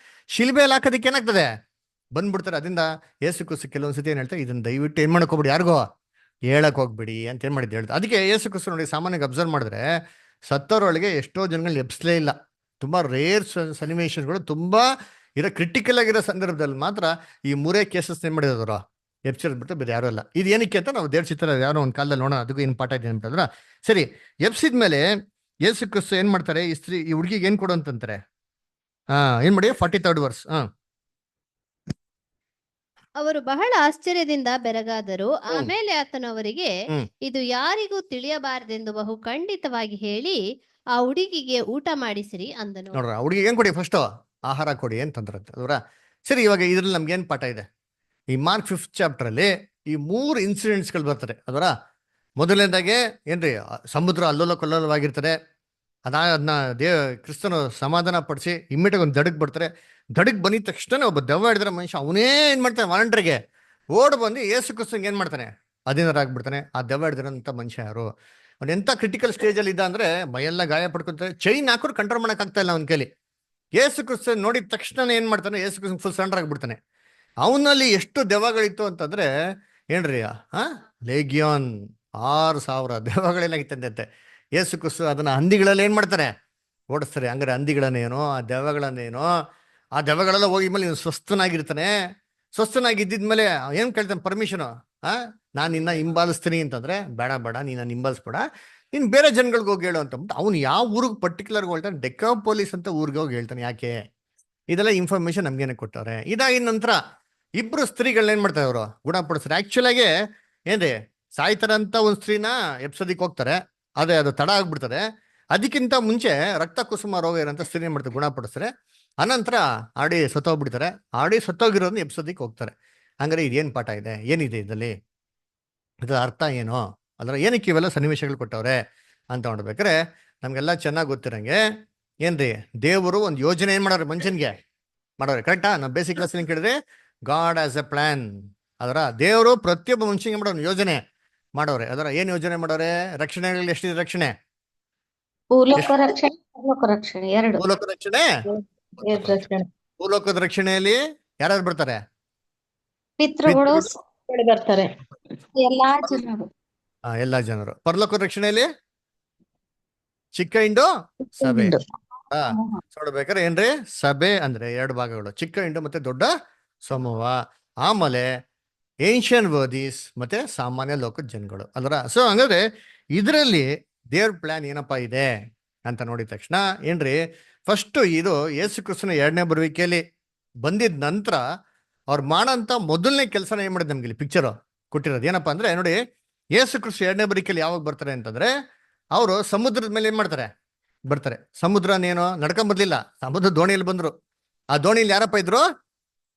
ಶಿಲ್ಬೆಯಲ್ಲಿ ಹಾಕೋದಕ್ಕೆ ಏನಾಗ್ತದೆ, ಬಂದ್ಬಿಡ್ತಾರೆ. ಅದರಿಂದ ಯೇಸು ಕ್ರಿಸ್ತ ಕೆಲವೊಂದ್ಸತಿ ಏನ್ ಹೇಳ್ತಾರೆ, ಇದನ್ನ ದಯವಿಟ್ಟು ಏನ್ ಮಾಡಕ್ ಹೋಗ್ಬಿಡಿ, ಯಾರಿಗೋ ಹೇಳಕ್ ಹೋಗ್ಬಿಡಿ ಅಂತ ಏನ್ ಮಾಡಿದ್ದು ಹೇಳ್ತಾರೆ. ಅದಕ್ಕೆ ಯೇಸು ಕ್ರಿಸ್ತ ನೋಡಿ ಸಾಮಾನ್ಯವಾಗಿ ಅಬ್ಸರ್ವ್ ಮಾಡಿದ್ರೆ ಸತ್ತವರೊಳಗೆ ಎಷ್ಟೋ ಜನಗಳು ಎಬ್ಸ್ಲೇ ಇಲ್ಲ. ತುಂಬಾ ರೇರ್ ಸನ್ನಿವೇಶಗಳು, ತುಂಬಾ ಕ್ರಿಟಿಕಲ್ ಆಗಿರೋ ಸಂದರ್ಭದಲ್ಲಿ ಮಾತ್ರ ಈ 3 ಕೇಸಸ್ ಏನ್ ಮಾಡಿದ್ರು, ಎಬ್ಸಿರೋದ್ ಬಿಟ್ಟು ಬೇರೆ ಯಾರು ಅಲ್ಲ. ಇದು ಏನಕ್ಕೆ ಅಂತ ನಾವು ದೇವ್ರ ಚಿತ್ರ ಯಾರೋ ಒಂದ್ ಕಾಲದಲ್ಲಿ ನೋಡೋಣ, ಅದಕ್ಕೂ ಏನ್ ಪಾಠ ಇದೆ ಅಂತಂದ್ರ. ಸರಿ, ಎಬ್ಸಿದ್ಮೇಲೆ ಯೇಸು ಕ್ರಿಸ್ತ ಏನ್ ಮಾಡ್ತಾರೆ, ಈ ಹುಡುಗಿಗೆ ಏನ್ ಕೊಡು ಅಂತಂತಾರೆ. ಏನ್ ಮಾಡಿ 43rd ವರ್ಸ್. ಅವರು ಬಹಳ ಆಶ್ಚರ್ಯದಿಂದ ಬೆರಗಾದರು. ಆಮೇಲೆ ಆತನು ಅವರಿಗೆ, ಇದು ಯಾರಿಗೂ ತಿಳಿಯಬಾರದೆಂದು ಬಹು ಖಂಡಿತವಾಗಿ ಹೇಳಿ ಆ ಹುಡುಗಿಗೆ ಊಟ ಮಾಡಿಸಿರಿ ಅಂದನು. ನೋಡ್ರ, ಹುಡುಗಿಗೆ ಏನ್ ಕೊಡಿ, ಫಸ್ಟ್ ಆಹಾರ ಕೊಡಿ ಅಂತಂದ್ರಂತೆ ಅಲ್ವರ. ಸರಿ, ಇವಾಗ ಇದ್ರಲ್ಲಿ ನಮ್ಗೆ ಏನ್ ಪಾಠ ಇದೆ? ಈ ಮಾರ್ಕ್ 5th ಚಾಪ್ಟರ್ ಅಲ್ಲಿ ಈ 3 ಇನ್ಸಿಡೆಂಟ್ಸ್ಗಳು ಬರ್ತಾರೆ ಅದರ. ಮೊದಲನೇದಾಗೆ ಏನ್ರಿ, ಸಮುದ್ರ ಅಲ್ಲೋಲ ಕಲ್ಲೋಲವಾಗಿರ್ತಾರೆ. ಅದನ್ನ ಕ್ರಿಸ್ತನು ಸಮಾಧಾನ ಪಡಿಸಿ ಇಮ್ಮಿಡಿಯಾಗಿ ಒಂದು ದಡಕ್ ಬರ್ತಾರೆ. ದಡಕ್ ಬಂದಿದ ತಕ್ಷಣ ಒಬ್ಬ ದೆವ್ವ ಹಿಡಿದ್ರೆ ಮನುಷ್ಯ ಅವನೇ ಏನ್ ಮಾಡ್ತಾನೆ, ವಾಲಂಟ್ರಿಗೆ ಓಡ್ ಬಂದು ಯೇಸು ಕ್ರಿಸ್ತಂಗೆ ಏನ್ ಮಾಡ್ತಾನೆ, ಅಧೀನರಾಗ್ಬಿಡ್ತಾನೆ. ಆ ದೆವ್ವ ಹಿಡಿದಿರೋಂಥ ಮನುಷ್ಯ ಯಾರು? ಅವ್ನು ಎಂತ ಕ್ರಿಟಿಕಲ್ ಸ್ಟೇಜ್ ಅಲ್ಲಿ ಇದ್ದ ಅಂದ್ರೆ, ಮೈಯೆಲ್ಲ ಗಾಯ ಪಡ್ಕೊತಾರೆ, ಚೈನ್ ಹಾಕೋರು ಕಂಟ್ರೋಲ್ ಮಾಡಕ್ ಆಗ್ತಾ ಇಲ್ಲ ಅವನ ಕೈಲಿ. ಯೇಸು ಕ್ರಿಸ್ತ ನೋಡಿದ ತಕ್ಷಣ ಏನ್ ಮಾಡ್ತಾನೆ, ಯೇಸು ಕ್ರಿಸ್ತ ಫುಲ್ ಸರೆಂಡರ್ ಆಗ್ಬಿಡ್ತಾನೆ. ಅವನಲ್ಲಿ ಎಷ್ಟು ದೆವ್ವಗಳಿತ್ತು ಅಂತಂದ್ರೆ ಏನ್ರಿ, ಲೇಗಿಯೋನ್ 6000 ದೆವ್ವಗಳೇನಾಗಿತ್ತಂತೆ. ಯೇಸು ಕ್ರಿಸ್ತ ಅದನ್ನ ಹಂದಿಗಳಲ್ಲಿ ಏನ್ ಮಾಡ್ತಾರೆ, ಓಡಿಸ್ತಾರೆ. ಹಂಗಾರೆ ಹಂದಿಗಳನ್ನೇನೋ, ಆ ದೆವ್ವಗಳನ್ನೇನೋ, ಆ ದೆವ್ವಗಳೆಲ್ಲ ಹೋಗಿ ಮೇಲೆ ಸ್ವಸ್ಥನಾಗಿರ್ತಾನೆ. ಸ್ವಸ್ಥನಾಗಿದ್ದಿದ್ಮೇಲೆ ಏನ್ ಕೇಳ್ತಾನೆ, ಪರ್ಮಿಷನು, ನಾನು ನಿನ್ನ ಹಿಂಬಾಲಿಸ್ತೀನಿ ಅಂತಂದ್ರೆ, ಬೇಡ ನೀನ್ ಹಿಂಬಾಲಿಸ್ಬೇಡ, ನೀನ್ ಬೇರೆ ಜನಗಳಿಗೆ ಹೋಗಿ ಹೇಳು ಅಂತ. ಅವ್ನು ಯಾವ ಊರಿಗೆ ಪರ್ಟಿಕ್ಯುಲರ್ ಹೇಳ್ತಾನೆ, ಡೆಕಾಪೋಲಿಸ್ ಅಂತ ಊರಿಗೆ ಹೋಗಿ ಹೇಳ್ತಾನೆ. ಯಾಕೆ? ಇದೆಲ್ಲ ಇನ್ಫಾರ್ಮೇಶನ್ ನಮ್ಗೇನೆ ಕೊಟ್ಟವ್ರೆ. ಇದಾಗಿನ ನಂತರ 2 ಸ್ತ್ರೀಗಳನ್ನ ಏನ್ ಮಾಡ್ತಾರೆ, ಅವರು ಗುಣಪಡಿಸ್ತಾರೆ. ಆಕ್ಚುಲ್ ಆಗಿ ಏನ್ರಿ ಸಾಯ್ತಾರಂತ ಒಂದು ಸ್ತ್ರೀನ ಎಪ್ಸೋದಿಕ್ ಹೋಗ್ತಾರೆ, ಅದೇ ಅದು ತಡ ಆಗ್ಬಿಡ್ತದೆ. ಅದಕ್ಕಿಂತ ಮುಂಚೆ ರಕ್ತ ಕುಸುಮ ರೋಗ ಇರೋಂಥ ಸ್ತ್ರೀ ಏನ್ ಮಾಡ್ತಾರೆ, ಗುಣಪಡಿಸ್ತಾರೆ. ಅನಂತರ ಆಡಿ ಸತ್ತೋಗ್ಬಿಡ್ತಾರೆ. ಆಡಿ ಸತ್ತೋಗಿರೋದನ್ನ ಎಪ್ಸೋದಿಕ್ ಹೋಗ್ತಾರೆ. ಹಂಗಾರೆ ಇದೇನ್ ಪಾಠ ಇದೆ, ಏನಿದೆ ಇದರಲ್ಲಿ, ಇದರ ಅರ್ಥ ಏನು, ಅದರ ಏನಕ್ಕೆ ಇವೆಲ್ಲ ಸನ್ನಿವೇಶಗಳು ಕೊಟ್ಟವ್ರೆ ಅಂತ ನೋಡ್ಬೇಕಾರೆ ನಮ್ಗೆಲ್ಲ ಚೆನ್ನಾಗಿ ಗೊತ್ತಿರಂಗೆ ಏನ್ರಿ, ದೇವರು ಒಂದು ಯೋಜನೆ ಏನ್ ಮಾಡೋರು ಮನುಷ್ಯನ್ಗೆ ಮಾಡೋರೆ. ಕರೆಕ್ಟಾ? ನಾವು ಬೇಸಿಕ್ ಕ್ಲಾಸ್ ಏನ್ ಕೇಳಿದ್ರೆ ಗಾಡ್ ಆಸ್ ಎ ಪ್ಲಾನ್. ಅದರ ದೇವರು ಪ್ರತಿಯೊಬ್ಬ ಮನುಷ್ಯನಿಗೆ ಮಾಡೋರು ಯೋಜನೆ ಮಾಡೋರೆ. ಅದರ ಏನ್ ಯೋಜನೆ ಮಾಡೋರೆ? ರಕ್ಷಣೆಗಳಲ್ಲಿ ಎಷ್ಟಿದೆ ರಕ್ಷಣೆ? ಭೂಲೋಕ ರಕ್ಷಣೆ, ಪರಲೋಕ ರಕ್ಷಣೆ ಎರಡು. ಭೂಲೋಕ ರಕ್ಷಣೆ, ರಕ್ಷಣೆ. ಭೂಲೋಕದ ರಕ್ಷಣೆಯಲ್ಲಿ ಯಾರ್ಯಾರು ಬರ್ತಾರೆ? ಪಿತೃಗಳು ಪಿತೃಗಳು ಬರ್ತಾರೆ, ಎಲ್ಲಾ ಜನರು. ಎಲ್ಲಾ ಜನರು. ಪರಲೋಕದ ರಕ್ಷಣೆಯಲ್ಲಿ ಚಿಕ್ಕ ಹಿಂಡು ಸಭೆ. ನೋಡ್ಬೇಕಾರೆ ಏನ್ರಿ, ಸಭೆ ಅಂದ್ರೆ ಎರಡು ಭಾಗಗಳು, ಚಿಕ್ಕ ಹಿಂಡು ಮತ್ತೆ ದೊಡ್ಡ ಸಮೂಹ. ಆಮೇಲೆ ಏನ್ಷಿಯನ್ ವರ್ದೀಸ್ ಮತ್ತೆ ಸಾಮಾನ್ಯ ಲೋಕದ ಜನಗಳು ಅಲ್ರ. ಸೊ ಹಂಗಾದ್ರೆ ಇದರಲ್ಲಿ ದೇವ್ರ ಪ್ಲಾನ್ ಏನಪ್ಪಾ ಇದೆ ಅಂತ ನೋಡಿದ ತಕ್ಷಣ ಏನ್ರಿ, ಫಸ್ಟ್ ಇದು ಯೇಸು ಕ್ರಿಸ್ತನ ಎರಡನೇ ಬರುವಿಕೆಯಲ್ಲಿ ಬಂದಿದ ನಂತರ ಅವ್ರು ಮಾಡಂತ ಮೊದಲನೇ ಕೆಲಸನ ಏನ್ ಮಾಡಿದ್ ನಮ್ಗೆ ಇಲ್ಲಿ ಪಿಕ್ಚರ್ ಕೊಟ್ಟಿರೋದು ಏನಪ್ಪಾ ಅಂದ್ರೆ, ನೋಡಿ ಯೇಸು ಕ್ರಿಸ್ತ ಎರಡನೇ ಬರುವಿಕೆಯಲ್ಲಿ ಯಾವಾಗ ಬರ್ತಾರೆ ಅಂತಂದ್ರೆ, ಅವರು ಸಮುದ್ರದ ಮೇಲೆ ಏನ್ ಮಾಡ್ತಾರೆ, ಬರ್ತಾರೆ. ಸಮುದ್ರನೇನೋ ನಡ್ಕೊಂಡ್ ಬರ್ಲಿಲ್ಲ, ಸಮುದ್ರ ದೋಣಿಯಲ್ಲಿ ಬಂದ್ರು. ಆ ದೋಣಿಯಲ್ಲಿ ಯಾರಪ್ಪ ಇದ್ರು?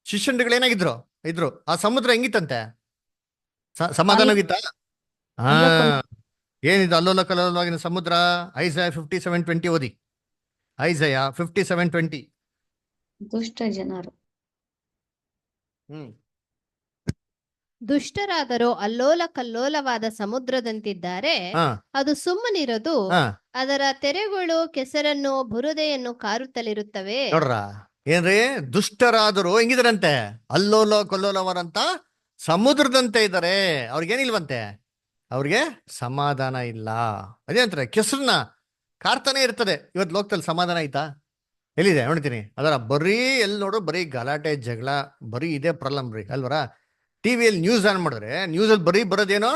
ಶಿಷ್ಯಂಡಿಗಳು ಏನಾಗಿದ್ರು ಇದ್ರು. ಆ ಸಮುದ್ರ ಹೆಂಗಿತ್ತಂತೆ? ಸಮಾಧಾನವಾಗಿತ್ತ? ಹಾ, ಏನಿದು ಅಲ್ಲೋಲ ಕಲ್ಲೋಲವಾಗಿನ ಸಮುದ್ರ? ಐಸಯ 57:20 ಓದಿ. ಐಸಯ 57:20. ದುಷ್ಟ ಜನರು. ದುಷ್ಟರಾದರೋ ಅಲ್ಲೋಲ ಕಲ್ಲೋಲವಾದ ಸಮುದ್ರದಂತಿದ್ದಾರೆ. ಅದು ಸುಮ್ಮನಿರೋದು, ಅದರ ತೆರೆಗಳು ಕೆಸರನ್ನು ಬುರುದೆಯನ್ನು ಕಾರುತ್ತಲಿರುತ್ತವೆ. ನೋಡ್ರ ಏನ್ರಿ, ದುಷ್ಟರಾದರು ಹೆಂಗಿದಾರಂತೆ? ಅಲ್ಲೋಲ ಕಲ್ಲೋಲವರಂತ ಸಮುದ್ರದಂತೆ ಇದ್ದಾರೆ. ಅವ್ರಿಗೇನಿಲ್ವಂತೆ, ಅವ್ರಿಗೆ ಸಮಾಧಾನ ಇಲ್ಲ. ಅದೇ ಅಂತಾರೆ, ಕೆಸರನ್ನ ಕಾರ್ತಾನೆ ಇರ್ತದೆ. ಇವತ್ತು ಲೋಕದಲ್ಲಿ ಸಮಾಧಾನ ಆಯ್ತಾ? ಎಲ್ಲಿದೆ ನೋಡ್ತೀನಿ. ಅದರ ಬರೀ ಎಲ್ಲಿ ನೋಡು ಬರೀ ಗಲಾಟೆ ಜಗಳ, ಬರೀ ಇದೇ ಪ್ರಾಬ್ಲಮ್ ರೀ ಅಲ್ವರ. ಟಿವಿಯಲ್ಲಿ ನ್ಯೂಸ್ ಆನ್ ಮಾಡಿದ್ರೆ ನ್ಯೂಸಲ್ಲಿ ಬರೀ ಬರೋದೇನೋ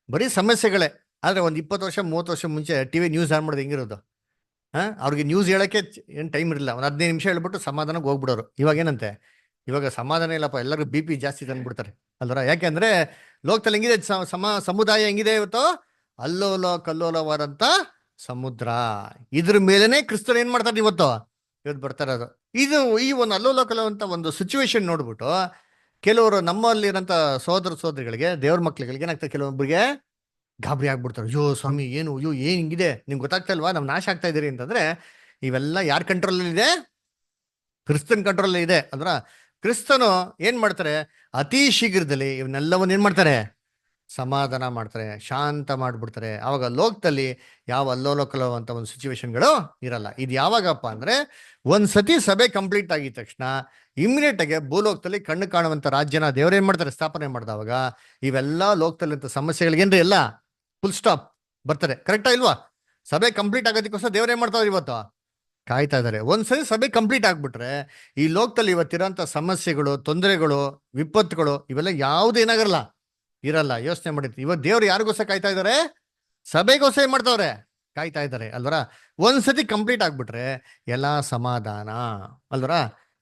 ಬರೀ ಸಮಸ್ಯೆಗಳೇ. ಆದ್ರೆ ಒಂದು 20 ವರ್ಷ 30 ವರ್ಷ ಮುಂಚೆ ಟಿವಿ ನ್ಯೂಸ್ ಆನ್ ಮಾಡೋದು ಹೆಂಗಿರೋದು? ಅವ್ರಿಗೆ ನ್ಯೂಸ್ ಹೇಳಕ್ಕೆ ಏನು ಟೈಮ್ ಇರಲಿಲ್ಲ, ಒಂದು 15 ನಿಮಿಷ ಹೇಳ್ಬಿಟ್ಟು ಸಮಾಧಾನಕ್ಕೆ ಹೋಗ್ಬಿಡೋರು. ಇವಾಗ ಏನಂತೆ, ಇವಾಗ ಸಮಾಧಾನ ಇಲ್ಲಪ್ಪ, ಎಲ್ಲರಿಗೂ BP ಜಾಸ್ತಿ ತಂದ್ಬಿಡ್ತಾರೆ ಅಲ್ವರ. ಯಾಕೆಂದ್ರೆ ಲೋಕದಲ್ಲಿ ಹೆಂಗಿದೆ, ಸಮುದಾಯ ಹೆಂಗಿದೆ ಇವತ್ತು? ಅಲ್ಲೋಲ ಕಲ್ಲೋಲವಾದಂತ ಸಮುದ್ರ. ಇದ್ರ ಮೇಲೆನೆ ಕ್ರಿಸ್ತರು ಏನ್ ಮಾಡ್ತಾರೆ ಇವತ್ತು ಬರ್ತಾರೆ. ಅದು ಇದು ಈ ಒಂದು ಅಲ್ಲೋಲ ಕಲ್ಲೋಲ ಒಂದು ಸಿಚುವೇಶನ್ ನೋಡ್ಬಿಟ್ಟು ಕೆಲವರು ನಮ್ಮಲ್ಲಿರೋಂಥ ಸೋದರ ಸೋದರಿಗಳಿಗೆ, ದೇವ್ರ ಮಕ್ಳುಗಳಿಗೆ ಏನಾಗ್ತದೆ, ಕೆಲವೊಬ್ಬರಿಗೆ ಗಾಬರಿ ಆಗ್ಬಿಡ್ತಾರೆ. ಅಯ್ಯೋ ಸ್ವಾಮಿ, ಏನು ಏನ್ ಹಿಂಗಿದೆ, ನಿಮ್ಗೆ ಗೊತ್ತಾಗ್ತಾ ಇಲ್ವಾ, ನಮ್ ನಾಶ ಆಗ್ತಾ ಇದೀರಿ ಅಂತಂದ್ರೆ ಇವೆಲ್ಲ ಯಾರ ಕಂಟ್ರೋಲ್ ಇದೆ? ಕ್ರಿಸ್ತನ್ ಕಂಟ್ರೋಲ್ ಇದೆ ಅಂದ್ರ. ಕ್ರಿಸ್ತನು ಏನ್ ಮಾಡ್ತಾರೆ, ಅತಿ ಶೀಘ್ರದಲ್ಲಿ ಇವನ್ನೆಲ್ಲವನ್ನ ಏನ್ ಮಾಡ್ತಾರೆ, ಸಮಾಧಾನ ಮಾಡ್ತಾರೆ, ಶಾಂತ ಮಾಡ್ಬಿಡ್ತಾರೆ. ಅವಾಗ ಲೋಕದಲ್ಲಿ ಯಾವ ಅಲ್ಲೋಲಕಲೋ ಅಂತ ಒಂದು ಸಿಚುವೇಶನ್ಗಳು ಇರಲ್ಲ. ಇದು ಯಾವಾಗಪ್ಪ ಅಂದ್ರೆ, ಒಂದ್ಸತಿ ಸಭೆ ಕಂಪ್ಲೀಟ್ ಆಗಿದ ತಕ್ಷಣ ಇಮಿಡಿಯೇಟ್ ಆಗಿ ಭೂಲೋಕದಲ್ಲಿ ಕಣ್ಣು ಕಾಣುವಂತ ರಾಜ್ಯನ ದೇವ್ರೇನ್ ಮಾಡ್ತಾರೆ, ಸ್ಥಾಪನೆ ಮಾಡಿದವಾಗ ಇವೆಲ್ಲ ಲೋಕದಲ್ಲಿ ಸಮಸ್ಯೆಗಳಿಗೇನ್ರಿ ಎಲ್ಲ ಫುಲ್ ಸ್ಟಾಪ್ ಬರ್ತಾರೆ. ಕರೆಕ್ಟಾ ಇಲ್ವಾ? ಸಭೆ ಕಂಪ್ಲೀಟ್ ಆಗೋದಕ್ಕೋಸ್ಕರ ದೇವ್ರೇನ್ ಮಾಡ್ತಾವ್ರೆ ಇವತ್ತು ಕಾಯ್ತಾ ಇದಾರೆ. ಒಂದ್ಸರಿ ಸಭೆ ಕಂಪ್ಲೀಟ್ ಆಗ್ಬಿಟ್ರೆ ಈ ಲೋಕದಲ್ಲಿ ಇವತ್ತಿರೋಂಥ ಸಮಸ್ಯೆಗಳು, ತೊಂದರೆಗಳು, ವಿಪತ್ತುಗಳು ಇವೆಲ್ಲ ಯಾವ್ದು ಏನಾಗಲ್ಲ, ಇರಲ್ಲ. ಯೋಚನೆ ಮಾಡಿರ್ತೀವಿ. ಇವತ್ತು ದೇವ್ರು ಯಾರಿಗೋಸ್ಕರ ಕಾಯ್ತಾ ಇದಾರೆ? ಸಭೆಗೋಸ್ಕರ ಏನ್ ಮಾಡ್ತಾವ್ರೆ, ಕಾಯ್ತಾ ಇದ್ದಾರೆ ಅಲ್ವರ. ಒಂದ್ಸತಿ ಕಂಪ್ಲೀಟ್ ಆಗ್ಬಿಟ್ರೆ ಎಲ್ಲ ಸಮಾಧಾನ ಅಲ್ವರ.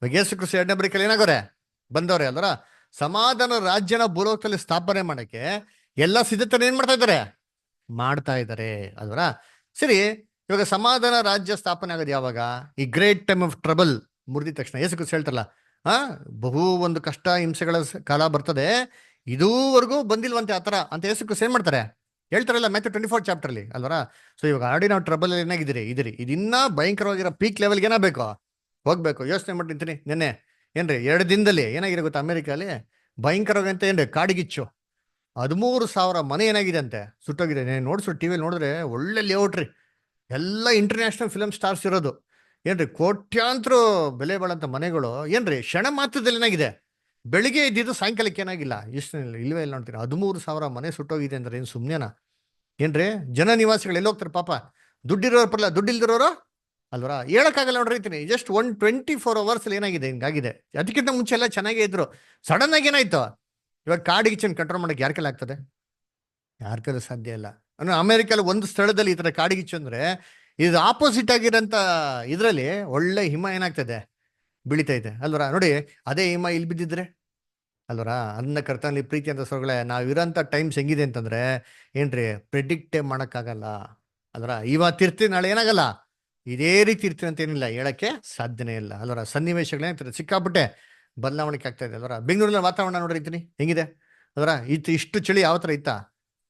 ಇವಾಗ ಯೇಸು ಕ್ರಿಸ್ತ ಎರಡನೇ ಬರಿಕೆಯಲ್ಲಿ ಏನಾಗೋರೆ, ಬಂದವ್ರೆ ಅಲ್ವರ. ಸಮಾಧಾನ ರಾಜ್ಯನ ಭೂಲೋಕದಲ್ಲಿ ಸ್ಥಾಪನೆ ಮಾಡಕ್ಕೆ ಎಲ್ಲ ಸಿದ್ಧತೆ ಏನ್ ಮಾಡ್ತಾ ಇದ್ದಾರೆ, ಮಾಡ್ತಾ ಇದ್ದಾರೆ ಅಲ್ವರ. ಸರಿ, ಇವಾಗ ಸಮಾಧಾನ ರಾಜ್ಯ ಸ್ಥಾಪನೆ ಆಗೋದು ಯಾವಾಗ? ಈ ಗ್ರೇಟ್ ಟೈಮ್ ಆಫ್ ಟ್ರಬಲ್ ಮುರಿದ ತಕ್ಷಣ. ಯೇಸು ಕ್ರಿಸ್ತ ಹೇಳ್ತಾರಲ್ಲ, ಬಹು ಒಂದು ಕಷ್ಟ ಹಿಂಸೆಗಳ ಕಾಲ ಬರ್ತದೆ, ಇದುವರೆಗೂ ಬಂದಿಲ್ವಂತೆ ಆತರ ಅಂತ ಯೇಸು ಕ್ರಿಸ್ತ ಏನ್ ಮಾಡ್ತಾರೆ ಹೇಳ್ತಾರಲ್ಲ, ಮ್ಯಾಥ್ಯೂ 24 ಚಾಪ್ಟರ್ಲಿ ಅಲ್ವರ. ಸೊ ಇವಾಗ ಆಲ್ರೆಡಿ ನಾವು ಟ್ರಬಲ್ ಏನಾಗಿದ್ದೀರಿ ಇದಿರಿ, ಇದಿನ್ನ ಭಯಂಕರವಾಗಿರೋ ಪೀಕ್ ಲೆವೆಲ್ಗೆ ಏನಾಗಬೇಕು, ಹೋಗ್ಬೇಕು. ಯೋಚನೆ ಮಾಡಿರ್ತೀನಿ, ನೆನ್ನೆ ಏನ್ರಿ 2 ದಿನದಲ್ಲಿ ಏನಾಗಿದೆ ಗೊತ್ತಾ, ಅಮೆರಿಕಲ್ಲಿ ಭಯಂಕರವಾಗಂತ ಏನ್ರಿ ಕಾಡಿಗಿಚ್ಚು 13,000 ಮನೆ ಏನಾಗಿದೆ ಅಂತೆ, ಸುಟ್ಟೋಗಿದೆ. ನೋಡ್ಸು ಟಿವಿಯಲ್ಲಿ ನೋಡಿದ್ರೆ ಒಳ್ಳೆ ಲೇಔಟ್ ರೀ, ಎಲ್ಲ ಇಂಟರ್ನ್ಯಾಷನಲ್ ಫಿಲಮ್ ಸ್ಟಾರ್ಸ್ ಇರೋದು ಏನ್ರಿ, ಕೋಟ್ಯಾಂತರ ಬೆಲೆ ಬಾಳಂತ ಮನೆಗಳು ಏನ್ರಿ ಕ್ಷಣ ಮಾತ್ರದಲ್ಲಿ ಏನಾಗಿದೆ, ಬೆಳಿಗ್ಗೆ ಇದ್ದಿದ್ದು ಸಾಯಂಕಾಲಕ್ಕೆ ಏನಾಗಿಲ್ಲ, ಎಷ್ಟು ಇಲ್ವೇ ಇಲ್ಲ ನೋಡ್ತೀನಿ. 13,000 ಮನೆ ಸುಟ್ಟೋಗಿದೆ ಅಂದ್ರೆ ಏನು ಸುಮ್ಮನೆನಾ ಏನ್ರಿ? ಜನ ನಿವಾಸಿಗಳು ಎಲ್ಲಿ ಹೋಗ್ತಾರೆ ಪಾಪ, ದುಡ್ಡಿರೋರು ಪರ್ಲ, ದುಡ್ಡಿಲ್ದಿರೋರು ಅಲ್ವರ. ಹೇಳಕ್ಕಾಗಲ್ಲ ನೋಡ್ರಿ. ಜಸ್ಟ್ 24 hours ಏನಾಗಿದೆ ಹಿಂಗಾಗಿದೆ. ಅದಕ್ಕಿಂತ ಮುಂಚೆ ಎಲ್ಲ ಚೆನ್ನಾಗೇ ಇದ್ರು, ಸಡನ್ ಆಗಿ ಏನಾಯ್ತು, ಇವಾಗ ಕಾಡಿಗಿಚ್ಚನ್ನು ಕಂಟ್ರೋಲ್ ಮಾಡಕ್ಕೆ ಯಾರ ಕೈಲಿ ಆಗ್ತದೆ? ಯಾರ ಕೈಲೂ ಸಾಧ್ಯ ಇಲ್ಲ. ಅಂದ್ರೆ ಅಮೆರಿಕಲ್ಲಿ ಒಂದು ಸ್ಥಳದಲ್ಲಿ ಈ ತರ ಕಾಡಿಗಿಚ್ಚು ಅಂದ್ರೆ ಇದು ಆಪೋಸಿಟ್ ಆಗಿರೋಂಥ ಇದರಲ್ಲಿ ಒಳ್ಳೆ ಹಿಮ ಏನಾಗ್ತದೆ, ಬೀಳಿತಾ ಇದೆ ಅಲ್ವರ. ನೋಡಿ, ಅದೇ ಹಿಮ ಇಲ್ಲಿ ಬಿದ್ದಿದ್ರೆ ಅಲ್ವರ ಅದನ್ನ ಕರ್ತನಲ್ಲಿ ಪ್ರೀತಿ ಅಂತ ಸ್ವರ್ಗಳೇ ನಾವು ಇರೋಂಥ ಟೈಮ್ಸ್ ಹೆಂಗಿದೆ ಅಂತಂದ್ರೆ ಏನ್ರಿ ಪ್ರೆಡಿಕ್ಟೇ ಮಾಡೋಕ್ಕಾಗಲ್ಲ. ಅಲ್ವರ ಇವತ್ತಿರ್ತೀವಿ ನಾಳೆ ಏನಾಗಲ್ಲ, ಇದೇ ರೀತಿ ಇರ್ತೀವಿ ಅಂತ ಏನಿಲ್ಲ ಹೇಳಕ್ಕೆ ಸಾಧ್ಯನೇ ಇಲ್ಲ. ಅಲ್ವರ ಸನ್ನಿವೇಶಗಳೇನಾಗ್ತದೆ ಸಿಕ್ಕಾಪಟ್ಟೆ ಬದಲಾವಣೆ ಆಗ್ತಾ ಇದೆ. ಅಲ್ವರ ಬೆಂಗಳೂರಲ್ಲಿ ವಾತಾವರಣ ನೋಡಿರ್ತೀನಿ ಹೆಂಗಿದೆ ಅಲ್ವರ, ಇಷ್ಟು ಚಳಿ ಯಾವ ಥರ ಇತ್ತಾ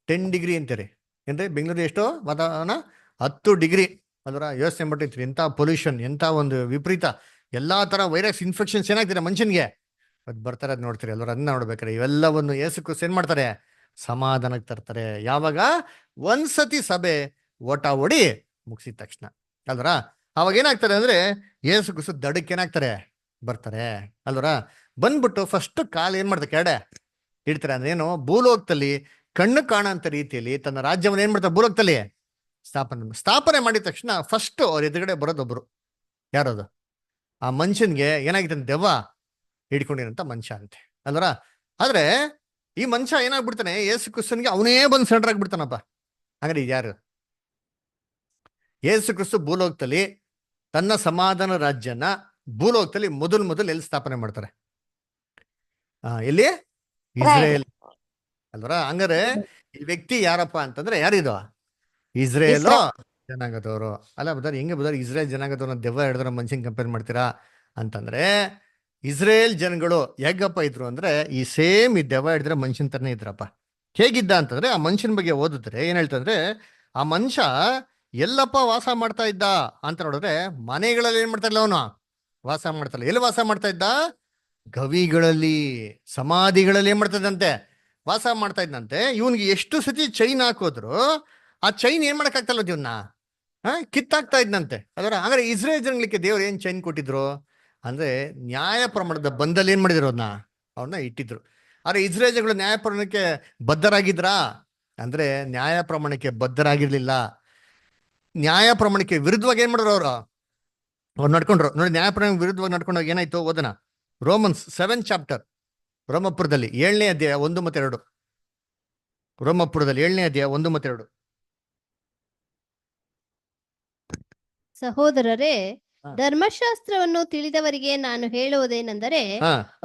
10 ಡಿಗ್ರಿ ಅಂತೀರಿ ಏನ್ರಿ ಬೆಂಗಳೂರು ಎಷ್ಟು ವಾತಾವರಣ 10 ಡಿಗ್ರಿ. ಅಲ್ವರ ಯೋಚನೆ ಮಾಡ್ತಿರ್ತೀರಿ ಎಂಥ ಪೊಲ್ಯೂಷನ್, ಎಂಥ ಒಂದು ವಿಪರೀತ, ಎಲ್ಲಾ ತರ ವೈರಸ್ ಇನ್ಫೆಕ್ಷನ್ಸ್ ಏನಾಗ್ತೀರಾ ಮನುಷ್ಯನ್ಗೆ ಅದು ಬರ್ತಾರೆ. ಅದು ನೋಡ್ತೀರಿ ಅಲ್ವರ, ಅದನ್ನ ನೋಡ್ಬೇಕಾರೆ ಇವೆಲ್ಲವನ್ನು ಯೇಸು ಕ್ರಿಸ್ತ ಏನ್ ಮಾಡ್ತಾರೆ, ಸಮಾಧಾನಕ್ಕೆ ತರ್ತಾರೆ. ಯಾವಾಗ ಒಂದ್ಸತಿ ಸಭೆ ಓಟ ಓಡಿ ಮುಗಿಸಿದ ತಕ್ಷಣ ಅಲ್ವರ, ಅವಾಗ ಏನಾಗ್ತಾರೆ ಅಂದ್ರೆ ಯೇಸು ಕ್ರಿಸ್ತ ದಡಕ್ಕೆ ಏನಾಗ್ತಾರೆ, ಬರ್ತಾರೆ ಅಲ್ವರ. ಬಂದ್ಬಿಟ್ಟು ಫಸ್ಟ್ ಕಾಲ್ ಏನ್ ಮಾಡ್ತಾರೆ, ಕೆಡೆ ಇಡ್ತಾರೆ. ಅಂದ್ರೆ ಏನು, ಭೂಲೋಕದಲ್ಲಿ ಕಣ್ಣು ಕಾಣಂತ ರೀತಿಯಲ್ಲಿ ತನ್ನ ರಾಜ್ಯವನ್ನು ಏನ್ ಮಾಡ್ತಾರೆ, ಭೂಲೋಕದಲ್ಲಿ ಸ್ಥಾಪನೆ ಮಾಡಿದ ತಕ್ಷಣ ಫಸ್ಟ್ ಅವ್ರ ಎದುರುಗಡೆ ಬರೋದೊಬ್ರು, ಯಾರದು, ಆ ಮನುಷ್ಯನ್ಗೆ ಏನಾಗಿದೆ, ದೆವ್ವ ಹಿಡ್ಕೊಂಡಿರಂತ ಮನುಷ್ಯ ಅಂತೆ ಅಲ್ವರ. ಆದ್ರೆ ಈ ಮನುಷ್ಯ ಏನಾಗ್ಬಿಡ್ತಾನೆ, ಯೇಸು ಕ್ರಿಸ್ತನ್ಗೆ ಅವನೇ ಬಂದು ಸೆಂಟರ್ ಆಗ್ಬಿಡ್ತಾನಪ್ಪ. ಹಾಗಾದ್ರೆ ಯಾರು, ಯೇಸು ಕ್ರಿಸ್ತು ಭೂಲೋಕದಲ್ಲಿ ತನ್ನ ಸಮಾಧಾನ ರಾಜ್ಯನ ಭೂಲೋಕದಲ್ಲಿ ಮೊದಲು ಎಲ್ಲಿ ಸ್ಥಾಪನೆ ಮಾಡ್ತಾರೆ, ಎಲ್ಲಿ, ಇಸ್ರೇಲ್ ಅಲ್ವರ. ಹಂಗಾರೆ ಈ ವ್ಯಕ್ತಿ ಯಾರಪ್ಪ ಅಂತಂದ್ರೆ ಯಾರಿದು, ಇಸ್ರೇಲ್ ಜನಾಂಗದವರು ಅಲ್ಲ. ಬದಾರ ಹೆಂಗೆ ಬದಾರ ಇಸ್ರೇಲ್ ಜನಾಂಗದವ್ರ ದೆವ್ವ ಹಿಡಿದ್ರ ಮನುಷ್ಯನ್ ಕಂಪೇರ್ ಮಾಡ್ತೀರಾ ಅಂತಂದ್ರೆ, ಇಸ್ರೇಲ್ ಜನಗಳು ಹೇಗಪ್ಪ ಇದ್ರು ಅಂದ್ರೆ ಈ ಸೇಮ್ ಈ ದೆವ್ವ ಹಿಡಿದ್ರೆ ಮನುಷ್ಯನ್ ತರನೇ ಇದ್ರಪ್ಪ. ಹೇಗಿದ್ದ ಅಂತಂದ್ರೆ ಆ ಮನುಷ್ಯನ ಬಗ್ಗೆ ಓದಿದ್ರೆ ಏನ್ ಹೇಳ್ತಂದ್ರೆ, ಆ ಮನುಷ್ಯ ಎಲ್ಲಪ್ಪ ವಾಸ ಮಾಡ್ತಾ ಇದ್ದ ಅಂತ ನೋಡಿದ್ರೆ ಮನೆಗಳಲ್ಲಿ ಏನ್ ಮಾಡ್ತಾ ಇಲ್ಲ, ಅವನು ವಾಸ ಮಾಡ್ತಾಯಿಲ್ಲ. ಎಲ್ಲಿ ವಾಸ ಮಾಡ್ತಾ ಇದ್ದ, ಗವಿಗಳಲ್ಲಿ ಸಮಾಧಿಗಳಲ್ಲಿ ಏನ್ ಮಾಡ್ತದಂತೆ, ವಾಸ ಮಾಡ್ತಾ ಇದ್ದಂತೆ. ಇವನ್ಗೆ ಎಷ್ಟು ಸತಿ ಚೈನ್ ಹಾಕೋದ್ರು ಆ ಚೈನ್ ಏನ್ ಮಾಡಕ್ ಆಗ್ತಲ್ಲ, ಇವನ್ನ ಕಿತ್ತಾಗ್ತಾ ಇದ್ನಂತೆ ಅದರ. ಹಾಗಾದ್ರೆ ಇಸ್ರೇಲ್ ಜನಗಳಿಗೆ ದೇವ್ರು ಏನ್ ಚೈನ್ ಕೊಟ್ಟಿದ್ರು ಅಂದ್ರೆ ನ್ಯಾಯ ಪ್ರಮಾಣದ ಬಂದಲ್ಲಿ ಏನ್ ಮಾಡಿದ್ರು, ಅವ್ರನ್ನ ಇಟ್ಟಿದ್ರು. ಆದ್ರೆ ಇಸ್ರೇಲ್ ಜನಗಳು ನ್ಯಾಯ ಪ್ರಮಾಣಕ್ಕೆ ಬದ್ಧರಾಗಿದ್ರಾ ಅಂದ್ರೆ ನ್ಯಾಯ ಪ್ರಮಾಣಕ್ಕೆ ಬದ್ಧರಾಗಿರ್ಲಿಲ್ಲ. ನ್ಯಾಯ ಪ್ರಮಾಣಕ್ಕೆ ವಿರುದ್ಧವಾಗಿ ಏನ್ ಮಾಡಿದ್ರು, ಅವ್ರು ನಡ್ಕೊಂಡ್ರು ನೋಡಿ. ನ್ಯಾಯ ಪ್ರಮಾಣ ವಿರುದ್ಧವಾಗಿ ನಡ್ಕೊಂಡಾಗ ಏನಾಯ್ತು ಓದನ, ರೋಮನ್ಸ್ 7 ಚಾಪ್ಟರ್, ರೋಮಪುರದಲ್ಲಿ 7ನೇ ಅಧ್ಯಾಯ 1 ಮತ್ತು 2. ರೋಮಪುರದಲ್ಲಿ 7ನೇ ಅಧ್ಯಾಯ 1 ಮತ್ತು 2. ಸಹೋದರರೇ, ಧರ್ಮಶಾಸ್ತ್ರವನ್ನು ತಿಳಿದವರಿಗೆ ನಾನು ಹೇಳುವುದೇನೆಂದರೆ,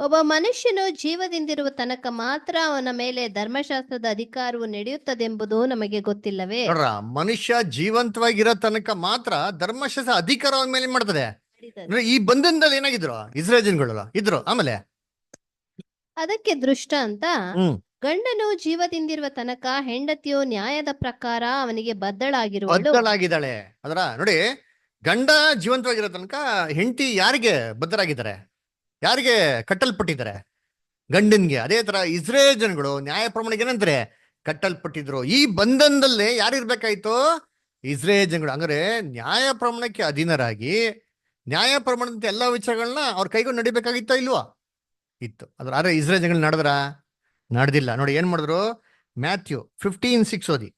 ಒಬ್ಬ ಮನುಷ್ಯನು ಜೀವದಿಂದಿರುವ ತನಕ ಮಾತ್ರ ಅವನ ಮೇಲೆ ಧರ್ಮಶಾಸ್ತ್ರದ ಅಧಿಕಾರವು ನಡೆಯುತ್ತದೆಂಬುದು ನಮಗೆ ಗೊತ್ತಿಲ್ಲವೇ? ಮನುಷ್ಯ ಜೀವಂತವಾಗಿರೋ ತನಕ ಮಾತ್ರ ಧರ್ಮಶಾಸ್ತ್ರ ಅಧಿಕಾರ ಅವನ ಮೇಲೆ ಮಾಡ್ತದೆ. ಈ ಬಂಧನದಲ್ಲಿ ಏನಾಗಿದ್ರು ಇಸ್ರೇಲ್ ಜನಗಳು ಇದ್ರು. ಆಮೇಲೆ ಅದಕ್ಕೆ ದೃಷ್ಟ ಅಂತ, ಗಂಡನು ಜೀವದಿಂದಿರುವ ತನಕ ಹೆಂಡತಿಯು ನ್ಯಾಯದ ಪ್ರಕಾರ ಅವನಿಗೆ ಬದ್ಧಳಾಗಿದ್ದಾಳೆ. ಅದರ ನೋಡಿ, ಗಂಡ ಜೀವಂತವಾಗಿರೋ ತನಕ ಹೆಂಡತಿ ಯಾರಿಗೆ ಬದ್ಧರಾಗಿದ್ದಾರೆ, ಯಾರಿಗೆ ಕಟ್ಟಲ್ಪಟ್ಟಿದ್ದಾರೆ, ಗಂಡನ್ಗೆ. ಅದೇ ತರ ಇಸ್ರೇಲ್ ಜನಗಳು ನ್ಯಾಯ ಪ್ರಮಾಣಕ್ಕೆ ಏನಂತಾರೆ, ಕಟ್ಟಲ್ಪಟ್ಟಿದ್ರು. ಈ ಬಂಧನದಲ್ಲೇ ಯಾರಿರ್ಬೇಕಾಯ್ತು, ಇಸ್ರೇಲ್ ಜನಗಳು. ಹಂಗಾರೆ ನ್ಯಾಯ ಪ್ರಮಾಣಕ್ಕೆ ಅಧೀನರಾಗಿ ನ್ಯಾಯ ಪ್ರಮಾಣದಂತ ಎಲ್ಲಾ ವಿಚಾರಗಳನ್ನ ಅವ್ರ ಕೈಗೊಂಡು ನಡಿಬೇಕಾಗಿತ್ತ ಇಲ್ವಾ, ಇತ್ತು. ಆದ್ರೆ ಇಸ್ರೇಲ್ ಜನಗಳು ನಡೆದಿಲ್ಲ. ನೋಡಿ ಏನ್ ಮಾಡಿದ್ರು, ಮ್ಯಾಥ್ಯೂ 15:6 ಓದಿ.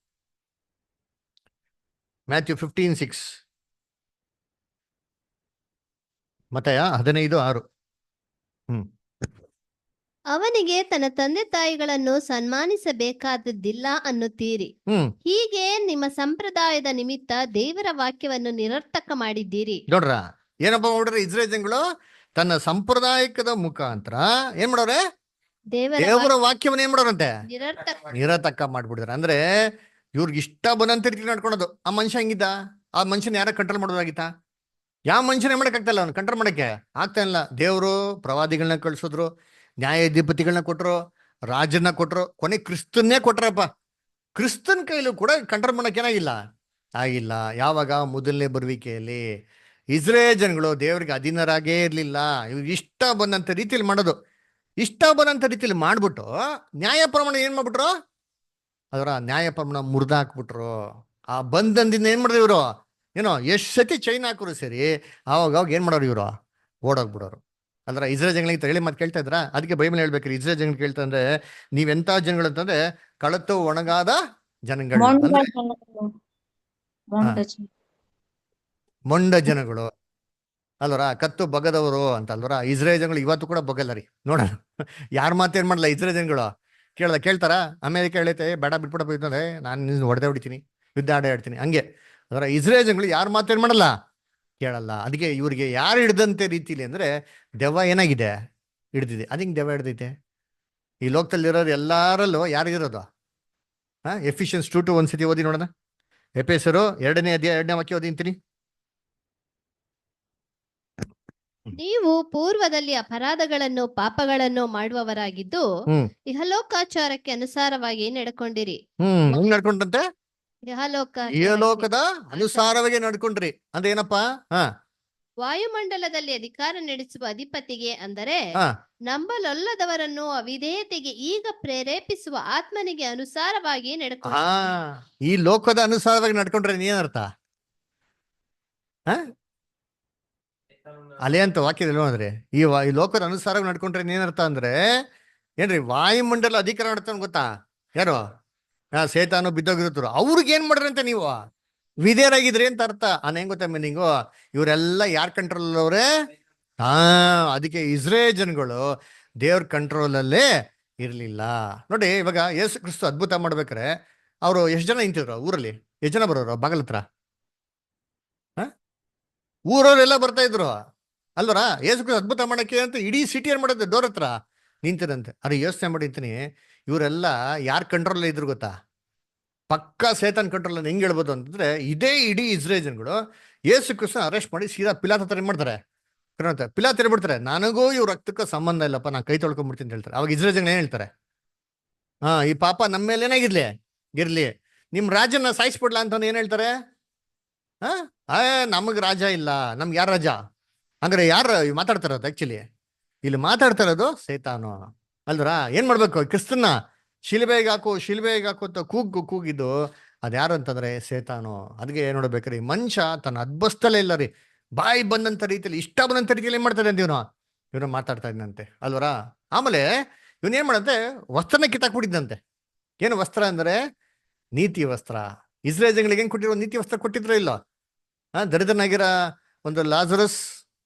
ಮ್ಯಾಥ್ಯೂ 15:6, ಮತ್ತಾಯ 15:6. ಅವನಿಗೆ ತನ್ನ ತಂದೆ ತಾಯಿಗಳನ್ನು ಸನ್ಮಾನಿಸಬೇಕಾದದ್ದಿಲ್ಲ ಅನ್ನುತ್ತೀರಿ. ಹೀಗೆ ನಿಮ್ಮ ಸಂಪ್ರದಾಯದ ನಿಮಿತ್ತ ದೇವರ ವಾಕ್ಯವನ್ನು ನಿರರ್ಥಕ ಮಾಡಿದ್ದೀರಿ. ನೋಡ್ರ ಏನಪ್ಪ ನೋಡ್ರಿ, ಇಸ್ರೇಲ್ ಜನಗಳು ತನ್ನ ಸಂಪ್ರದಾಯಕದ ಮುಖಾಂತರ ಏನ್ ಮಾಡೋರೆ, ದೇವರ ವಾಕ್ಯವನ್ನ ಏನ್ ಮಾಡೋರಂತೆ, ನಿರರ್ಥಕ ಮಾಡ್ಬಿಡಿದಾರೆ. ಅಂದ್ರೆ ಇವ್ರಿಗೆ ಇಷ್ಟ ಬಂದಂತ ರೀತಿ ನಡ್ಕೊಳೋದು. ಆ ಮನುಷ್ಯ ಹೆಂಗಿದ್ದ, ಆ ಮನುಷ್ಯನ ಯಾರ ಕಂಟ್ರೋಲ್ ಮಾಡೋದಾಗಿತ್ತ, ಯಾವ ಮನುಷ್ಯನ ಮಾಡಕ್ ಆಗ್ತಾ ಇಲ್ಲ, ಅವ್ನು ಕಂಟ್ರೋಲ್ ಮಾಡಕ್ಕೆ ಆಗ್ತಾ ಇಲ್ಲ. ದೇವರು ಪ್ರವಾದಿಗಳನ್ನ ಕಳ್ಸಿದ್ರು, ನ್ಯಾಯಾಧಿಪತಿಗಳನ್ನ ಕೊಟ್ರು, ರಾಜನ್ನ ಕೊಟ್ರು, ಕೊನೆ ಕ್ರಿಸ್ತನ್ನೇ ಕೊಟ್ರಪ್ಪ. ಕ್ರಿಸ್ತನ್ ಕೈಲೂ ಕೂಡ ಕಂಟ್ರೋಲ್ ಮಾಡಕ್ ಏನಾಗಿಲ್ಲ, ಆಗಿಲ್ಲ. ಯಾವಾಗ ಮೊದಲನೇ ಬರುವಿಕೆಯಲ್ಲಿ ಇಸ್ರೇಲ್ ಜನಗಳು ದೇವರಿಗೆ ಅಧೀನರಾಗೇ ಇರ್ಲಿಲ್ಲ. ಇವ್ರಿಗೆ ಇಷ್ಟ ಬಂದಂತ ರೀತಿಯಲ್ಲಿ ಮಾಡೋದು, ಇಷ್ಟ ಬಂದಂತ ರೀತಿಯಲ್ಲಿ ಮಾಡ್ಬಿಟ್ಟು ನ್ಯಾಯ ಪ್ರಮಾಣ ಏನ್ ಮಾಡ್ಬಿಟ್ರು, ಅದರ ನ್ಯಾಯ ಪ್ರಮಾಣ ಮುರಿದ ಹಾಕ್ಬಿಟ್ರು. ಆ ಬಂಧನದಿಂದ ಏನ್ ಮಾಡಿದ್ರು ಇವರು, ಏನೋ ಎಷ್ಟು ಸತಿ ಚೈನ್ ಹಾಕೋರು ಸರಿ, ಅವಾಗ ಏನ್ ಮಾಡೋರು ಇವರು, ಓಡೋಗ್ಬಿಡೋರು. ಅಂದ್ರೆ ಇಸ್ರೇಲ್ ಜನಗಳಿಗೆ ಹೇಳಿ ಮತ್ತೆ ಕೇಳ್ತಾ ಇದ್ರ. ಅದಕ್ಕೆ ಬೈಬಲ್ ಹೇಳ್ಬೇಕ್ರಿ, ಇಸ್ರೇಲ್ ಜನಗಳು ಕೇಳ್ತಾ ಅಂದ್ರೆ ನೀವೆಂತ ಜನಗಳು ಅಂತಂದ್ರೆ ಕಳತು ಒಣಗಾದ ಜನಗಳು, ಮೊಂಡ ಜನಗಳು ಅಲ್ವರ, ಕತ್ತು ಬಗದವರು ಅಂತ ಅಲ್ವರ. ಇಸ್ರೇಲ್ ಜನಗಳು ಇವತ್ತು ಕೂಡ ಬಗಲ್ಲ ರೀ. ನೋಡ ಯಾರ ಮಾತೇನ್ ಮಾಡಲ್ಲ ಇಸ್ರೇಲ್ ಜನಗಳು. ಕೇಳ್ತಾರ, ಅಮೇರಿಕ ಹೇಳೈತೆ ಬೇಡ ಬಿಟ್ಬಿಡಪ್ಪ ಇದ್ದರೆ ನಾನು ಹೊಡೆದೇ ಹೊಡಿತೀನಿ, ಯುದ್ಧ ಆಡ್ತೀನಿ ಹಂಗೆ. ಅದರ ಇಸ್ರೇಲ್ ಜನಗಳು ಯಾರ ಮಾತೇನ್ ಮಾಡಲ್ಲ, ಕೇಳಲ್ಲ. ಅದಕ್ಕೆ ಇವ್ರಿಗೆ ಯಾರು ಹಿಡ್ದಂತೆ ರೀತಿಲಿ ಅಂದ್ರೆ ದೆವ್ವ ಏನಾಗಿದೆ, ಹಿಡ್ದಿದೆ. ಅದಿಂಗ್ ದೆವ್ವ ಹಿಡ್ದೈತೆ, ಈ ಲೋಕದಲ್ಲಿರೋರು ಎಲ್ಲಾರಲ್ಲೂ ಯಾರಿಗಿರೋದು? ಎಫಿಷಿಯನ್ಸ್ 2:2 ಒಂದ್ಸತಿ ಓದಿ ನೋಡೋಣ. ಎಫೆಸರು 2ನೇ ಅಧ್ಯಾಯ 2ನೇ ವಾಕ್ಯ ಓದಿಂತೀನಿ. ನೀವು ಪೂರ್ವದಲ್ಲಿ ಅಪರಾಧಗಳನ್ನು ಪಾಪಗಳನ್ನು ಮಾಡುವವರಾಗಿದ್ದು ಇಹಲೋಕಾಚಾರಕ್ಕೆ ಅನುಸಾರವಾಗಿ ನಡ್ಕೊಂಡಿರಿ. ಹೆಂಗ್ ನಡ್ಕೊಂಡ್ರಂತೆ? ಇಹಲೋಕದ ಅನುಸಾರವಾಗಿ ನಡ್ಕೊಂಡ್ರಿ ಅಂದ್ರೆ ಏನಪ್ಪಾ? ವಾಯುಮಂಡಲದಲ್ಲಿ ಅಧಿಕಾರ ನಡೆಸುವ ಅಧಿಪತಿಗೆ, ಅಂದರೆ ನಂಬಲೊಲ್ಲದವರನ್ನು ಅವಿಧೇಯತೆಗೆ ಈಗ ಪ್ರೇರೇಪಿಸುವ ಆತ್ಮನಿಗೆ ಅನುಸಾರವಾಗಿ ನಡ್ಕೊಂಡ್ರಿ. ಈ ಲೋಕದ ಅನುಸಾರವಾಗಿ ನಡ್ಕೊಂಡ್ರೆ ಏನರ್ಥ? ಅಲೆ ಅಂತ ವಾಕ್ಯದಲ್ಲಿ ನೋಡಿದ್ರೆ ಈ ಲೋಕದ ಅನುಸಾರ ನಡ್ಕೊಂಡ್ರೆ ಏನರ್ಥ ಅಂದ್ರೆ ಏನ್ರಿ? ವಾಯುಮಂಡಲ ಅಧಿಕಾರ ಮಾಡ್ತಾನೆ ಗೊತ್ತಾ? ಯಾರು? ಸೇತಾನು ಬಿದ್ದೋಗಿರುತ್ತರು. ಅವ್ರಿಗೆ ಏನ್ ಮಾಡ್ರಿ ಅಂತ ನೀವು ವಿಧೇಯರಾಗಿದ್ರಿ ಅಂತ ಅರ್ಥ. ಹೆಂಗ್ ಗೊತ್ತಾ ಮೀನಿಂಗು? ಇವರೆಲ್ಲ ಯಾರ್ ಕಂಟ್ರೋಲ್ ಅವ್ರೆ? ಅದಕ್ಕೆ ಇಸ್ರೇಲ್ ಜನಗಳು ದೇವ್ರ ಕಂಟ್ರೋಲ್ ಅಲ್ಲೇ ಇರ್ಲಿಲ್ಲ. ನೋಡಿ, ಇವಾಗ ಯೇಸು ಕ್ರಿಸ್ತು ಅದ್ಭುತ ಮಾಡ್ಬೇಕಾರೆ ಅವರು ಎಷ್ಟು ಜನ ನಿಂತಿದ್ರು ಊರಲ್ಲಿ? ಎಷ್ಟು ಜನ ಬರೋರು ಬಾಗಲ ಹತ್ರ? ಊರವರೆಲ್ಲ ಬರ್ತಾ ಇದ್ರು ಅಲ್ವರ? ಯೇಸು ಕ್ರಿಸ್ತು ಅದ್ಭುತ ಮಾಡಕ್ಕೆ ಅಂತ ಇಡೀ ಸಿಟಿ ಏನ್ ಮಾಡಿದ್ರು? ಡೋರ್ ಹತ್ರ ನಿಂತಿರಂತೆ. ಅರೆ ಯೋಚನೆ ಮಾಡಿರ್ತೀನಿ, ಇವರೆಲ್ಲ ಯಾರ್ ಕಂಟ್ರೋಲ್ ಇದ್ರು ಗೊತ್ತಾ? ಪಕ್ಕಾ ಸೇತಾನ್ ಕಂಟ್ರೋಲ್. ಹೆಂಗ್ ಹೇಳ್ಬೋದು ಅಂತಂದ್ರೆ, ಇದೇ ಇಡೀ ಇಸ್ರೇಲ್ ಜನಗಳು ಯೇಸು ಕ್ರಿಸ್ತನ ಅರೆಸ್ಟ್ ಮಾಡಿ ಸೀದಾ ಪಿಲಾತ್ ಹತ್ರ ಏನ್ ಮಾಡ್ತಾರೆ? ಪಿಲಾತ್ ಬಿಡ್ತಾರೆ, ನನಗೂ ಇವ್ರ ರಕ್ತಕ್ಕೂ ಸಂಬಂಧ ಇಲ್ಲಪ್ಪ, ನಾನು ಕೈ ತೊಳ್ಕೊಂಡ್ಬಿಡ್ತೀನಿ ಅಂತ ಹೇಳ್ತಾರೆ. ಅವಾಗ ಇಸ್ರೇಲ್ ಜನ ಏನ್ ಹೇಳ್ತಾರೆ? ಈ ಪಾಪ ನಮ್ಮ ಮೇಲೆ ಏನಾಗಿರ್ಲಿ ಇರ್ಲಿ, ನಿಮ್ ರಾಜನ ಸಾಯಿಸ್ಬಿಡ್ಲಾ ಅಂತ ಏನ್ ಹೇಳ್ತಾರೆ? ನಮಗ್ ರಾಜ ಇಲ್ಲ, ನಮ್ಗೆ ಯಾರ ರಾಜ? ಹಂಗಾರೆ ಯಾರು ಮಾತಾಡ್ತಾ ಇರೋದು? ಆಕ್ಚುಲಿ ಇಲ್ಲಿ ಮಾತಾಡ್ತಾ ಇರೋದು ಸೇತಾನು ಅಲ್ವರ? ಏನ್ ಮಾಡ್ಬೇಕು? ಕ್ರಿಸ್ತನ್ನ ಶಿಲ್ಬೆಗೆ ಹಾಕು ಅಂತ ಕೂಗಿದ್ದು ಅದ್ಯಾರು ಅಂತಂದ್ರೆ ಸೇತಾನು. ಅದಕ್ಕೆ ಏನ್ ನೋಡ್ಬೇಕ್ರಿ, ಮನುಷ್ಯ ತನ್ನ ಅದ್ಭುತಲೇ ಇಲ್ಲ ರೀ, ಬಾಯಿ ಬಂದಂತ ರೀತಿಯಲ್ಲಿ, ಇಷ್ಟ ಬಂದಂತ ರೀತಿಯಲ್ಲಿ ಏನ್ ಮಾಡ್ತಾರೆ ಅಂತ ಇವನು ಮಾತಾಡ್ತಾ ಇದ್ದಂತೆ ಅಲ್ವರ? ಆಮೇಲೆ ಇವನ್ ಏನ್ ಮಾಡಂತೆ? ವಸ್ತ್ರನ ಕಿತ್ತಾಕ್ಬಿಟ್ಟಿದ್ದಂತೆ. ಏನು ವಸ್ತ್ರ ಅಂದ್ರೆ? ನೀತಿ ವಸ್ತ್ರ. ಇಸ್ರೇಲ್ ಜನಗಳಿಗೆ ಏನ್ ಕೊಟ್ಟಿರೋ? ನೀತಿ ವಸ್ತ್ರ ಕೊಟ್ಟಿದ್ರು ಇಲ್ಲ? ದರಿದ್ರನಾಗಿರ ಒಂದು ಲಾಜರಸ್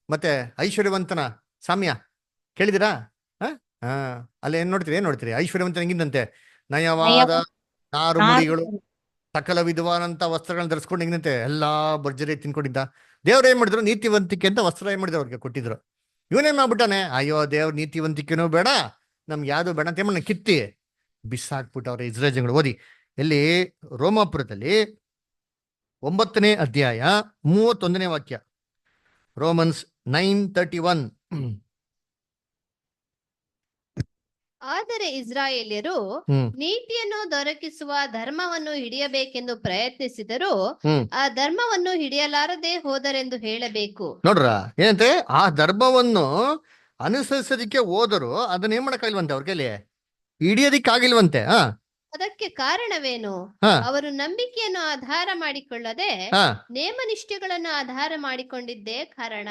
ಮತ್ತೆ ಐಶ್ವರ್ಯವಂತನ ಸಾಮ್ಯ ಕೇಳಿದಿರಾ? ಅಲ್ಲಿ ಏನ್ ನೋಡ್ತೀರಿ? ಐಶ್ವರ್ಯವಂತನ ಹೆಂಗಿಂದಂತೆ? ನಯವಾದ ನಾರು ಮುಡಿಗಳು, ಸಕಲ ವಿಧವಾದಂತ ವಸ್ತ್ರಗಳನ್ನ ಧರಿಸ್ಕೊಂಡು ಹೆಂಗಂತೆ ಎಲ್ಲಾ ಭರ್ಜರಿ ತಿನ್ಕೊಂಡಿದ್ದ. ದೇವ್ರ ಏನ್ ಮಾಡಿದ್ರು? ನೀತಿವಂತಿಕೆ ಅಂತ ವಸ್ತ್ರ ಏನ್ ಮಾಡಿದ್ರು? ಅವ್ರಿಗೆ ಕೊಟ್ಟಿದ್ರು. ಇವನೇನ್ ಮಾಡ್ಬಿಟ್ಟಾನೆ? ಅಯ್ಯೋ ದೇವ್ರ ನೀತಿವಂತಿಕೆನೂ ಬೇಡ, ನಮ್ಗೆ ಯಾವ್ದು ಬೇಡ ಅಂತ ಏಮನ್ನ ಕಿತ್ತಿ ಬಿಸಾಕ್ಬಿಟ್ಟವ್ರೆ ಇಸ್ರೇಲ್ ಜನಗಳು. ಓದಿ ಎಲ್ಲಿ? ರೋಮಾಪುರದಲ್ಲಿ 9ನೇ ಅಧ್ಯಾಯ 31ನೇ ವಾಕ್ಯ. ರೋಮನ್ಸ್ 9:31. ಆದರೆ ಇಸ್ರಾಯೇಲ್ಯರು ನೀತಿಯನ್ನು ದೊರಕಿಸುವ ಧರ್ಮವನ್ನು ಹಿಡಿಯಬೇಕೆಂದು ಪ್ರಯತ್ನಿಸಿದರೂ ಆ ಧರ್ಮವನ್ನು ಹಿಡಿಯಲಾರದೆ ಹೋದರೆಂದು ಹೇಳಬೇಕು. ನೋಡ್ರ ಏನಂತೆ? ಆ ಧರ್ಮವನ್ನು ಅನುಸರಿಸೋದಿಕ್ಕೆ ಹೋದರು, ಅದನ್ನ ಏನ್ ಮಾಡಕ್ಕಾಗಿಲ್ವಂತೆ? ಅವ್ರ ಕೈಲಿ ಹಿಡಿಯೋದಿಕ್ಕಾಗಿಲ್ವಂತೆ. ಅದಕ್ಕೆ ಕಾರಣವೇನು? ಅವರು ನಂಬಿಕೆಯನ್ನು ಆಧಾರ ಮಾಡಿಕೊಳ್ಳದೆ ನೇಮನಿಷ್ಠೆಗಳನ್ನು ಆಧಾರ ಮಾಡಿಕೊಂಡಿದ್ದೇ ಕಾರಣ.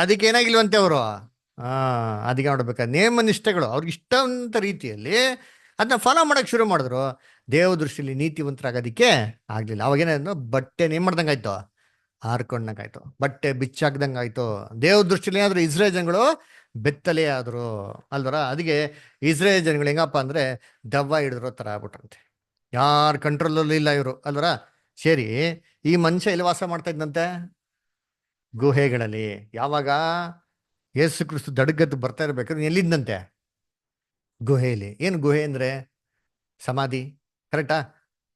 ಅದಕ್ಕೆ ಏನಾಗಿಲ್ವಂತೆ ಅವರು? ಅದಕ್ಕೆ ನೋಡ್ಬೇಕಾ, ನೇಮ ನಿಷ್ಠೆಗಳು ಅವ್ರಿಗೆ ಇಷ್ಟವಂತ ರೀತಿಯಲ್ಲಿ ಅದನ್ನ ಫಾಲೋ ಮಾಡಕ್ ಶುರು ಮಾಡಿದ್ರು. ದೇವ ದೃಷ್ಟಿಯಲ್ಲಿ ನೀತಿವಂತರಾಗೋದಿಕ್ಕೆ ಆಗ್ಲಿಲ್ಲ. ಅವಾಗೇನಾದ್ರು ಬಟ್ಟೆ ಏನ್ ಮಾಡ್ದಂಗಾಯ್ತು? ಹಾರ್ಕೊಂಡಂಗಾಯ್ತು, ಬಟ್ಟೆ ಬಿಚ್ಚಾಕ್ದಂಗಾಯ್ತು. ದೇವ ದೃಷ್ಟಿಲಿ ಏನಾದ್ರು ಇಸ್ರೇಲ್ ಜನಗಳು ಬೆತ್ತಲೇ ಆದ್ರು ಅಲ್ವರ? ಅದಕ್ಕೆ ಇಸ್ರೇಲ್ ಜನಗಳು ಹೆಂಗಪ್ಪ ಅಂದ್ರೆ ದೆವ್ವ ಹಿಡಿದ್ರು ತರ ಆಗ್ಬಿಟ್ರಂತೆ. ಯಾರ ಕಂಟ್ರೋಲಲ್ಲೂ ಇಲ್ಲ ಇವರು ಅಲ್ವರ? ಸರಿ, ಈ ಮನುಷ್ಯ ಎಲ್ಲಿ ವಾಸ ಮಾಡ್ತಾ ಇದ್ದಂತೆ? ಗುಹೆಗಳಲ್ಲಿ. ಯಾವಾಗ ಯೇಸು ಕ್ರಿಸ್ತು ದಡಗದ್ದು ಬರ್ತಾ ಇರ್ಬೇಕಾದ್ರೆ ಎಲ್ಲಿದ್ದಂತೆ? ಗುಹೆಯಲ್ಲಿ. ಏನು ಗುಹೆ ಅಂದ್ರೆ? ಸಮಾಧಿ. ಕರೆಕ್ಟಾ?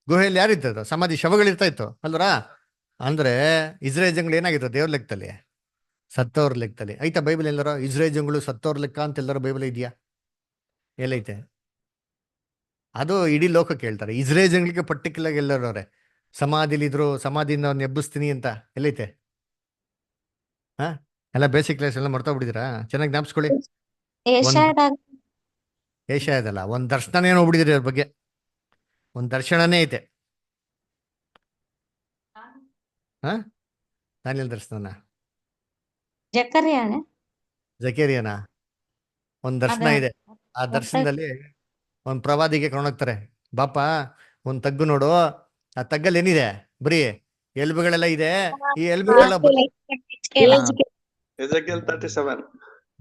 ಗುಹೆಯಲ್ಲಿ ಯಾರಿರ್ತದ? ಸಮಾಧಿ, ಶವಗಳಿರ್ತಾ ಇತ್ತು ಅಲ್ವರ? ಅಂದ್ರೆ ಇಸ್ರೇಲ್ ಜನಗಳು ಏನಾಗಿತ್ತು? ದೇವ್ರ ಲೆಕ್ಕದಲ್ಲಿ ಸತ್ತವ್ರ ಲೆಕ್ಕದಲ್ಲಿ ಐತಾ ಬೈಬಲ್? ಎಲ್ಲಾರ ಇಸ್ರೇಲ್ ಜನಗಳು ಸತ್ತವ್ರ ಲೆಕ್ಕ ಅಂತ ಎಲ್ಲರೂ ಬೈಬಲ್ ಇದೆಯಾ? ಎಲ್ಲೈತೆ? ಅದು ಇಡೀ ಲೋಕಕ್ಕೆ ಹೇಳ್ತಾರೆ. ಇಸ್ರೇಲ್ ಜನಗಳಿಗೆ ಪರ್ಟಿಕ್ಯುಲರ್ ಎಲ್ಲರವ್ರೆ ಸಮಾಧಿಲಿದ್ರು, ಸಮಾಧಿಯಿಂದ ಅವ್ನ ಎಬ್ಬಿಸ್ತೀನಿ ಅಂತ ಎಲ್ಲೈತೆ? ಎಲ್ಲ ಬೇಸಿಕ್ ಕ್ಲಾಸ್ ಎಲ್ಲ ಮರ್ತೋಗ್ಬಿಟ್ಟಿದ್ದೀರಾ? ಚೆನ್ನಾಗಿ ಜ್ಞಾಪಿಸ್ಕೊಳ್ಳಿ. ಏಷ್ಯಾದಲ್ಲ, ಒಂದ್ ದರ್ಶನನೇ ನೋಡ್ಬಿಟ್ಟಿದ್ರಿ ಅದ್ರ ಬಗ್ಗೆ. ಒಂದ್ ದರ್ಶನನೇ ಐತೆ. ನಾನೆಲ್ಲ ದರ್ಶನ? ಜಕೇರಿಯನ ಒಂದ್ ದರ್ಶನ ಇದೆ. ಆ ದರ್ಶನದಲ್ಲಿ ಒಂದ್ ಪ್ರವಾದಿಗೆ ಕೊಂಡೋಗ್ತಾರೆ. ಬಾಪ ಒಂದ್ ತಗ್ಗು ನೋಡು, ಆ ತಗ್ಗಲ್ಲಿ ಏನಿದೆ? ಬರೀ ಎಲುಬುಗಳೆಲ್ಲ ಇದೆ. ಈ ಎಲುಬುಗಳೆಲ್ಲ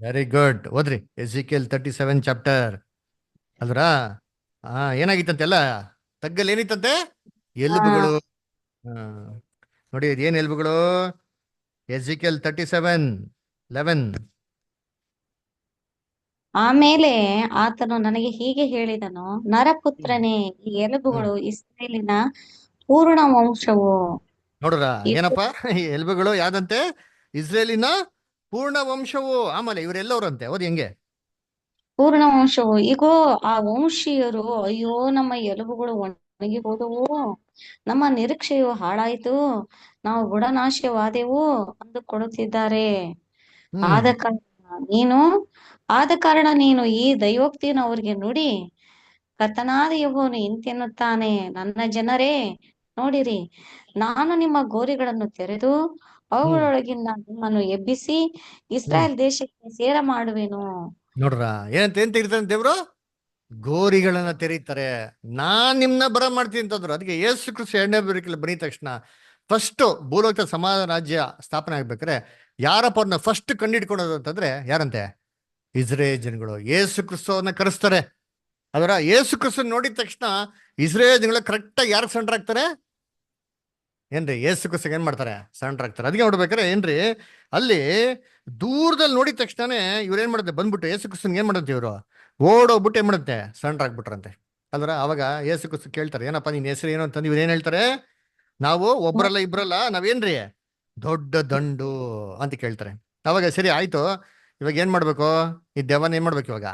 ವೆರಿ ಗುಡ್. ಓದ್ರಿ ಎಜಿಕೇಲ್ 37 ಚಾಪ್ಟರ್ ಅಲ್ರ? ಏನಾಗಿತ್ತಂತೆ? ಎಲ್ಲ ತಗ್ಗಲ್ಲಿ ಏನಿತ್ತಂತೆ? ಎಲುಬುಗಳು. ನೋಡಿ ಏನ್ ಎಲುಬುಗಳು? ಎಜಿಕೇಲ್ 37:11. ಆಮೇಲೆ ಆತನು ನನಗೆ ಹೀಗೆ ಹೇಳಿದನು, ನರಪುತ್ರನೇ, ಈ ಹ್ಮ್ ಎಲುಬುಗಳು ಇಸ್ರಾಯೇಲಿನ ಪೂರ್ಣ ವಂಶವು. ನೋಡ್ರ ಇದು ಏನಪ್ಪಾ ಈ ಎಲುಬುಗಳು ಯಾವ್ದಂತೆ? ಇಸ್ರೇಲಿನ ಪೂರ್ಣ ವಂಶವು. ಆಮೇಲೆ ಇವರೆಲ್ಲವರಂತೆ ಓದಿ ಹೆಂಗೆ? ಪೂರ್ಣ ವಂಶವು. ಇಗೋ, ಆ ವಂಶೀಯರು, ಅಯ್ಯೋ ನಮ್ಮ ಎಲುಬುಗಳು ಒಣಗಿ ಹೋದವು, ನಮ್ಮ ನಿರೀಕ್ಷೆಯು ಹಾಳಾಯಿತು, ನಾವು ಗುಣನಾಶವಾದೆವು ಅಂದುಕೊಳ್ಳುತ್ತಿದ್ದಾರೆ. ಹ್ಮ್ ಆದ ಕಾರಣ ನೀನು ಆದ ಕಾರಣ ನೀನು ಈ ದೈವೋಕ್ತಿಯನ್ನು ಅವರಿಗೆ ನುಡಿ, ಕರ್ತನಾದ ಯೆಹೋವನು ಇಂತೆನ್ನುತ್ತಾನೆ, ನನ್ನ ಜನರೇ, ನೋಡಿರಿ, ನಾನು ನಿಮ್ಮ ಗೋರಿಗಳನ್ನು ತೆರೆದು ಹ್ಮ್ ಅವುಗಳೊಳಗಿಂದ ನಿಮ್ಮನ್ನು ಎಬ್ಬಿಸಿ ಹ್ಮ್ ಇಸ್ರಾಯೇಲ್ ದೇಶಕ್ಕೆ ಸೇರ ಮಾಡುವೆನು. ನೋಡ್ರ ಏನ್ ತೆಗಿತಾನೆ ದೇವ್ರು? ಗೋರಿಗಳನ್ನ ತೆರೀತಾರೆ. ನಾನ್ ನಿಮ್ನ ಬರ ಮಾಡ್ತೀನಿ ಅಂತಂದ್ರು. ಅದಕ್ಕೆ ಯೇಸು ಕ್ರಿಸ್ತ ಎರಡನೇ ಬರಿಕೆಯಲ್ಲಿ ಬಂದ ತಕ್ಷಣ ಫಸ್ಟ್ ಭೂಲೋಕ ಸಮಾಜ ರಾಜ್ಯ ಸ್ಥಾಪನೆ ಆಗ್ಬೇಕಾರೆ ಯಾರಪ್ಪ ಅವ್ರನ್ನ ಫಸ್ಟ್ ಕಂಡಿಡ್ಕೊಳೋದು ಅಂತಂದ್ರೆ ಯಾರಂತೆ? ಇಸ್ರೇಲ್ ಜನಗಳು. ಯೇಸು ಕ್ರಿಸ್ತವನ್ನ ಕರೆಸ್ತಾರೆ. ಅದರ ಯೇಸು ಕ್ರಿಸ್ತ ನೋಡಿದ ತಕ್ಷಣ ಇಸ್ರೇಲ್ ಜನಗಳು ಕರೆಕ್ಟಾಗಿ ಯಾರು ಸೆಂಟರ್ ಆಗ್ತಾರೆ? ಏನ್ರಿ? ಯೇಸು ಕ್ರಿಸ್ತಗೆ ಏನ್ ಮಾಡ್ತಾರೆ? ಸೆಂಟರ್ ಆಗ್ತಾರೆ. ಅದಕ್ಕೆ ನೋಡ್ಬೇಕಾರೆ ಏನ್ರಿ, ಅಲ್ಲಿ ದೂರದಲ್ಲಿ ನೋಡಿದ ತಕ್ಷಣನೇ ಇವ್ರು ಏನ್ ಮಾಡುತ್ತೆ? ಬಂದ್ಬಿಟ್ಟು ಯೇಸು ಕ್ರಿಸ್ತನ್ಗೆ ಏನ್ ಮಾಡುತ್ತೆ? ಇವರು ಓಡೋಗ್ಬಿಟ್ಟು ಏನ್ ಮಾಡುತ್ತೆ? ಸೆಂಟರ್ ಆಗ್ಬಿಟ್ರಂತೆ. ಅಲ್ರ ಅವಾಗ ಯೇಸು ಕ್ರಿಸ್ತ ಕೇಳ್ತಾರೆ, ಏನಪ್ಪ ನಿನ್ ಹೆಸರು ಏನು ಅಂತಂದು. ಇವ್ರು ಏನ್ ಹೇಳ್ತಾರೆ? ನಾವು ಒಬ್ರಲ್ಲ ಇಬ್ರಲ್ಲ, ನಾವೇನ್ರಿ ದೊಡ್ಡ ದಂಡು ಅಂತ ಕೇಳ್ತಾರೆ. ಅವಾಗ ಸರಿ ಆಯ್ತು, ಇವಾಗ ಏನ್ ಮಾಡ್ಬೇಕು? ಈ ದೆವನ ಏನ್ ಮಾಡ್ಬೇಕು? ಇವಾಗ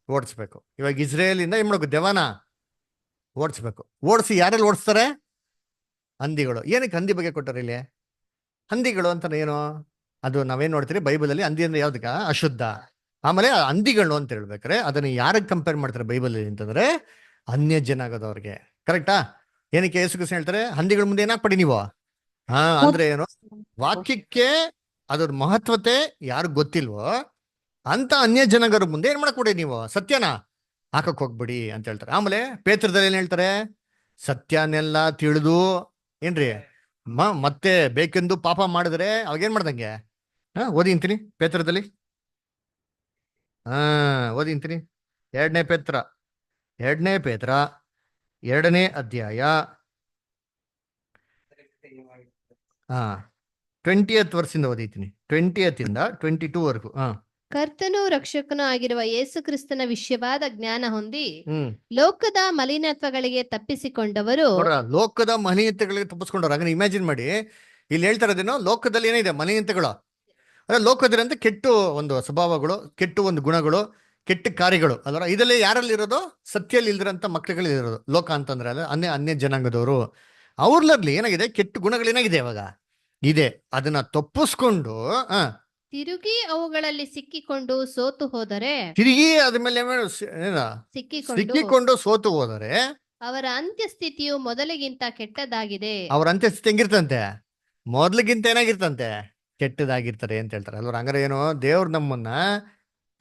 ಓಡಿಸ್ಬೇಕು. ಇವಾಗ ಇಸ್ರೇಲಿಂದ ಏನ್ ಮಾಡ್ಬೇಕು? ದೆವನ ಓಡಿಸ್ಬೇಕು. ಓಡಿಸಿ ಯಾರೆಲ್ಲ ಓಡಿಸ್ತಾರೆ? ಹಂದಿಗಳು. ಏನಕ್ಕೆ ಹಂದಿ ಬಗ್ಗೆ ಕೊಟ್ಟಾರೆ ಇಲ್ಲಿ? ಹಂದಿಗಳು ಅಂತ ಏನು? ಅದು ನಾವೇನ್ ನೋಡ್ತೀರಿ ಬೈಬಲಲ್ಲಿ, ಹಂದಿ ಅಂದ್ರೆ ಯಾವ್ದಕ್ಕ? ಅಶುದ್ಧ. ಆಮೇಲೆ ಆ ಹಂದಿಗಳು ಅಂತ ಹೇಳ್ಬೇಕಾರೆ ಅದನ್ನ ಯಾರಿಗೆ ಕಂಪೇರ್ ಮಾಡ್ತಾರೆ ಬೈಬಲ್ ಅಂತಂದ್ರೆ? ಅನ್ಯ ಜನಾಂಗದವ್ರಿಗೆ. ಕರೆಕ್ಟಾ? ಏನಕ್ಕೆ ಯೇಸು ಕ್ರಿಸ್ತ ಹೇಳ್ತಾರೆ ಹಂದಿಗಳ ಮುಂದೆ ಏನಾಗ್ಪಡಿ ನೀವು? ಅಂದ್ರೆ ಏನು? ವಾಕ್ಯಕ್ಕೆ ಅದ್ರ ಮಹತ್ವತೆ ಯಾರು ಗೊತ್ತಿಲ್ವೋ ಅಂತ ಅನ್ಯ ಜನಾಂಗರ ಮುಂದೆ ಏನ್ ಮಾಡಕ್ ಕೊಡಿ ನೀವು? ಸತ್ಯನ ಹಾಕಕ್ ಹೋಗ್ಬಿಡಿ ಅಂತ ಹೇಳ್ತಾರೆ. ಆಮೇಲೆ ಪೇತ್ರದಲ್ಲಿ ಏನ್ ಹೇಳ್ತಾರೆ? ಸತ್ಯನೆಲ್ಲ ತಿಳಿದು ಏನ್ರಿ ಮತ್ತೆ ಬೇಕೆಂದು ಪಾಪ ಮಾಡಿದ್ರೆ ಅವಾಗ ಏನ್ ಮಾಡ್ದಂಗೆ? ಓದಿ ಅಂತೀನಿ ಪೇತ್ರದಲ್ಲಿ. ಓದಿ ಅಂತೀನಿ. ಎರಡನೇ ಪೇತ್ರ 2ನೇ ಅಧ್ಯಾಯ 20th ವರ್ಸಿಂದ ಓದಿತೀನಿ. 20th ಇಂದ 22 ವರೆಗೂ. ಕರ್ತನೂ ರಕ್ಷಕನೂ ಆಗಿರುವ ಯೇಸು ಕ್ರಿಸ್ತನ ವಿಷಯವಾದ ಜ್ಞಾನ ಹೊಂದಿ ಹ್ಮ್ ಲೋಕದ ಮಲಿನತ್ವಗಳಿಗೆ ತಪ್ಪಿಸಿಕೊಂಡವರು. ಲೋಕದ ಮಲಿನತೆಗಳಿಗೆ ತಪ್ಪಿಸ್ಕೊಂಡವ್ರು. ಹಾಗೆ ಇಮ್ಯಾಜಿನ್ ಮಾಡಿ, ಇಲ್ಲಿ ಹೇಳ್ತಾ ಇರೋದೇನೋ ಲೋಕದಲ್ಲಿ ಏನಿದೆ? ಮಲಿನತೆಗಳು. ಅಂದ್ರೆ ಲೋಕದಲ್ಲಿ ಅಂತ ಕೆಟ್ಟು ಒಂದು ಸ್ವಭಾವಗಳು, ಕೆಟ್ಟು ಒಂದು ಗುಣಗಳು, ಕೆಟ್ಟ ಕಾರ್ಯಗಳು ಅಲ್ವರ. ಇದರಲ್ಲಿ ಯಾರಲ್ಲಿ ಇರೋದು? ಸತ್ಯಲ್ಲಿ ಇಲ್ದಿರಂತ ಮಕ್ಳುಗಳಲ್ಲಿ ಇರೋದು ಲೋಕ ಅಂತಂದ್ರೆ ಅಲ್ಲ, ಅನ್ಯ ಜನಾಂಗದವರು. ಅವ್ರಲ್ಲಿ ಏನಾಗಿದೆ? ಕೆಟ್ಟ ಗುಣಗಳು ಏನಾಗಿದೆ ಇವಾಗ ಇದೆ. ಅದನ್ನ ತಪ್ಪಿಸ್ಕೊಂಡು ತಿರುಗಿ ಅವುಗಳಲ್ಲಿ ಸಿಕ್ಕಿಕೊಂಡು ಸೋತು ಹೋದರೆ, ತಿರುಗಿ ಅದ್ಮೇಲೆ ಸಿಕ್ಕಿಕೊಂಡು ಸೋತು ಹೋದರೆ ಅವರ ಅಂತ್ಯಸ್ಥಿತಿಯು ಮೊದಲಿಗಿಂತ ಕೆಟ್ಟದಾಗಿದೆ. ಅವ್ರ ಅಂತ್ಯಸ್ಥಿತಿ ಹೆಂಗಿರ್ತಂತೆ? ಮೊದ್ಲಿಗಿಂತ ಏನಾಗಿರ್ತಂತೆ? ಕೆಟ್ಟದಾಗಿರ್ತಾರೆ ಅಂತ ಹೇಳ್ತಾರೆ ಅಲ್ವ. ಹಂಗಾರೆ ಏನು? ದೇವ್ರು ನಮ್ಮನ್ನ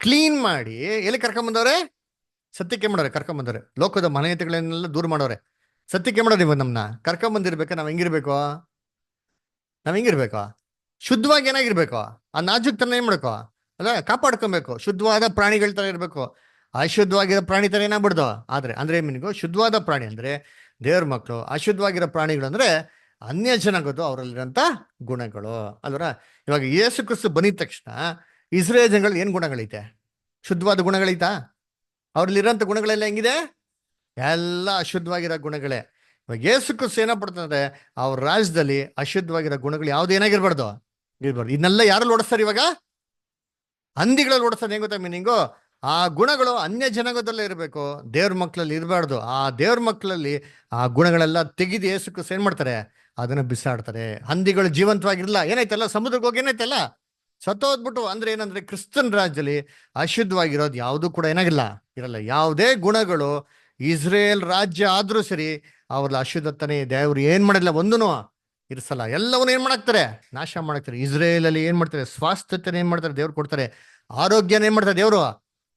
ಕ್ಲೀನ್ ಮಾಡಿ ಎಲ್ಲಿ ಕರ್ಕೊಂಬಂದವ್ರೆ? ಸತ್ಯಕ್ಕೆ ಮಾಡೋರೆ ಕರ್ಕೊಂಬಂದವ್ರೆ. ಲೋಕದ ಮನೆಯತೆಗಳನ್ನೆಲ್ಲ ದೂರ ಮಾಡೋರೆ. ಸತ್ಯಕ್ಕೆ ಮಾಡೋರು. ಇವಾಗ ನಮ್ಮನ್ನ ಕರ್ಕೊಂಬಂದಿರ್ಬೇಕು. ನಾವ್ ಹೆಂಗಿರ್ಬೇಕು? ಶುದ್ಧವಾಗಿ ಏನಾಗಿರ್ಬೇಕು? ಆ ನಾಜುಕ್ತನ ಏನ್ ಮಾಡ್ಕೋ? ಅದ ಕಾಪಾಡ್ಕೊಬೇಕು. ಶುದ್ಧವಾದ ಪ್ರಾಣಿಗಳ ತರ ಇರ್ಬೇಕು. ಅಶುದ್ಧವಾಗಿರೋ ಪ್ರಾಣಿ ತರ ಏನಾಗ್ಬಿಡ್ದು. ಅಂದ್ರೆ ನಿನಗೂ ಶುದ್ಧವಾದ ಪ್ರಾಣಿ ಅಂದ್ರೆ ದೇವ್ರ ಮಕ್ಕಳು. ಅಶುದ್ಧವಾಗಿರೋ ಪ್ರಾಣಿಗಳು ಅಂದ್ರೆ ಅನ್ಯ ಜನಾಂಗದ್ದು ಅವರಲ್ಲಿರೋಂಥ ಗುಣಗಳು ಅಲ್ವರ. ಇವಾಗ ಯೇಸು ಕ್ರಿಸ್ತ ಬಂದಿದ ತಕ್ಷಣ ಇಸ್ರೇಲ್ ಜನಗಳು ಏನ್ ಗುಣಗಳೈತೆ? ಶುದ್ಧವಾದ ಗುಣಗಳೈತಾ? ಅವ್ರಲ್ಲಿರೋಂಥ ಗುಣಗಳೆಲ್ಲ ಹೆಂಗಿದೆ? ಎಲ್ಲ ಅಶುದ್ಧವಾಗಿರೋ ಗುಣಗಳೇ. ಇವಾಗ ಯೇಸು ಕ್ರಿಸ್ತ ಏನ ಪಡ್ತಂದ್ರೆ ಅವ್ರ ರಾಜ್ಯದಲ್ಲಿ ಅಶುದ್ಧವಾಗಿರೋ ಗುಣಗಳು ಯಾವ್ದು ಏನಾಗಿರ್ಬಾರ್ದು, ಇರ್ಬಾರ್ದು. ಇದನ್ನೆಲ್ಲ ಯಾರಲ್ಲಿ ಓಡಿಸ್ತಾರೆ ಇವಾಗ? ಹಂದಿಗಳಲ್ಲಿ ಓಡಿಸ್ತಾರೆ. ಹೆಂಗ್ ಗೊತ್ತಾ ಮೀನಿಂಗು? ಆ ಗುಣಗಳು ಅನ್ಯ ಜನಾಂಗದಲ್ಲೇ ಇರಬೇಕು, ದೇವ್ರ ಮಕ್ಕಳಲ್ಲಿ ಇರಬಾರ್ದು. ಆ ದೇವ್ರ ಮಕ್ಕಳಲ್ಲಿ ಆ ಗುಣಗಳೆಲ್ಲ ತೆಗೆದು ಯೇಸು ಕ್ರಿಸ್ತ ಏನ್ ಮಾಡ್ತಾರೆ? ಅದನ್ನ ಬಿಸಾಡ್ತಾರೆ. ಹಂದಿಗಳು ಜೀವಂತವಾಗಿರಲ್ಲ. ಏನಾಯ್ತಲ್ಲ? ಸಮುದ್ರಕ್ಕೆ ಹೋಗಿ ಏನಾಯ್ತಲ್ಲ? ಸತ್ತೋದ್ಬಿಟ್ಟು. ಅಂದ್ರೆ ಏನಂದ್ರೆ ಕ್ರಿಸ್ತನ್ ರಾಜ್ಯದಲ್ಲಿ ಅಶುದ್ಧವಾಗಿರೋದು ಯಾವುದು ಕೂಡ ಏನಾಗಿಲ್ಲ, ಇರಲ್ಲ. ಯಾವುದೇ ಗುಣಗಳು ಇಸ್ರೇಲ್ ರಾಜ್ಯ ಆದ್ರೂ ಸರಿ ಅವ್ರಲ್ಲಿ ಅಶುದ್ಧತನೇ ದೇವ್ರು ಏನ್ ಮಾಡಿಲ್ಲ, ಒಂದೂ ಇರ್ಸಲ್ಲ. ಎಲ್ಲವನ್ನ ಏನ್ ಮಾಡಾಕ್ತಾರೆ? ನಾಶ ಮಾಡಾಕ್ತಾರೆ. ಇಸ್ರೇಲ್ ಅಲ್ಲಿ ಏನ್ ಮಾಡ್ತಾರೆ? ಸ್ವಾಸ್ಥ್ಯತೆನ ಏನ್ ಮಾಡ್ತಾರೆ? ದೇವ್ರು ಕೊಡ್ತಾರೆ. ಆರೋಗ್ಯನ ಏನ್ ಮಾಡ್ತಾರೆ? ದೇವ್ರು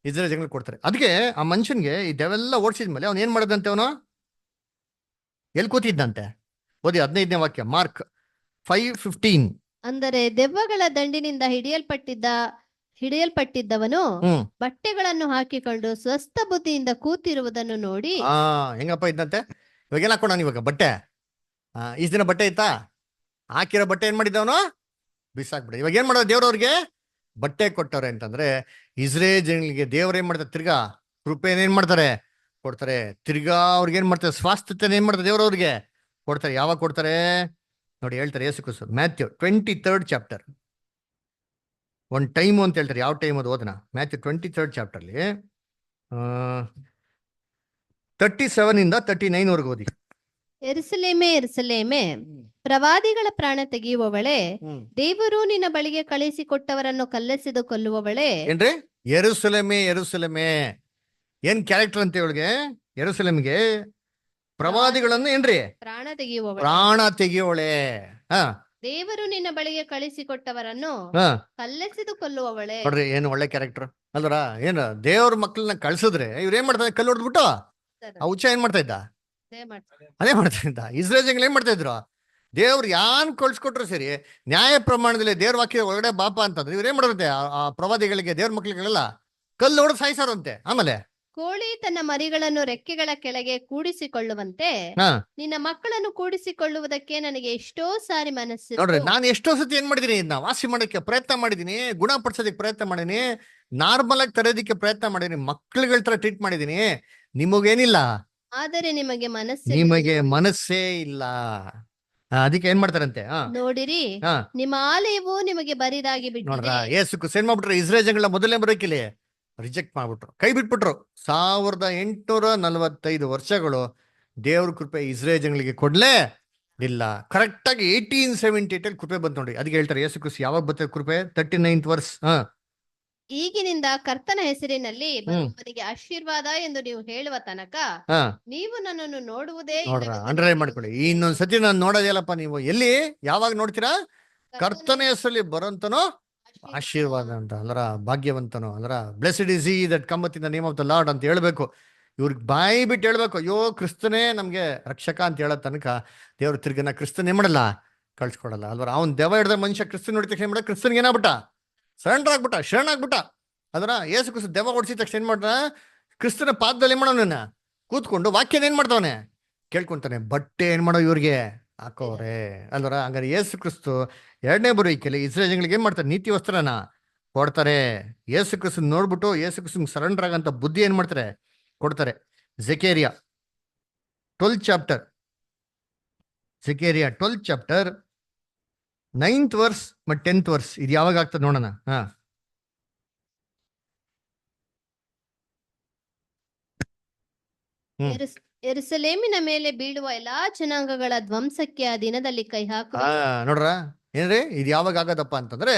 ಇಸ್ರೇಲ್ ಜನಗಳು ಕೊಡ್ತಾರೆ. ಅದಕ್ಕೆ ಆ ಮನುಷ್ಯನ್ಗೆ ಇದೆಲ್ಲ ಓಡಿಸಿದ್ಮೇಲೆ ಅವ್ನು ಏನ್ ಮಾಡದಂತೆ? ಅವನು ಎಲ್ಲಿ ಕೂತಿದ್ದಂತೆ? ಓದಿ 15ನೇ ವಾಕ್ಯ, ಮಾರ್ಕ್ 5:15. ಅಂದರೆ ದೆವ್ವಗಳ ದಂಡಿನಿಂದ ಹಿಡಿಯಲ್ಪಟ್ಟಿದ್ದವನು ಬಟ್ಟೆಗಳನ್ನು ಹಾಕಿಕೊಂಡು ಸ್ವಸ್ಥ ಬುದ್ಧಿಯಿಂದ ಕೂತಿರುವುದನ್ನು ನೋಡಿ. ಹೆಂಗಪ್ಪ ಇದ್ದಂತೆ? ಇವಾಗ ಏನ್ ಹಾಕೋಣ ಇವಾಗ? ಬಟ್ಟೆ ಇಷ್ಟ ದಿನ ಬಟ್ಟೆ ಇತ್ತಾ? ಹಾಕಿರೋ ಬಟ್ಟೆ ಏನ್ ಮಾಡಿದ್ದವನು? ಬಿಸಾಕ್ಬಿಡ. ಇವಾಗ ಏನ್ ಮಾಡೋದು? ದೇವ್ರವ್ರಿಗೆ ಬಟ್ಟೆ ಕೊಟ್ಟವ್ರೆ ಅಂತಂದ್ರೆ ಇಸ್ರೇಲ್ ಜನಗಳಿಗೆ ದೇವ್ರ ಏನ್ ಮಾಡ್ತಾರೆ, ತಿರ್ಗಾ ಕೃಪೆನ ಏನ್ ಮಾಡ್ತಾರೆ, ಕೊಡ್ತಾರೆ. ತಿರ್ಗಾ ಅವ್ರಿಗೆ ಏನ್ ಮಾಡ್ತಾರೆ, ಸ್ವಾಸ್ಥ್ಯತೆನ ಏನ್ ಮಾಡ್ತಾರೆ ದೇವ್ರ ಅವ್ರಿಗೆ ಕೊಡ್ತಾರೆ. ಯಾವಾಗ ಕೊಡ್ತಾರೆ ನೋಡಿ, ಹೇಳ್ತಾರೆ Yesu Kristu Matthew 23rd chapter. ಒಂದ್ ಟೈಮು ಅಂತ ಹೇಳ್ತಾರೆ. ಯಾವ ಟೈಮ್ ಅದು ಓದನ, ಮ್ಯಾಥ್ಯೂ 23rd ಚಾಪ್ಟರ್ಲಿ 37 39 ವರೆಗೂ ಓದಿ. ಎರುಸಲೇಮೇ ಎರುಸಲೇಮೇ, ಪ್ರವಾದಿಗಳ ಪ್ರಾಣ ತೆಗೆಯುವವಳೆ, ದೇವರು ನಿನ್ನ ಬಳಿಗೆ ಕಳಿಸಿಕೊಟ್ಟವರನ್ನು ಕಲ್ಲೆಸೆದು ಕೊಲ್ಲುವವಳೆ. ಏನ್ರಿ ಯೆರೂಸಲೇಮೇ ಯೆರೂಸಲೇಮೇ, ಏನ್ ಕ್ಯಾರೆಕ್ಟರ್ ಅಂತ ಇವಳಿಗೆ? ಯೆರೂಸಲೇಮಿಗೆ ಪ್ರವಾದಿಗಳನ್ನು ಏನ್ರಿ ಪ್ರಾಣ ತೆಗೆಯುವವಳೆ, ಪ್ರಾಣ ತೆಗೆಯೋಳೆ. ಹಾ, ದೇವರು ನಿನ್ನ ಬಳಿಗೆ ಕಳಿಸಿಕೊಟ್ಟವರನ್ನು ಹಾ ಕಲ್ಲೆಸೆದು ಕೊಲ್ಲುವವಳೆ. ನೋಡ್ರಿ ಏನು ಒಳ್ಳೆ ಕ್ಯಾರೆಕ್ಟರ್ ಅಲ್ವರ. ಏನು ದೇವ್ರ ಮಕ್ಕಳನ್ನ ಕಳ್ಸಿದ್ರೆ ಇವ್ರು ಏನ್ ಮಾಡ್ತಾರೆ, ಕಲ್ಲು ಹೊಡೆದ್ಬಿಟ್ಟು ಆ ಹುಚ್ಚ ಏನ್ ಮಾಡ್ತಾ ಇದ್ದ, ಅದೇ ಮಾಡ್ತಾ ಇದ್ದ. ಇಸ್ರೇಲ್ ಜನಗಳು ಏನ್ ಮಾಡ್ತಾ ಇದ್ರು, ದೇವ್ರು ಯಾನ್ ಕಳ್ಸಿಕೊಟ್ರು ಸರಿ, ನ್ಯಾಯ ಪ್ರಮಾಣದಲ್ಲಿ ದೇವ್ರ ವಾಕ್ಯ ಒಳಗಡೆ ಬಾಪ ಅಂತಂದ್ರೆ ಇವ್ರು ಏನ್ ಮಾಡೋದಂತೆ, ಆ ಪ್ರವಾದಿಗಳಿಗೆ ದೇವ್ರ ಮಕ್ಳಿಗೆಲ್ಲ ಕಲ್ಲು ಹೊಡೆದು ಸಾಯಿಸಾರಂತೆ. ಆಮೇಲೆ ಕೋಳಿ ತನ್ನ ಮರಿಗಳನ್ನು ರೆಕ್ಕೆಗಳ ಕೆಳಗೆ ಕೂಡಿಸಿಕೊಳ್ಳುವಂತೆ ಹಾ ನಿನ್ನ ಮಕ್ಕಳನ್ನು ಕೂಡಿಸಿಕೊಳ್ಳುವುದಕ್ಕೆ ನನಗೆ ಎಷ್ಟೋ ಸಾರಿ ಮನಸ್ಸು. ನೋಡ್ರಿ, ನಾನು ಎಷ್ಟೋ ಸತಿ ಏನ್ ಮಾಡಿದೀನಿ, ಇದನ್ನ ವಾಸಿ ಮಾಡೋಕ್ಕೆ ಪ್ರಯತ್ನ ಮಾಡಿದೀನಿ, ಗುಣಪಡಿಸೋದಕ್ಕೆ ಪ್ರಯತ್ನ ಮಾಡಿದೀನಿ, ನಾರ್ಮಲ್ ಆಗಿ ತರೋದಕ್ಕೆ ಪ್ರಯತ್ನ ಮಾಡಿದೀನಿ, ಮಕ್ಳುಗಳ ತರ ಟ್ರೀಟ್ ಮಾಡಿದೀನಿ. ನಿಮಗೇನಿಲ್ಲ, ಆದರೆ ನಿಮಗೆ ನಿಮಗೆ ಮನಸ್ಸೇ ಇಲ್ಲ. ಅದಕ್ಕೆ ಏನ್ ಮಾಡ್ತಾರಂತೆ, ನೋಡಿರಿ, ಹಾ ನಿಮ್ಮ ಆಲಯವು ನಿಮಗೆ ಬರಿದಾಗಿ ನೋಡ್ರ, ಬಿಟ್ಟಿದೆ. ಏಸು ಏನ್ ಮಾಡ್ಬಿಟ್ರು, ಇಸ್ರೇಲ್ ಜನಗಳ ಮೊದಲನೇ ಬರೋಕಿಲಿ ರಿಜೆಕ್ಟ್ ಮಾಡ್ಬಿಟ್ರು, ಕೈ ಬಿಟ್ಬಿಟ್ರು. 1845 ವರ್ಷಗಳು ದೇವ್ರ ಕೃಪೆ ಇಸ್ರೇಲ್ ಜನಗಳಿಗೆ ಕೊಡ್ಲೇ ಇಲ್ಲ. ಕರೆಕ್ಟ್ ಆಗಿ 1878 ಕೃಪೆ ಬಂತು ನೋಡಿ. ಅದಕ್ಕೆ ಹೇಳ್ತಾರೆ ಯೇಸು ಕ್ರಿಸ್ತ ಯಾವಾಗ ಬರ್ತದೆ ಕೃಪೆ, 39th ವರ್ಸ್. ಈಗಿನಿಂದ ಕರ್ತನ ಹೆಸರಿನಲ್ಲಿ ಬರುವವನಿಗೆ ಆಶೀರ್ವಾದ ಎಂದು ನೀವು ಹೇಳುವ ತನಕ ನೀವು ನನ್ನನ್ನು ನೋಡುವುದೇ ನೋಡ್ರ, ಅಂಡರ್ಲೈನ್ ಮಾಡ್ಕೊಳ್ಳಿ. ಇನ್ನೊಂದ್ಸತಿ ನಾನು ನೋಡೋದಿಲ್ಲಪ್ಪ. ನೀವು ಎಲ್ಲಿ ಯಾವಾಗ ನೋಡ್ತೀರಾ, ಕರ್ತನ ಹೆಸರಲ್ಲಿ ಬರೋಂತನೋ ಆಶೀರ್ವಾದ ಅಂತ, ಅಂದ್ರ ಭಾಗ್ಯವಂತನು, ಅಂದ್ರ blessed is he that cometh in the name of the lord ಅಂತ ಹೇಳ್ಬೇಕು. ಇವ್ರಿಗೆ ಬಾಯಿ ಬಿಟ್ಟು ಹೇಳ್ಬೇಕು, ಅಯ್ಯೋ ಕ್ರಿಸ್ತನೇ ನಮ್ಗೆ ರಕ್ಷಕ ಅಂತ ಹೇಳೋ ತನಕ ದೇವ್ರ ತಿರ್ಗನ ಕ್ರಿಸ್ತನ್ ಏನ್ ಮಾಡಲ್ಲ, ಕಳ್ಸ್ಕೊಡಲ್ಲ ಅಲ್ವರ. ಅವ್ನ್ ದೆವ ಹಿಡ್ದ ಮನುಷ್ಯ ಕ್ರಿಸ್ತನ್ ನೋಡಿದ ತಕ್ಷಣ ಏನ್ ಮಾಡ, ಕ್ರಿಸ್ತನ್ಗೆ ಏನಾಗ್ಬಿಟ್ಟ, ಸರೆಂಡರ್ ಆಗ್ಬಿಟ್ಟ, ಶರಣಾಗ್ಬಿಟ್ಟ. ಅದರ ಯೇಸು ಕ್ರಿಸ್ತ ದೆವ ಹೊಡ್ಸಿದ ತಕ್ಷಣ ಏನ್ ಮಾಡ್ದ, ಕ್ರಿಸ್ತನ ಪಾದದಲ್ಲಿ ಏನ್ ಮಾಡೋನ, ಕೂತ್ಕೊಂಡು ವಾಕ್ಯನ ಏನ್ ಮಾಡ್ತಾವನೆ, ಕೇಳ್ಕೊಂತಾನೆ. ಬಟ್ಟೆ ಏನ್ ಮಾಡೋ ಇವ್ರಿಗೆ ಹಾಕೋರೆ ಅಲ್ವರ. ಹಂಗಾರೆ ಯೇಸು ಕ್ರಿಸ್ತು ಎರಡನೇ ಬರುವಿಕೆಯಲ್ಲಿ ಇಸ್ರೇಲ್ ಜನಗಳಿಗೆ ಏನ್ ಮಾಡ್ತಾರೆ, ನೀತಿ ವಸ್ತ್ರನ ಕೊಡ್ತಾರೆ. ಯೇಸು ಕ್ರಿಸ್ತನ್ ನೋಡ್ಬಿಟ್ಟು ಯೇಸು ಕ್ರಿಸ್ತನ್ ಸರೆಂಡರ್ ಆಗಂತ ಬುದ್ಧಿ ಏನ್ ಮಾಡ್ತಾರೆ, ಕೊಡ್ತಾರೆ. Zechariah 12th chapter, Zechariah 12th chapter 9th verse ಮತ್ತು 10th ವರ್ಸ್. ಇದು ಯಾವಾಗ ಆಗ್ತದೆ ನೋಡೋಣ. ಯೆರೂಸಲೇಮಿನ ಮೇಲೆ ಬೀಳುವ ಎಲ್ಲಾ ಜನಾಂಗಗಳ ಧ್ವಂಸಕ್ಕೆ ಆ ದಿನದಲ್ಲಿ ಕೈ ಹಾಕು. ನೋಡ್ರ, ಏನ್ರಿ ಇದು ಯಾವಾಗ ಆಗದಪ್ಪ ಅಂತಂದ್ರೆ,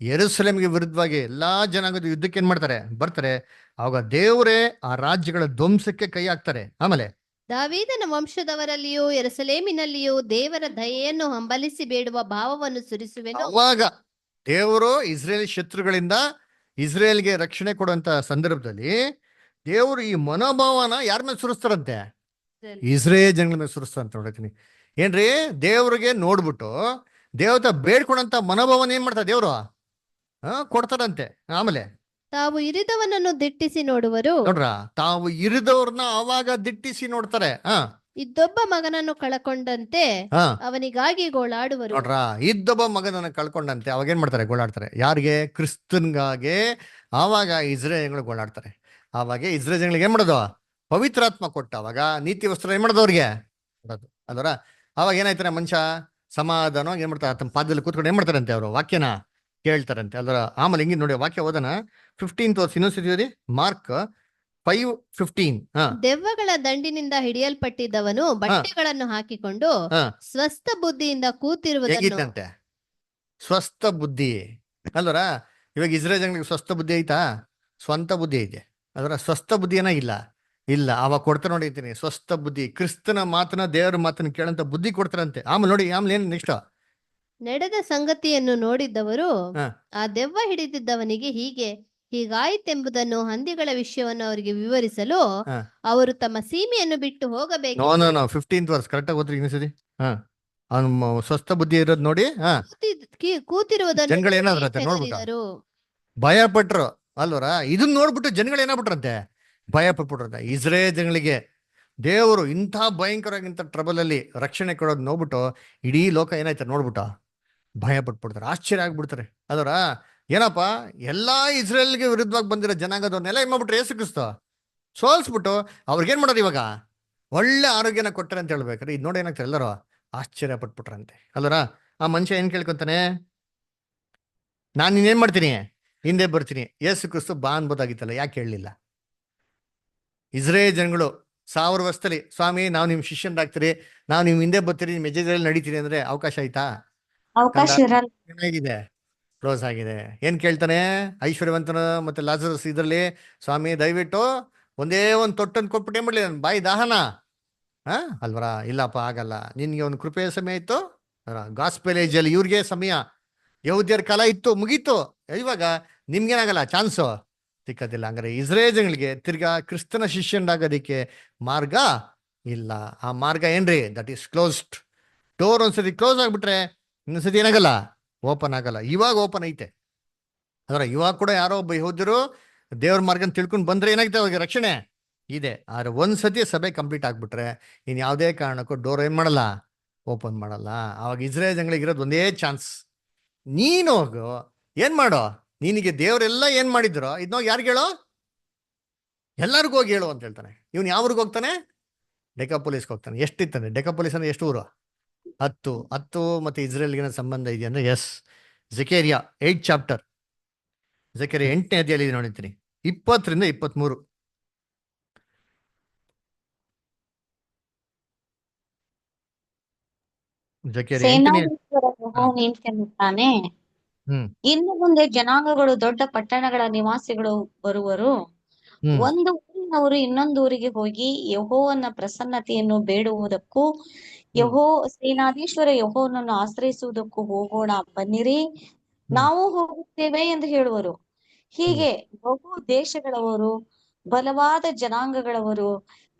ಯೆರೂಸಲೇಮಿಗೆ ವಿರುದ್ಧವಾಗಿ ಎಲ್ಲಾ ಜನಾಂಗದ ಯುದ್ಧಕ್ಕೆ ಏನ್ ಮಾಡ್ತಾರೆ, ಬರ್ತಾರೆ. ಅವಾಗ ದೇವರೇ ಆ ರಾಜ್ಯಗಳ ಧ್ವಂಸಕ್ಕೆ ಕೈ ಹಾಕ್ತಾರೆ. ಆಮೇಲೆ ದಾವೀದನ ವಂಶದವರಲ್ಲಿಯೂ ಯೆರೂಸಲೇಮಿನಲ್ಲಿಯೂ ದೇವರ ದಯೆಯನ್ನು ಹಂಬಲಿಸಿ ಬೇಡುವ ಭಾವವನ್ನು ಸುರಿಸುವೆನು. ಅವಾಗ ದೇವರು ಇಸ್ರೇಲ್ ಶತ್ರುಗಳಿಂದ ಇಸ್ರೇಲ್ಗೆ ರಕ್ಷಣೆ ಕೊಡುವಂತ ಸಂದರ್ಭದಲ್ಲಿ ದೇವರು ಈ ಮನೋಭಾವನ ಯಾರ ಮೇಲೆ ಸುರಿಸ್ತಾರಂತೆ, ಇಸ್ರೇಲ್ ಜನಗಳ ಮೇಲೆ ಸುರಿಸ್ತಾರಂತ ನೋಡ್ತೀನಿ. ಏನ್ರಿ, ದೇವ್ರಿಗೆ ನೋಡ್ಬಿಟ್ಟು ದೇವತ ಬೇಡ್ಕೊಡಂತ ಮನೋಭಾವನ ಏನ್ ಮಾಡ್ತಾರೆ ದೇವ್ರು ಕೊಡ್ತಾರಂತೆ. ಆಮೇಲೆ ತಾವು ಇರಿದವನನ್ನು ದಿಟ್ಟಿಸಿ ನೋಡುವರು. ನೋಡ್ರ, ತಾವು ಇರಿದವ್ರನ್ನ ಅವಾಗ ದಿಟ್ಟಿಸಿ ನೋಡ್ತಾರೆ. ಇದ್ದೊಬ್ಬ ಮಗನನ್ನು ಕಳಕೊಂಡಂತೆ ಅವನಿಗಾಗಿ ಗೋಳಾಡುವರು. ನೋಡ್ರ, ಇದ್ದೊಬ್ಬ ಮಗನನ್ನ ಕಳ್ಕೊಂಡಂತೆ ಅವಾಗ ಏನ್ ಮಾಡ್ತಾರೆ, ಗೋಳಾಡ್ತಾರೆ. ಯಾರಿಗೆ, ಕ್ರಿಸ್ತನ್ಗಾಗಿ. ಆವಾಗ ಇಸ್ರೇಲ್ ಜನಗಳು ಗೋಳಾಡ್ತಾರೆ. ಆವಾಗ ಇಸ್ರೇಲ್ ಜನಗಳಿಗೆ ಏನ್ ಮಾಡೋದು, ಪವಿತ್ರಾತ್ಮ ಕೊಟ್ಟ ಅವಾಗ ನೀತಿ ವಸ್ತ್ರ ಏನ್ ಮಾಡೋದು ಅವ್ರಿಗೆ ಕೊಡೋದು ಅಲ್ವರ. ಅವಾಗ ಏನಾಯ್ತಾರೆ, ಮನುಷ್ಯ ಸಮಾಧಾನವಾಗಿ ಏನ್ ಮಾಡ್ತಾರೆ, ತಮ್ಮ ಪಾದದಲ್ಲಿ ಕೂತ್ಕೊಂಡು ಏನ್ ಮಾಡ್ತಾರಂತೆ, ಅವರು ವಾಕ್ಯನ ಕೇಳ್ತಾರಂತೆ ಅಲ್ವರ. ಆಮೇಲೆ ಹಿಂಗೆ ನೋಡಿ, ವಾಕ್ಯ ಓದನ 15th ವರ್ಸ್ ಇನ್ನೊಂದ್ಸತಿ ಓದಿ, ಮಾರ್ಕ್ 5:15. ದೆವ್ವಗಳ ದಂಡಿನಿಂದ ಹಿಡಿಯಲ್ಪಟ್ಟಿದ್ದವನು ಬಟ್ಟೆಗಳನ್ನು ಹಾಕಿಕೊಂಡು ಸ್ವಸ್ಥ ಬುದ್ಧಿಯಿಂದ ಕೂತಿರುವುದಂತೆ. ಸ್ವಸ್ಥ ಬುದ್ಧಿ ಅಲ್ವರ. ಇವಾಗ ಇಸ್ರೇಲ್ ಜನಗಳಿಗೆ ಸ್ವಸ್ಥ ಬುದ್ಧಿ ಐತಾ, ಸ್ವಂತ ಬುದ್ಧಿ ಐತೆ. ಅದರ ಸ್ವಸ್ಥ ಬುದ್ಧಿ ಏನಾಗಿಲ್ಲ, ಇಲ್ಲ. ಅವಾಗ ಕೊಡ್ತಾರೆ ನೋಡಿ, ಅಂತೀನಿ ಸ್ವಸ್ಥ ಬುದ್ಧಿ. ಕ್ರಿಸ್ತನ ಮಾತನ್ನ, ದೇವರ ಮಾತನ್ನ ಕೇಳಂತ ಬುದ್ಧಿ ಕೊಡ್ತಾರಂತೆ. ಆಮೇಲೆ ನೋಡಿ, ಆಮೇಲೆ ಏನ್ ನೆಕ್ಸ್ಟ್, ನಡೆದ ಸಂಗತಿಯನ್ನು ನೋಡಿದ್ದವರು ಆ ದೆವ್ವ ಹಿಡಿದಿದ್ದವನಿಗೆ ಹೀಗಾಯಿತೆಂಬುದನ್ನು ಹಂದಿಗಳ ವಿಷಯವನ್ನು ಅವರಿಗೆ ವಿವರಿಸಲು ಅವರು ತಮ್ಮ ಸೀಮೆಯನ್ನು ಬಿಟ್ಟು ಹೋಗಬೇಕು. 15th ವರ್ಸ್ ಕರೆಕ್ಟ್ ಆಗಿ ಓದ್ರಿ ಇನ್ನೊಂದ್ಸತಿ. ಅವ್ನು ಸ್ವಸ್ಥ ಬುದ್ಧಿ ಇರೋದ್ ನೋಡಿ ಕೂತಿರುವುದನ್ನು ಜನಗಳು ಏನಾದ್ರಂತೆ ನೋಡ್ಬಿಟ್ಟು ಭಯ ಪಟ್ರು ಅಲ್ವರ. ಇದನ್ನ ನೋಡ್ಬಿಟ್ಟು ಜನಗಳು ಏನಾಗ್ಬಿಟ್ರಂತೆ, ಭಯ ಪಟ್ಬಿಟ್ರಂತೆ. ಇಸ್ರೇಲ್ ಜನಗಳಿಗೆ ದೇವರು ಇಂಥ ಭಯಂಕರವಾಗಿಂತ ಟ್ರಬಲ್ ಅಲ್ಲಿ ರಕ್ಷಣೆ ಕೊಡೋದು ನೋಡ್ಬಿಟ್ಟು ಇಡೀ ಲೋಕ ಏನಾಯ್ತಾರೆ ನೋಡ್ಬಿಟ್ಟು ಭಯ ಪಟ್ಬಿಡ್ತಾರೆ, ಆಶ್ಚರ್ಯ ಆಗ್ಬಿಡ್ತಾರೆ ಅಲ್ವರ. ಏನಪ್ಪ, ಎಲ್ಲಾ ಇಸ್ರೇಲ್ಗೆ ವಿರುದ್ಧವಾಗಿ ಬಂದಿರೋ ಜನಾಂಗದವ್ರನ್ನೆಲ್ಲ ಏನ್ ಮಾಡ್ಬಿಟ್ರು ಯೇಸು ಕ್ರಿಸ್ತ ಸೋಲ್ಸ್ಬಿಟ್ಟು ಅವ್ರಿಗೇನ್ ಮಾಡೋದು ಇವಾಗ ಒಳ್ಳೆ ಆರೋಗ್ಯನ ಕೊಟ್ಟರೆ ಅಂತ ಹೇಳ್ಬೇಕಾರೆ ಇದು ನೋಡಿ ಏನಾಗ್ತಾರೆ ಎಲ್ಲರೂ ಆಶ್ಚರ್ಯ ಪಟ್ಬಿಟ್ರಂತೆ ಅಲ್ಲರ. ಆ ಮನುಷ್ಯ ಏನ್ ಕೇಳ್ಕೊಂತಾನೆ, ನಾನು ಇನ್ನೇನ್ ಮಾಡ್ತೀನಿ, ಹಿಂದೆ ಬರ್ತೀನಿ. ಯೇಸು ಕ್ರಿಸ್ತು ಬಾ ಅನ್ಬೋದಾಗಿತ್ತಲ್ಲ, ಯಾಕೆ ಹೇಳಲಿಲ್ಲ? ಇಸ್ರೇಲ್ ಜನಗಳು 1000 ವರ್ಷದಲ್ಲಿ, ಸ್ವಾಮಿ ನಾವು ನಿಮ್ ಶಿಷ್ಯರಾಗ್ತೀರಿ, ನಾವು ನಿಮ್ ಹಿಂದೆ ಬರ್ತೀರಿ, ನಿಮ್ ಹೆಜ್ಜೆಗಳಲ್ಲಿ ನಡೀತೀರಿ ಅಂದ್ರೆ ಅವಕಾಶ ಆಯ್ತಾ? ಅವಕಾಶ ಇರಲ್ಲ. ಏನಾಗಿದೆ, ಕ್ಲೋಸ್ ಆಗಿದೆ. ಏನ್ ಕೇಳ್ತಾನೆ ಐಶ್ವರ್ಯವಂತನ ಮತ್ತೆ ಲಾಜರಸ್ ಇದ್ರಲ್ಲಿ, ಸ್ವಾಮಿ ದಯವಿಟ್ಟು ಒಂದೇ ಒಂದು ತೊಟ್ಟನ್ನು ಕೊಟ್ಬಿಟ್ಟು ಏನ್ ಮಾಡ್ಲಿ, ನನ್ನ ಬಾಯಿ ದಾಹನ ಅಲ್ವರ. ಇಲ್ಲಪ್ಪ ಆಗಲ್ಲ, ನಿನ್ಗೆ ಒಂದು ಕೃಪೆಯ ಸಮಯ ಇತ್ತು, ಗಾಸ್ಪೆಲ್ ಏಜ್ ಅಲ್ಲಿ ಇವ್ರಿಗೆ ಸಮಯ, ಯಹೂದ್ಯರ ಕಾಲ ಇತ್ತು, ಮುಗೀತು. ಇವಾಗ ನಿಮ್ಗೇನಾಗಲ್ಲ, ಚಾನ್ಸು ಸಿಕ್ಕದಿಲ್ಲ. ಹಂಗಾರೆ ಇಸ್ರೇಲ್ಗಳಿಗೆ ತಿರ್ಗಾ ಕ್ರಿಸ್ತನ ಶಿಷ್ಯನಾಗೋದಿಕ್ಕೆ ಮಾರ್ಗ ಇಲ್ಲ. ಆ ಮಾರ್ಗ ಏನ್ರಿ, ದಟ್ ಈಸ್ ಕ್ಲೋಸ್ಡ್. ಡೋರ್ ಒಂದ್ಸತಿ ಕ್ಲೋಸ್ ಆಗ್ಬಿಟ್ರೆ ಇನ್ನೊಂದ್ಸತಿ ಏನಾಗಲ್ಲ, ಓಪನ್ ಆಗಲ್ಲ. ಇವಾಗ ಓಪನ್ ಐತೆ. ಅದರ ಇವಾಗ ಕೂಡ ಯಾರೋ ಒಬ್ಬ ಯಹೂದ್ಯರು ದೇವ್ರ ಮಾರ್ಗನ ತಿಳ್ಕೊಂಡು ಬಂದ್ರೆ ಏನಾಗುತ್ತೆ, ಅವಾಗ ರಕ್ಷಣೆ ಇದೆ. ಆದ್ರೆ ಒಂದ್ಸತಿ ಸಭೆ ಕಂಪ್ಲೀಟ್ ಆಗ್ಬಿಟ್ರೆ ಇನ್ ಯಾವುದೇ ಕಾರಣಕ್ಕೂ ಡೋರ್ ಏನ್ ಮಾಡಲ್ಲ, ಓಪನ್ ಮಾಡಲ್ಲ. ಅವಾಗ ಇಸ್ರೇಲ್ ಜನಗಳಿಗೆ ಇರೋದು ಒಂದೇ ಚಾನ್ಸ್, ನೀನು ಹೋಗು, ಏನ್ ಮಾಡೋ, ನಿನಗೆ ದೇವರೆಲ್ಲ ಏನ್ ಮಾಡಿದ್ರು ಇದನ್ನ ಯಾರಿಗೆ ಹೇಳೋ, ಎಲ್ಲರಿಗೂ ಹೋಗಿ ಹೇಳು ಅಂತ ಹೇಳ್ತಾನೆ. ಇವನು ಯಾವ್ರಿಗೆ ಹೋಗ್ತಾನೆ, ಡೆಕಾಪೊಲಿಸ್ಗೆ ಹೋಗ್ತಾನೆ. ಎಷ್ಟಿತ್ತಾನೆ ಡೆಕಾಪೊಲಿಸ್ ಅಂದ್ರೆ ಎಷ್ಟು ಊರು? 10 ಮತ್ತೆ ಇಸ್ರೇಲ್ಗಿನ ಸಂಬಂಧ ಇದೆಯಾ ಅಂದ್ರೆ ಎಸ್. ಜೆಕೇರಿಯಾ 8 ಚಾಪ್ಟರ್, ಜೆಕೇರಿಯಾ 8ನೇ ಅಧ್ಯಾಯಲ್ಲಿ ನೋಡಿರ್ತೀನಿ 20ರಿಂದ 23. ಜೆಕೇರಿಯಾ 8ನೇ. ಸೇನಾಧೀಶ್ವರ ಯೆಹೋವನು ಇಂತೆನ್ನುತ್ತಾನೆ, ಹ್ಮ್ ಇನ್ನು ಮುಂದೆ ಜನಾಂಗಗಳು ದೊಡ್ಡ ಪಟ್ಟಣಗಳ ನಿವಾಸಿಗಳು ಬರುವರು. ಹ್ಮ್ ಒಂದು ಊರಿನವರು ಇನ್ನೊಂದು ಊರಿಗೆ ಹೋಗಿ ಯೆಹೋವನ ಪ್ರಸನ್ನತೆಯನ್ನು ಬೇಡುವುದಕ್ಕೂ ಸೇನಾಧೀಶ್ವರ ಯೆಹೋವನನ್ನು ಆಶ್ರಯಿಸುವುದಕ್ಕೂ ಹೋಗೋಣ, ಬನ್ನಿರಿ, ನಾವು ಹೋಗುತ್ತೇವೆ ಎಂದು ಹೇಳುವರು. ಹೀಗೆ ಬಹು ದೇಶಗಳವರು, ಬಲವಾದ ಜನಾಂಗಗಳವರು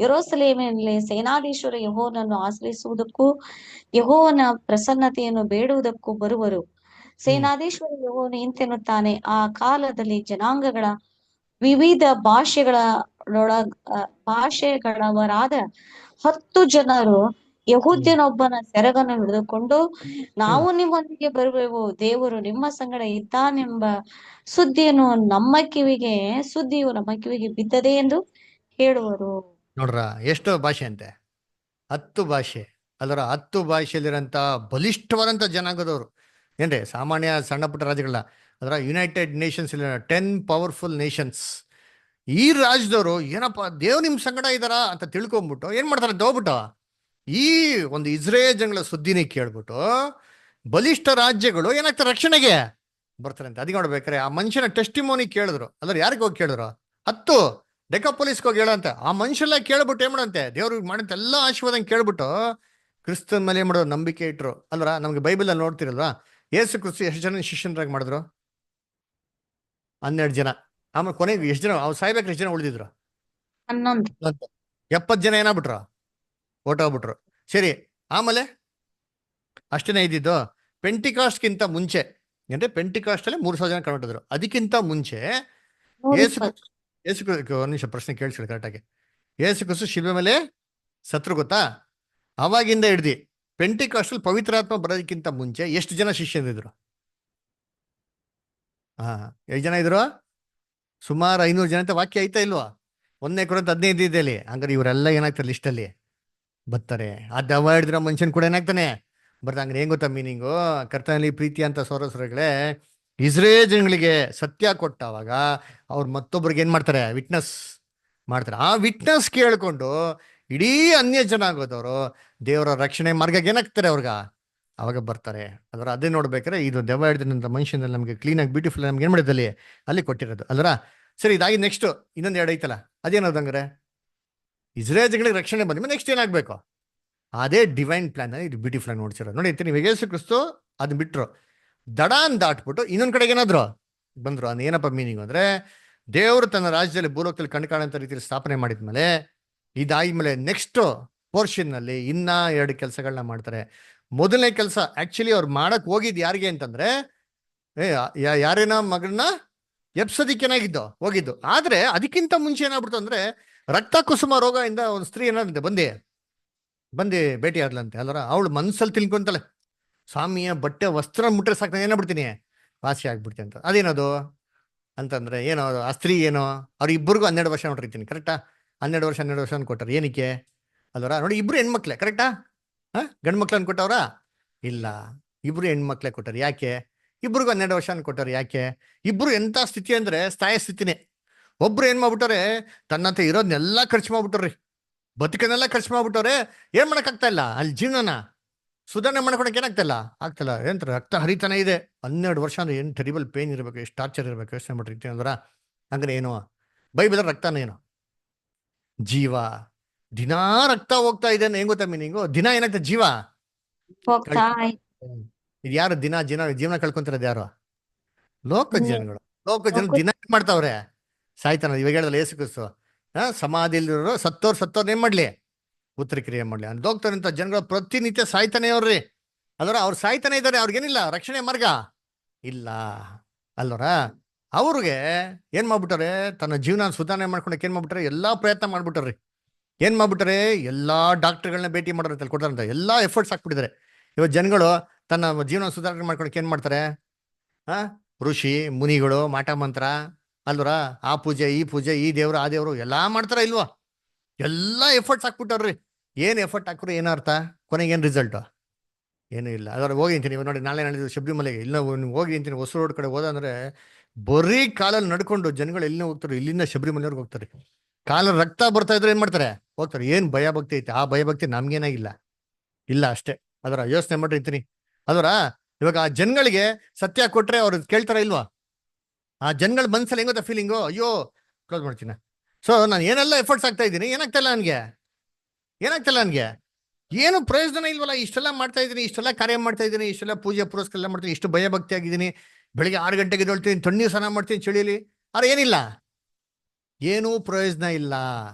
ಯೆರೂಸಲೇಮಿನಲ್ಲಿ ಸೇನಾಧೀಶ್ವರ ಯೆಹೋವನನ್ನು ಆಶ್ರಯಿಸುವುದಕ್ಕೂ ಯೆಹೋವನ ಪ್ರಸನ್ನತೆಯನ್ನು ಬೇಡುವುದಕ್ಕೂ ಬರುವರು. ಸೇನಾಧೀಶ್ವರ ಯೆಹೋವನು ಇಂತೆನ್ನುತ್ತಾನೆ, ಆ ಕಾಲದಲ್ಲಿ ಜನಾಂಗಗಳ ವಿವಿಧ ಭಾಷೆಗಳವರಾದ 10 ಜನರು ಯಹೂದ್ಯನೊಬ್ಬನ ಸೆರಗನ್ನು ಹಿಡಿದುಕೊಂಡು, ನಾವು ನಿಮ್ಮೊಂದಿಗೆ ಬರುವೆವು, ದೇವರು ನಿಮ್ಮ ಸಂಗಡ ಇದ್ದಾನೆಂಬ ಸುದ್ದಿಯು ನಮ್ಮ ಕಿವಿಗೆ ಬಿದ್ದದೆ ಎಂದು ಹೇಳುವರು. ನೋಡ್ರ, ಎಷ್ಟು ಭಾಷೆ ಅಂತೆ? 10 ಭಾಷೆ. ಅಲ್ಲರ 10 ಭಾಷೆಯಲ್ಲಿರಂತ ಬಲಿಷ್ಠವಾದಂತ ಜನಾಂಗದವರು ಏನ್ರಿ, ಸಾಮಾನ್ಯ ಸಣ್ಣ ಪುಟ್ಟ ರಾಜ್ಯಗಳಲ್ಲ. ಅದರ ಯುನೈಟೆಡ್ ನೇಷನ್ಸ್ 10 ಪವರ್ಫುಲ್ ನೇಷನ್ಸ್. ಈ ರಾಜ್ಯದವರು ಏನಪ್ಪ ದೇವ್ ನಿಮ್ ಸಂಗಡ ಇದಾರ ಅಂತ ತಿಳ್ಕೊಂಬಿಟ್ಟು ಏನ್ ಮಾಡ್ತಾರೆ ಅಂತ ಹೋಗ್ಬಿಟ್ಟು ಈ ಒಂದು ಇಸ್ರೇಲ್ ಜನಗಳ ಸುದ್ದಿನೇ ಕೇಳ್ಬಿಟ್ಟು ಬಲಿಷ್ಠ ರಾಜ್ಯಗಳು ಏನಾಗ್ತಾರೆ, ರಕ್ಷಣೆಗೆ ಬರ್ತಾರೆ ಅಂತ. ಅದಕ್ಕೆ ನೋಡ್ಬೇಕಾರೆ ಆ ಮನುಷ್ಯನ ಟೆಸ್ಟಿಮೋನಿ ಕೇಳಿದ್ರು. ಅಲ್ಲರ ಯಾರಿಗೆ ಹೋಗಿ ಕೇಳಿದ್ರು? 10 ಡೆಕಾಪೊಲಿಸ್ಗೆ ಹೋಗಿ ಹೇಳಂತೆ. ಆ ಮನುಷ್ಯರೆಲ್ಲ ಕೇಳ್ಬಿಟ್ಟು ಏನ್ ಮಾಡಂತೆ, ದೇವ್ರಿಗೆ ಮಾಡಂತೆ ಎಲ್ಲ ಆಶೀರ್ವಾದ ಕೇಳ್ಬಿಟ್ಟು ಕ್ರಿಸ್ತನ ಮೇಲೆ ಮಾಡೋದು ನಂಬಿಕೆ ಇಟ್ರು. ಅಲ್ರ, ನಮ್ಗೆ ಬೈಬಲ್ ಅಲ್ಲಿ ನೋಡ್ತಿರಲ್ವಾ, ಯೇಸು ಕ್ರಿಸ್ತು ಎಷ್ಟು ಜನ ಶಿಷ್ಯನರಾಗಿ ಮಾಡಿದ್ರು? 12 ಜನ. ಆಮೇಲೆ ಕೊನೆಗೆ ಎಷ್ಟು ಜನ ಅವ್ರು ಸಾಯ್ಬೇಕು, ಎಷ್ಟು ಜನ ಉಳಿದಿದ್ರು? 11. 70 ಜನ ಏನಾಗ್ಬಿಟ್ರು, ಹೊರ್ಟೋಗ್ಬಿಟ್ರು. ಸರಿ, ಆಮೇಲೆ ಅಷ್ಟೇನೆ ಇದ್ದಿದ್ದು. ಪೆಂಟಿಕಾಸ್ಟ್ಗಿಂತ ಮುಂಚೆ ಅಂದ್ರೆ ಪೆಂಟಿಕಾಸ್ಟ್ ಅಲ್ಲಿ 3,000 ಜನ ಕಂಡುಬಿಟ್ಟಿದ್ರು. ಅದಕ್ಕಿಂತ ಮುಂಚೆ ಯೇಸು ಒಂದ್ ನಿಮಿಷ ಪ್ರಶ್ನೆ ಕೇಳಿಸ್ರಿ ಕರೆಕ್ಟಾಗಿ. ಯೇಸು ಕ್ರಿಸ್ತು ಶಿಲ್ಬೆ ಮೇಲೆ ಸತ್ರು ಗೊತ್ತಾ? ಅವಾಗಿಂದ ಹಿಡ್ದು ಪೆಂಟಿಕಾಸ್ಟ್ ಅಲ್ಲಿ ಪವಿತ್ರಾತ್ಮ ಬರೋದಕ್ಕಿಂತ ಮುಂಚೆ ಎಷ್ಟು ಜನ ಶಿಷ್ಯರಿದ್ರು? ಎಷ್ಟು ಜನ ಇದ್ರು? ಸುಮಾರು 500 ಜನ ಅಂತ ವಾಕ್ಯ ಐತಾ ಇಲ್ವಾ? 1 ಕೊರಿಂಥ 15 ಇದೆಯಲ್ಲಿ. ಹಂಗಾರೆ ಇವರೆಲ್ಲ ಏನಾಗ್ತಾರೆ ಲಿಸ್ಟಲ್ಲಿ ಬರ್ತಾರೆ. ಆ ದೆವ್ವ ಹಿಡಿದಿರೋ ಮನುಷ್ಯನ್ ಕೂಡ ಏನಾಗ್ತಾನೆ ಬರ್ತಾ. ಹಂಗಾರೆ ಏನ್ ಗೊತ್ತಾ ಮೀನಿಂಗು? ಕರ್ತನಲ್ಲಿ ಪ್ರೀತಿ ಅಂತ ಸೋರಸರುಗಳೇ, ಇಸ್ರೇಲ್ ಜನಗಳಿಗೆ ಸತ್ಯ ಕೊಟ್ಟಾವಾಗ ಅವ್ರು ಮತ್ತೊಬ್ರಿಗೆ ಏನ್ ಮಾಡ್ತಾರೆ, ವಿಟ್ನೆಸ್ ಮಾಡ್ತಾರೆ. ಆ ವಿಟ್ನೆಸ್ ಕೇಳ್ಕೊಂಡು ಇಡೀ ಅನ್ಯ ಜನ ಆಗೋದವರು ದೇವರ ರಕ್ಷಣೆ ಮಾರ್ಗಕ್ಕೆ ಏನಾಗ್ತಾರೆ ಅವ್ರಿಗ, ಅವಾಗ ಬರ್ತಾರೆ. ಅದರ ಅದೇ ನೋಡ್ಬೇಕಾದ್ರೆ ಇದು ದೆವ್ವ ಹಿಡಿದಂತ ಮನುಷ್ಯನಲ್ಲಿ ನಮಗೆ ಕ್ಲೀನ್ ಆಗಿ ಬ್ಯೂಟಿಫುಲ್ ನಮ್ಗೆ ಏನ್ ಮಾಡಿದಲ್ಲಿ ಅಲ್ಲಿ ಕೊಟ್ಟಿರೋದು ಅಲ್ರ. ಸರಿ, ಇದಾಗಿ ನೆಕ್ಸ್ಟ್ ಇನ್ನೊಂದು 2 ಐತಲ್ಲ, ಅದೇನೋದು ಹಂಗಾರೆ ಇಸ್ರೇಲ್ ಜನಗಳಿಗೆ ರಕ್ಷಣೆ ಬಂದ ನೆಕ್ಸ್ಟ್ ಏನಾಗ್ಬೇಕು? ಅದೇ ಡಿವೈನ್ ಪ್ಲಾನ್ ಇದು ಬ್ಯೂಟಿಫುಲ್ ಆಗಿ ನೋಡ್ಸಿರೋದು. ನೋಡಿ, ನೀವು ಯೇಸು ಕ್ರಿಸ್ತು ಅದನ್ನ ಬಿಟ್ರು, ದಡಾನ್ ದಾಟ್ಬಿಟ್ಟು ಇನ್ನೊಂದ್ ಕಡೆಗೆ ಏನಾದ್ರು ಬಂದ್ರು. ಅದ್ ಏನಪ್ಪ ಮೀನಿಂಗ್ ಅಂದ್ರೆ, ದೇವರು ತನ್ನ ರಾಜ್ಯದಲ್ಲಿ ಭೂಲೋಕದಲ್ಲಿ ಕಣ್ ಕಾಣಂತ ರೀತಿಯಲ್ಲಿ ಸ್ಥಾಪನೆ ಮಾಡಿದ್ಮೇಲೆ ಇದಾದ್ಮೇಲೆ ನೆಕ್ಸ್ಟ್ ಪೋರ್ಷನ್ ನಲ್ಲಿ ಇನ್ನ 2 ಕೆಲಸಗಳನ್ನ ಮಾಡ್ತಾರೆ. ಮೊದಲನೇ ಕೆಲಸ ಆಕ್ಚುಲಿ ಅವ್ರು ಮಾಡಕ್ ಹೋಗಿದ್ ಯಾರಿಗೆ ಅಂತಂದ್ರೆ, ಯಾರೇನ ಮಗಳನ್ನ ಎಪ್ಸೋದಿಕ್ಕೇನಾಗಿದ್ದು ಹೋಗಿದ್ದು. ಆದ್ರೆ ಅದಕ್ಕಿಂತ ಮುಂಚೆ ಏನಾಗ್ಬಿಡ್ತು ಅಂದ್ರೆ, ರಕ್ತ ಕುಸುಮ ರೋಗ ಇಂದ ಒಂದು ಸ್ತ್ರೀ ಏನಾದಂತೆ ಬಂದು ಭೇಟಿ ಆದ್ಲಂತೆ. ಅಲ್ಲರ ಅವಳು ಮನ್ಸಲ್ಲಿ ತಿಳ್ಕೊಂತಾಳೆ, ಸ್ವಾಮಿಯ ಬಟ್ಟೆ ವಸ್ತ್ರ ಮುಟ್ರೆ ಸಾಕು ನಾನು ಏನಾಗ್ಬಿಡ್ತೀನಿ, ವಾಸಿ ಆಗ್ಬಿಡ್ತೀನಿ ಅಂತ. ಅದೇನದು ಅಂತಂದ್ರೆ ಏನೋ ಅದು? ಆ ಸ್ತ್ರೀ ಏನೋ ಅವ್ರಿಬ್ಬರಿಗೂ 12 ವರ್ಷ ನೋಡಿರ್ತೀನಿ, ಕರೆಕ್ಟಾ? 12 ವರ್ಷ ಕೊಟ್ಟಾರೆ. ಏನಕ್ಕೆ ಅಲ್ವರ? ನೋಡಿ, ಇಬ್ರು ಹೆಣ್ಮಕ್ಳೆ, ಕರೆಕ್ಟಾ? ಗಂಡು ಮಕ್ಳು ಅನ್ಕೊಟ್ಟವ್ರ? ಇಲ್ಲ, ಇಬ್ರು ಹೆಣ್ಮಕ್ಳೆ ಕೊಟ್ಟಾರೆ. ಯಾಕೆ? ಇಬ್ರಿಗೂ 12 ವರ್ಷ ಕೊಟ್ಟಾರೆ. ಯಾಕೆ? ಇಬ್ರು ಎಂತ ಸ್ಥಿತಿ ಅಂದ್ರೆ ಸ್ಥಾಯಿ ಸ್ಥಿತಿನೇ. ಒಬ್ರು ಏನ್ ಮಾಡ್ಬಿಟ್ಟಾರೆ, ತನ್ನಂತ ಇರೋದನ್ನೆಲ್ಲ ಖರ್ಚು ಮಾಡ್ಬಿಟ್ಟಾರ್ರಿ, ಬದುಕನ್ನೆಲ್ಲ ಖರ್ಚು ಮಾಡ್ಬಿಟ್ಟವ್ರೆ. ಏನ್ ಮಾಡಕ್ ಆಗ್ತಾ ಇಲ್ಲ, ಅಲ್ಲಿ ಜೀವನನ ಸುಧಾರಣೆ ಮಾಡ್ಕೊಳಕ್ ಏನಾಗ್ತಾ ಇಲ್ಲ, ಆಗ್ತಲ್ಲ. ಏನ್ರ ರಕ್ತ ಹರಿತಾನೆ ಇದೆ. 12 ವರ್ಷ ಅಂದ್ರೆ ಏನ್ ಟೆರಿಬಲ್ ಪೇನ್ ಇರ್ಬೇಕು, ಎಷ್ಟು ಟಾರ್ಚರ್ ಇರ್ಬೇಕು, ಯೋಚನೆ ಮಾಡ್ರಿ ಅಂದ್ರ. ಹಂಗಾರೆ ಏನು ಬೈಬಲ್ ರಕ್ತನ ಏನು? ಜೀವ. ದಿನಾ ರಕ್ತ ಹೋಗ್ತಾ ಇದೆ ಅಂದ್ರೆ ಏನ್ ಗೊತ್ತಾ ಮೀನಿಂಗು? ದಿನ ಏನಾಗ್ತದೆ, ಜೀವ ಹೋಗ್ತಾ ಇದು ಯಾರು ದಿನ ಜೀವನ ಕಳ್ಕೊಂತಿರೋದು? ಯಾರು? ಲೋಕ ಜನಗಳು. ಲೋಕ ಜನ ಲೋಕ- ದಿನ ಏನ್ ಮಾಡ್ತಾವ್ರೆ? ಸಾಯ್ತಾನ. ಇವಾಗ ಹೇಳಿದಲ್ಲ ಯೇಸು ಕ್ರಿಸ್ತು, ಸಮಾಧಿಯಲ್ಲಿರೋ ಸತ್ತೋರ್ ಏನ್ ಮಾಡ್ಲಿ? ಉತ್ತರ ಕ್ರಿಯೆ ಮಾಡ್ಲಿ ಅಂತ ಹೋಗ್ತಾರಂತ ಜನಗಳು ಪ್ರತಿನಿತ್ಯ ಸಾಯ್ತಾನೆ ಅವ್ರಿ. ಅಲ್ವರ ಅವ್ರು ಸಾಯ್ತಾನೆ ಇದಾರೆ, ಅವ್ರಿಗೇನಿಲ್ಲ ರಕ್ಷಣೆ ಮಾರ್ಗ ಇಲ್ಲ ಅಲ್ವರ. ಅವ್ರಿಗೆ ಏನ್ ಮಾಡ್ಬಿಟ್ಟಾರೆ, ತನ್ನ ಜೀವನ ಸುಧಾರಣೆ ಮಾಡ್ಕೊಳಕ್ ಏನ್ ಮಾಡ್ಬಿಟ್ಟಾರೆ, ಎಲ್ಲಾ ಪ್ರಯತ್ನ ಮಾಡ್ಬಿಟ್ಟಾರ್ರಿ. ಏನ್ ಮಾಡ್ಬಿಟ್ಟಾರೆ, ಎಲ್ಲಾ ಡಾಕ್ಟರ್ಗಳನ್ನ ಭೇಟಿ ಮಾಡೋರು ಕೊಡ್ತಾರಂತ, ಎಲ್ಲಾ ಎಫರ್ಟ್ಸ್ ಹಾಕ್ಬಿಟ್ಟಿದ್ದಾರೆ. ಇವತ್ತು ಜನಗಳು ತನ್ನ ಜೀವನ ಸುಧಾರಣೆ ಮಾಡ್ಕೊಳಕ್ ಏನ್ ಮಾಡ್ತಾರೆ? ಋಷಿ ಮುನಿಗಳು ಮಾಟ ಮಂತ್ರ ಅಲ್ವರ, ಆ ಪೂಜೆ ಈ ಪೂಜೆ, ಈ ದೇವ್ರು ಆ ದೇವ್ರು ಎಲ್ಲಾ ಮಾಡ್ತಾರ ಇಲ್ವಾ? ಎಲ್ಲಾ ಎಫರ್ಟ್ಸ್ ಹಾಕ್ಬಿಟ್ಟಾರ್ರಿ. ಏನ್ ಎಫರ್ಟ್ ಹಾಕ್ರು ಏನರ್ಥ? ಕೊನೆಗೆ ಏನ್ ರಿಸಲ್ಟ್? ಏನೂ ಇಲ್ಲ. ಅದ್ರ ಹೋಗಿ ಅಂತೀನಿ ನೋಡಿ, ನಾಳೆ ಶಬರಿಮಲೆಗೆ ಇಲ್ಲ ಹೋಗಿ ಅಂತೀನಿ, ಹೊಸ ರೋಡ್ ಕಡೆ ಹೋದಂದ್ರೆ ಬರೀ ಕಾಲಲ್ಲಿ ನಡ್ಕೊಂಡು ಜನಗಳು ಎಲ್ಲಿ ಹೋಗ್ತಾರೆ, ಇಲ್ಲಿಂದ ಶಬರಿಮಲೆಯವ್ರಿಗೆ ಹೋಗ್ತಾರೆ. ಕಾಲಲ್ಲಿ ರಕ್ತ ಬರ್ತಾ ಇದ್ರೆ ಏನ್ ಮಾಡ್ತಾರೆ? ಹೋಗ್ತಾರೆ. ಏನ್ ಭಯ ಭಕ್ತಿ ಐತೆ? ಆ ಭಯ ಭಕ್ತಿ ನಮ್ಗೇನಾಗಿಲ್ಲ, ಇಲ್ಲ ಅಷ್ಟೇ. ಅದರ ಯೋಚನೆ ಮಾಡ್ರಿ ಅಂತೀನಿ. ಅದರ ಇವಾಗ ಆ ಜನಗಳಿಗೆ ಸತ್ಯ ಕೊಟ್ರೆ ಅವ್ರು ಕೇಳ್ತಾರ ಇಲ್ವಾ? ಆ ಜನಗಳ ಮನ್ಸಲ್ಲಿ ಹೆಂಗ್ ಗೊತ್ತಾ ಫೀಲಿಂಗು? ಅಯ್ಯೋ, ಕ್ಲೋಸ್ ಮಾಡ್ತೀನಿ. ಸೊ ನಾನು ಏನೆಲ್ಲ ಎಫರ್ಟ್ಸ್ ಆಗ್ತಾ ಇದ್ದೀನಿ, ಏನಾಗ್ತಾ ನನ್ಗೆ ಏನು ಪ್ರಯೋಜನ ಇಲ್ವಲ್ಲ. ಇಷ್ಟೆಲ್ಲ ಮಾಡ್ತಾ ಇದ್ದೀನಿ, ಇಷ್ಟೆಲ್ಲ ಕಾರ್ಯ ಮಾಡ್ತಾ ಇದ್ದೀನಿ, ಇಷ್ಟೆಲ್ಲ ಪೂಜೆ ಪುರಸ್ಕಾರ ಎಲ್ಲ ಮಾಡ್ತೀನಿ, ಇಷ್ಟು ಭಯ ಭಕ್ತಿ ಆಗಿದ್ದೀನಿ, ಬೆಳಿಗ್ಗೆ 6 ಗಂಟೆಗೆ ಎದ್ದೇಳ್ತೀನಿ, ತಣ್ಣೀರು ಸ್ನಾನ ಮಾಡ್ತೀನಿ ಚಳಿಲಿ, ಆದ್ರೆ ಏನಿಲ್ಲ, ಏನೂ ಪ್ರಯೋಜನ ಇಲ್ಲ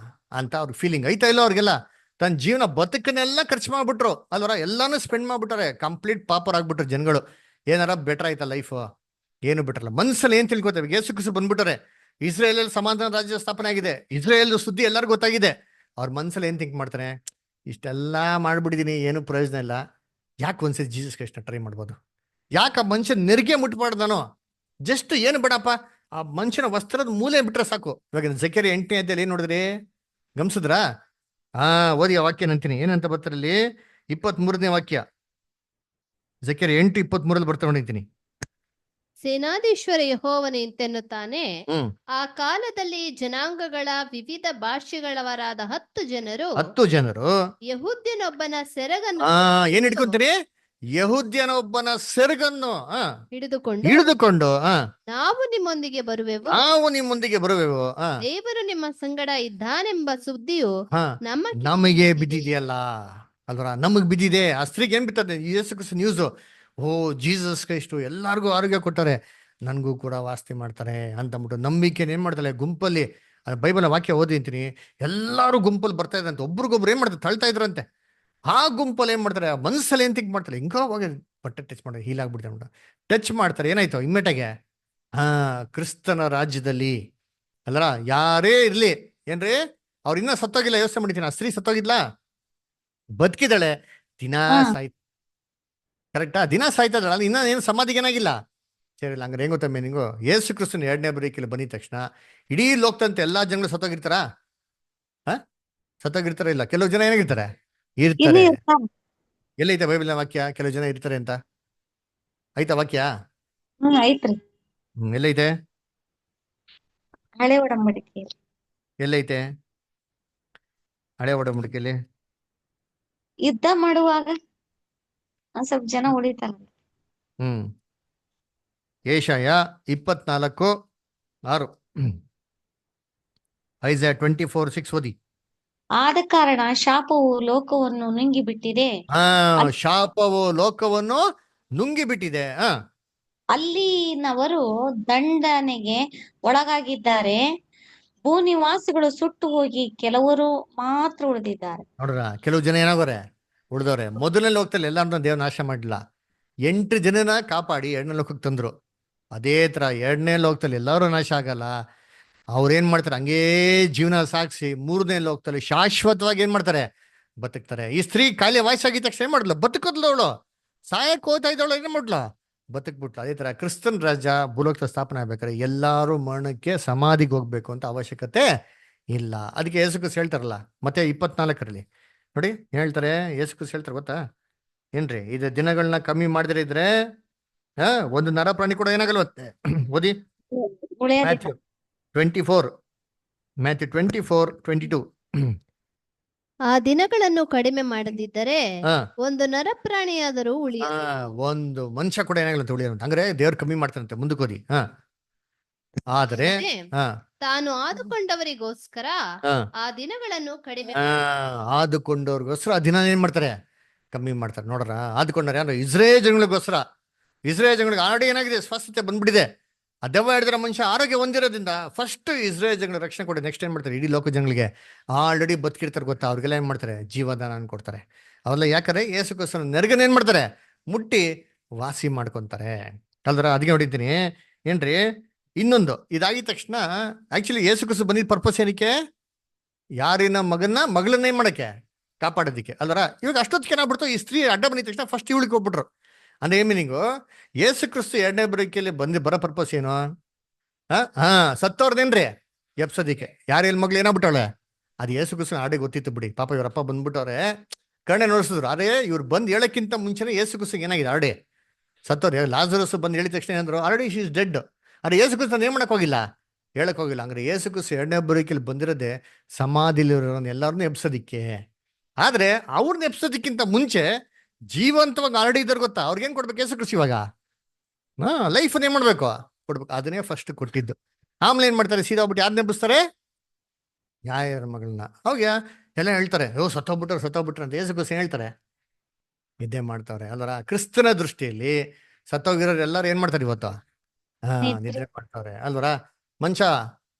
ಅಂತ ಅವ್ರ ಫೀಲಿಂಗ್ ಐತಾ ಇಲ್ಲೋ ಅವ್ರಿಗೆಲ್ಲ? ತನ್ನ ಜೀವನ ಬದುಕನ್ನೆಲ್ಲ ಖರ್ಚು ಮಾಡ್ಬಿಟ್ರು ಅಲ್ವರ, ಎಲ್ಲಾನು ಸ್ಪೆಂಡ್ ಮಾಡ್ಬಿಟ್ಟಾರೆ, ಕಂಪ್ಲೀಟ್ ಪಾಪರ್ ಆಗ್ಬಿಟ್ರು ಜನಗಳು. ಏನಾರ ಬೆಟರ್ ಆಯ್ತಾ ಲೈಫ್? ಏನು ಬಿಟ್ರಲ್ಲ. ಮನ್ಸಲ್ಲಿ ಏನ್ ತಿಳ್ಕೊತೇವೆ? ಯೇಸು ಕ್ರಿಸ್ತು ಬಂದ್ಬಿಟ್ಟಾರೆ, ಇಸ್ರೇಲ್ ಸಮಾಧಾನ ರಾಜ್ಯ ಸ್ಥಾಪನೆ ಆಗಿದೆ, ಇಸ್ರೇಲ್ ಸುದ್ದಿ ಎಲ್ಲರಿಗೂ ಗೊತ್ತಾಗಿದೆ. ಅವ್ರ ಮನ್ಸಲ್ಲಿ ಏನ್ ಥಿಂಕ್ ಮಾಡ್ತಾರೆ? ಇಷ್ಟೆಲ್ಲ ಮಾಡ್ಬಿಟ್ಟಿದೀನಿ, ಏನು ಪ್ರಯೋಜನ ಇಲ್ಲ, ಯಾಕೆ ಒಂದ್ಸರಿ ಜೀಸಸ್ ಕ್ರೈಸ್ಟ್ನ ಟ್ರೈ ಮಾಡ್ಬೋದು? ಯಾಕೆ ಆ ಮನುಷ್ಯನ ನೆರಿಗೆ ಮುಟ್ಬಾರ್ದು ನಾನು? ಜಸ್ಟ್ ಏನು ಬೇಡಪ್ಪ, ಆ ಮನುಷ್ಯನ ವಸ್ತ್ರದ ಮೂಲೆ ಬಿಟ್ರೆ ಸಾಕು. ಇವಾಗ ಜಕರಿಯ 8ನೇ ಅಧ್ಯಾಯದಲ್ಲಿ ಏನ್ ನೋಡಿದ್ರಿ, ಗಮನಿಸಿದ್ರಾ? ಓದಿ ಆ ವಾಕ್ಯ ಅಂತೀನಿ, ಏನಂತ ಬರ್ತಾರಲ್ಲಿ? 23ನೇ ವಾಕ್ಯ, ಜಕರಿಯ 8:23 ಬರ್ತಾ ನೋಡಿದ್ದೀನಿ. ಸೇನಾಧೀಶ್ವರ ಯೆಹೋವನು ಇಂತೆನ್ನುತ್ತಾನೆ, ಆ ಕಾಲದಲ್ಲಿ ಜನಾಂಗಗಳ ವಿವಿಧ ಭಾಷೆಗಳವರಾದ 10 ಜನರು ಯೆಹೂದ್ಯನೊಬ್ಬನ ಸೆರಗನ್ನು ಏನ್ ಹಿಡ್ಕೊಂತೀರಿ? ಯೆಹೂದ್ಯನೊಬ್ಬನ ಸೆರಗನ್ನು ಹಿಡಿದುಕೊಂಡು ನಾವು ನಿಮ್ಮೊಂದಿಗೆ ಬರುವೆವು, ದೇವರು ನಿಮ್ಮ ಸಂಗಡ ಇದ್ದಾನೆಂಬ ಸುದ್ದಿಯು ನಮಗೆ ಬಿದ್ದಿದೆಯಲ್ಲ ಅಲ್ವರ, ನಮಗ್ ಬಿದ್ದಿದೆ. ಆ ಸ್ತ್ರೀಗೆ ಏನ್ ಬಿತ್ತದೆ? ಯೇಸು ಕ್ರಿಸ್ತ ನ್ಯೂಸ್, ಓ ಜೀಸಸ್ ಕ್ರೈಸ್ಟು ಎಲ್ಲಾರ್ಗು ಆರೋಗ್ಯ ಕೊಟ್ಟಾರೆ, ನನ್ಗೂ ಕೂಡ ವಾಸ್ತಿ ಮಾಡ್ತಾರೆ ಅಂತಂದ್ಬಿಟ್ಟು ನಂಬಿಕೆ ಏನ್ ಮಾಡ್ತಾಳೆ ಗುಂಪಲ್ಲಿ. ಬೈಬಲ್ ವಾಕ್ಯ ಓದಿ ಅಂತೀನಿ, ಎಲ್ಲಾರು ಗುಂಪಲ್ಲಿ ಬರ್ತಾ ಇದ್ರಂತೆ, ಒಬ್ರಿಗೊಬ್ರು ಏನ್ ಮಾಡ್ತಾರೆ, ತಳ್ತಾ ಇದ್ರಂತೆ. ಆ ಗುಂಪಲ್ಲಿ ಏನ್ ಮಾಡ್ತಾರೆ, ಮನಸ್ಸಲ್ಲಿ ಏನ್ ಥಿಂಕ್ ಮಾಡ್ತಾರೆ, ಹಿಂಗ ಹೋಗಿ ಬಟ್ಟೆ ಟಚ್ ಮಾಡಿ ಹೀಲ್ ಆಗ್ಬಿಡ್ತಾರೆ, ಟಚ್ ಮಾಡ್ತಾರೆ. ಏನಾಯ್ತು ಇಮ್ಮೆಟಾಗೆ? ಕ್ರಿಸ್ತನ ರಾಜ್ಯದಲ್ಲಿ ಅಲ್ಲರ ಯಾರೇ ಇರ್ಲಿ ಏನ್ರಿ, ಅವ್ರ ಇನ್ನ ಸತ್ತೋಗಿಲ್ಲ. ಯೋಚನೆ ಮಾಡಿದ್ದೀನಿ, ಆ ಸ್ತ್ರೀ ಸತ್ತೋಗಿದ್ಲಾ? ಬದುಕಿದಾಳೆ, ದಿನಾ ಸಾಯ್ತ, ಕರೆಕ್ಟಾ? ದಿನ ಸಾಯ್ತಾ ಇದ್ದಾಳ, ಇನ್ನ ಏನು ಸಮಾಧಿಗೇನಾಗಿಲ್ಲ. ಸರಿ ಇಲ್ಲ. ಹಂಗಾರೆ ಹೆಂಗ್ ಗೊತ್ತಾ ಮೀನಿಂಗು? ಯೇಸು ಕ್ರಿಸ್ತನ 2ನೇ ಬರೀಕೆಯಲ್ಲಿ ಬಂದಿದ ತಕ್ಷಣ ಇಡೀ ಲೋಕದಂತೆ ಎಲ್ಲಾ ಜನಗಳು ಸತ್ತೋಗಿರ್ತಾರ? ಸತ್ತೋಗಿರ್ತಾರ? ಇಲ್ಲ. ಕೆಲವು ಜನ ಏನಾಗಿರ್ತಾರೆ, ಇರ್ತಾರೆ. ಎಲ್ಲೈತೆ ಬೈಬಲ್ ವಾಕ್ಯ ಕೆಲವು ಜನ ಇರ್ತಾರೆ ಅಂತ? ಆಯ್ತಾ ವಾಕ್ಯ? ಐತ್ರಿ. ಎಲ್ಲೈತೆ? ಹಳೆ ಒಡಂಬಡಿಕೆ ಎಲ್ಲೈತೆ ಹಳೆ ಒಡಂಬಡಿಕೆಯಲ್ಲಿ? ಯುದ್ಧ ಮಾಡುವಾಗ ಸ್ವಲ್ಪ ಜನ ಉಳಿತಾರ. ಯೆಶಾಯ 24:6, ಐಸಾಯ 24:6 ಓದಿ. ಆದ ಕಾರಣ ಶಾಪವು ಲೋಕವನ್ನು ನುಂಗಿ ಬಿಟ್ಟಿದೆ. ಶಾಪವು ಲೋಕವನ್ನು ನುಂಗಿ ಬಿಟ್ಟಿದೆ. ಅಲ್ಲಿನವರು ದಂಡನೆಗೆ ಒಳಗಾಗಿದ್ದಾರೆ, ಭೂನಿವಾಸಿಗಳು ಸುಟ್ಟು ಹೋಗಿ ಕೆಲವರು ಮಾತ್ರ ಉಳಿದಿದ್ದಾರೆ. ನೋಡ್ರ, ಕೆಲವು ಜನ ಏನಾಗೋರೆ, ಉಳಿದವ್ರೆ. ಮೊದಲನೇ ಲೋಕದಲ್ಲಿ ಎಲ್ಲಾರನ್ನ ದೇವ್ರ ನಾಶ ಮಾಡಲಿಲ್ಲ, 8 ಜನನ ಕಾಪಾಡಿ 2ನೇ ಲೋಕಕ್ಕೆ ತಂದ್ರು. ಅದೇ ತರ 2ನೇ ಲೋಕದಲ್ಲಿ ಎಲ್ಲರೂ ನಾಶ ಆಗಲ್ಲ. ಅವ್ರೇನ್ ಮಾಡ್ತಾರೆ, ಹಂಗೇ ಜೀವನ ಸಾಗಿಸಿ 3ನೇ ಲೋಕದಲ್ಲಿ ಶಾಶ್ವತವಾಗಿ ಏನ್ ಮಾಡ್ತಾರೆ, ಬದುಕ್ತಾರೆ. ಈ ಸ್ತ್ರೀ ಕಾಯಿಲೆ ವಯಸ್ಸಾಗಿದ ತಕ್ಷಣ ಏನ್ ಮಾಡ್ಲು, ಬದುಕದ್ಲು. ಅವಳು ಸಾಯಕ್ ಹೋಗ್ತಾ ಇದ್ದವಳು ಏನ್ ಮಾಡ್ಲು, ಬದುಕ್ಬಿಟ್ಲು. ಅದೇ ತರ ಕ್ರಿಸ್ತನ್ ರಾಜ್ಯ ಭೂಲೋಕದ ಸ್ಥಾಪನೆ ಆಗ್ಬೇಕಾದ್ರೆ ಎಲ್ಲಾರು ಮರಣಕ್ಕೆ ಸಮಾಧಿಗೆ ಹೋಗ್ಬೇಕು ಅಂತ ಅವಶ್ಯಕತೆ ಇಲ್ಲ. ಅದಕ್ಕೆ ಯೇಸು ಕ್ರಿಸ್ತ ಹೇಳ್ತಾರಲ್ಲ ಮತ್ತೆ 24 ನೋಡಿ ಹೇಳ್ತಾರೆ, ಯೇಸು ಕ್ರಿಸ್ತ ಹೇಳ್ತಾರೆ ಗೊತ್ತಾ ಏನ್ರಿ, ಇದು ದಿನಗಳನ್ನ ಕಮ್ಮಿ ಮಾಡದಿರ ಇದ್ರೆ ಒಂದು ನರ ಪ್ರಾಣಿ ಕೂಡ ಏನಾಗಲ್ವತ್ತೆ. ಓದಿ ಉಳಿಯೋದಿಲ್ಲ. ಮ್ಯಾಥ್ಯೂ 24:22. ಆ ದಿನಗಳನ್ನು ಕಡಿಮೆ ಮಾಡದಿದ್ದರೆ ಒಂದು ನರಪ್ರಾಣಿಯಾದರೂ ಉಳಿಯ ಒಂದು ಮನುಷ್ಯ ಕೂಡ ಏನಾಗಲ್ಲ ಉಳಿಯೋದು. ಅಂದ್ರೆ ದೇವ್ರು ಕಮ್ಮಿ ಮಾಡ್ತಾರಂತೆ. ಮುಂದಕ್ಕೆ ಓದಿ. ಆದ್ರೆ ತಾನು ಆದುಕೊಂಡವರಿಗೋಸ್ಕರ ಆ ದಿನಗಳನ್ನು ಕಡಿಮೆ ಆದುಕೊಂಡವ್ರಿಗೋಸ್ಕರ ಆ ದಿನ ಏನ್ ಮಾಡ್ತಾರೆ, ಕಮ್ಮಿ ಮಾಡ್ತಾರೆ. ನೋಡ್ರ, ಆದುಕೊಂಡವ್ರು ಯಾರು? ಇಸ್ರೇಲ್ ಜನಗಳಿಗೋಸ್ಕರ. ಇಸ್ರೇಲ್ ಜನಗಳಿಗೆ ಆಲ್ರೆಡಿ ಏನಾಗಿದೆ, ಸ್ವಸ್ಥತೆ ಬಂದ್ಬಿಟ್ಟಿದೆ. ಆ ದೆವ್ವ ಹಿಡಿದಿರೋ ಮನುಷ್ಯ ಆರೋಗ್ಯ ಹೊಂದಿರೋದ್ರಿಂದ ಫಸ್ಟ್ ಇಸ್ರೇಲ್ ಜನಗಳಿಗೆ ರಕ್ಷಣೆ ಕೊಡಿ. ನೆಕ್ಸ್ಟ್ ಏನ್ ಮಾಡ್ತಾರೆ, ಇಡೀ ಲೋಕ ಜನಗಳಿಗೆ ಆಲ್ರೆಡಿ ಬದುಕಿರ್ತಾರೆ ಗೊತ್ತಾ, ಅವ್ರಿಗೆಲ್ಲ ಏನ್ ಮಾಡ್ತಾರೆ, ಜೀವದಾನ ಅನ್ಕೊಡ್ತಾರೆ. ಅವೆಲ್ಲ ಯಾಕಂದ್ರೆ ಯೇಸು ಕ್ರಿಸ್ತನ ನೆರಗನ್ ಏನ್ ಮಾಡ್ತಾರೆ, ಮುಟ್ಟಿ ವಾಸಿ ಮಾಡ್ಕೊಂತಾರೆ ಅಲ್ದ್ರ. ಅದಕ್ಕೆ ನೋಡಿದ್ದೀನಿ ಏನ್ರಿ, ಇನ್ನೊಂದು ಇದಾಗಿದ ತಕ್ಷಣ ಆಕ್ಚುಲಿ ಯೇಸು ಕ್ರಿಸ್ತ ಬಂದಿದ್ದ ಪರ್ಪಸ್ ಏನಕ್ಕೆ, ಯಾರಿನ ಮಗಳನ್ನ ಏನ್ ಮಾಡಕ್ಕೆ, ಕಾಪಾಡೋದಿಕ್ಕೆ ಅಲ್ವರ. ಇವಾಗ ಅಷ್ಟೊತ್ತಿಗೆ ಏನಾಗ್ಬಿಡ್ತು, ಈ ಸ್ತ್ರೀ ಅಡ್ಡ ಬಂದಿದ ತಕ್ಷಣ ಫಸ್ಟ್ ಇವಳಿಗೆ ಹೋಗ್ಬಿಟ್ರು. ಅಂದ್ರೆ ಏನ್ ಮೀನಿಂಗು, ಯೇಸು ಕ್ರಿಸ್ತ ಎರಡನೇ ಬರೋಕೆಯಲ್ಲಿ ಬರೋ ಪರ್ಪಸ್ ಏನು, ಸತ್ತವ್ರದೇನ್ರಿ ಎಪ್ಸೋದಿಕ್ಕೆ. ಯಾರೆಲ್ಲಿ ಮಗ್ಳು ಏನಾಗ್ಬಿಟ್ಟವಳೆ, ಅದು ಯೇಸು ಕ್ರಿಸ್ತನ ಆಡೆ ಗೊತ್ತಿತ್ತು ಬಿಡಿ. ಪಾಪ ಇವರಪ್ಪ ಬಂದ್ಬಿಟ್ಟವ್ರೆ, ಕಣ್ಣೆ ನೋಡಿಸಿದ್ರು. ಅದೇ ಇವ್ರು ಬಂದು ಹೇಳಕ್ಕಿಂತ ಮುಂಚೆನೆ ಯೇಸು ಕ್ರಿಸ್ತಗೆ ಏನಾಗಿದೆ, ಆಲ್ರೆಡಿ ಸತ್ತವ್ರೆ. ಲಾಜರಸ್ ಬಂದು ಹೇಳಿದ ತಕ್ಷಣ ಏನಂದ್ರು, ಆಲ್ರೆಡಿ ಶಿ ಇಸ್ ಡೆಡ್. ಅರೆ ಯೇಸು ಕ್ರಿಸ್ತನ ಏನ್ ಮಾಡಕ್ ಹೋಗಿಲ್ಲ, ಹೇಳಕ್ ಹೋಗಿಲ್ಲ. ಅಂದ್ರೆ ಯೇಸು ಕ್ರಿಸ್ತ ಎರಡನೇ ಬರೋಕೆಯಲ್ಲಿ ಬಂದಿರೋದೇ ಸಮಾಧಿಲಿರೋ ಎಲ್ಲಾರನ್ನೂ ಎಬ್ಸೋದಿಕ್ಕೆ. ಆದ್ರೆ ಅವ್ರನ್ನ ಎಬ್ಸೋದಕ್ಕಿಂತ ಮುಂಚೆ ಜೀವಂತವಾಗಿ ಆಲ್ರೆಡಿ ಇದ್ದಾರೆ ಗೊತ್ತಾ, ಅವ್ರಿಗೇನ್ ಕೊಡ್ಬೇಕು ಯೇಸು ಕ್ರಿಸ್ತ ಇವಾಗ, ಲೈಫ್ ಏನ್ ಮಾಡ್ಬೇಕು, ಕೊಡ್ಬೇಕು. ಅದನ್ನೇ ಫಸ್ಟ್ ಕೊಟ್ಟಿದ್ದು. ಆಮೇಲೆ ಏನ್ ಮಾಡ್ತಾರೆ, ಸೀದಾ ಹೋಗ್ಬಿಟ್ಟು ಯಾರನ್ನ ಎಬ್ಬಿಸ್ತಾರೆ, ಯಾರ ಮಗಳನ್ನ. ಅವಾಗ ಎಲ್ಲ ಹೇಳ್ತಾರೆ, ಸತ್ತೋಗ್ಬಿಟ್ರು ಅಂತ. ಯೇಸು ಕ್ರಿಸ್ತ ಹೇಳ್ತಾರೆ, ನಿದ್ದೆ ಮಾಡ್ತಾವ್ರೆ ಅಲ್ವರ. ಕ್ರಿಸ್ತನ ದೃಷ್ಟಿಯಲ್ಲಿ ಸತ್ತೋಗಿರೋರು ಎಲ್ಲರೂ ಏನ್ ಮಾಡ್ತಾರೆ ಇವತ್ತು, ನಿದ್ರೆ ಮಾಡ್ತಾವ್ರೆ ಅಲ್ವರ. ಮನುಷ್ಯ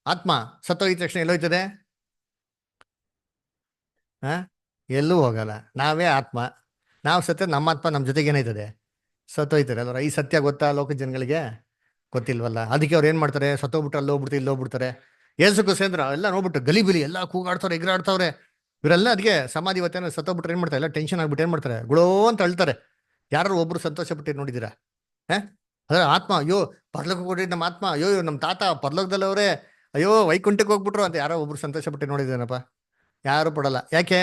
ಆತ್ಮ ಸತ್ತೋಗಿದ ತಕ್ಷಣ ಎಲ್ಲೋಯ್ತದೆ, ಎಲ್ಲೂ ಹೋಗಲ್ಲ. ನಾವೇ ಆತ್ಮ, ನಾವು ಸತ್ತ ನಮ್ಮ ಆತ್ಮ ನಮ್ಮ ಜೊತೆಗೆ ಏನಾಯ್ತದೆ, ಸತ್ತೋಯ್ತಾರೆ ಅಲ್ವರ. ಈ ಸತ್ಯ ಗೊತ್ತಾ ಲೋಕ ಜನಗಳಿಗೆ, ಗೊತ್ತಿಲ್ವಲ್ಲ. ಅದಕ್ಕೆ ಅವ್ರು ಏನ್ ಮಾಡ್ತಾರೆ, ಸತ್ತೋಗ್ಬಿಟ್ರೆ ಅಲ್ಲಿ ಹೋಗ್ಬಿಡ್ತಾರೆ, ಇಲ್ಲಿ ಹೋಗ್ಬಿಡ್ತಾರೆ. ಯೇಸು ಕ್ರಿಸ್ತ ಅಂದ್ರೆ ಎಲ್ಲ ನೋಡ್ಬಿಟ್ಟು ಗಲಿಬಿಲಿ ಎಲ್ಲ ಕೂಗಾಡ್ತಾವ್ರೆ, ಎಗರಾಡ್ತಾವ್ರೆ ಇವರೆಲ್ಲ. ಅದಕ್ಕೆ ಸಮಾಧಿ ಇವತ್ತೇನೋ ಸತ್ತೋಗ್ಬಿಟ್ರೆ ಏನ್ ಮಾಡ್ತಾರೆ, ಎಲ್ಲ ಟೆನ್ಷನ್ ಆಗ್ಬಿಟ್ಟು ಏನ್ ಮಾಡ್ತಾರೆ, ಗುಳೋ ಅಂತ ಅಳ್ತಾರೆ. ಯಾರು ಒಬ್ರು ಸಂತೋಷ ಪಟ್ಟು ನೋಡಿದಿರಾ? ಅದ್ರ ಆತ್ಮ, ಅಯ್ಯೋ ಪರ್ಲೋಕ ಕೊಡ್ರಿ ನಮ್ಮ ಆತ್ಮ, ಅಯ್ಯೋ ನಮ್ಮ ತಾತ ಪರ್ಲೋಕದಲ್ಲವ್ರೆ, ಅಯ್ಯೋ ವೈಕುಂಠಕ್ಕೆ ಹೋಗ್ಬಿಟ್ರು ಅಂತ ಯಾರೋ ಒಬ್ರು ಸಂತೋಷ ಪಟ್ಟು ನೋಡಿದೇನಪ್ಪ? ಯಾರು ಪಡಲ್ಲ. ಯಾಕೆ?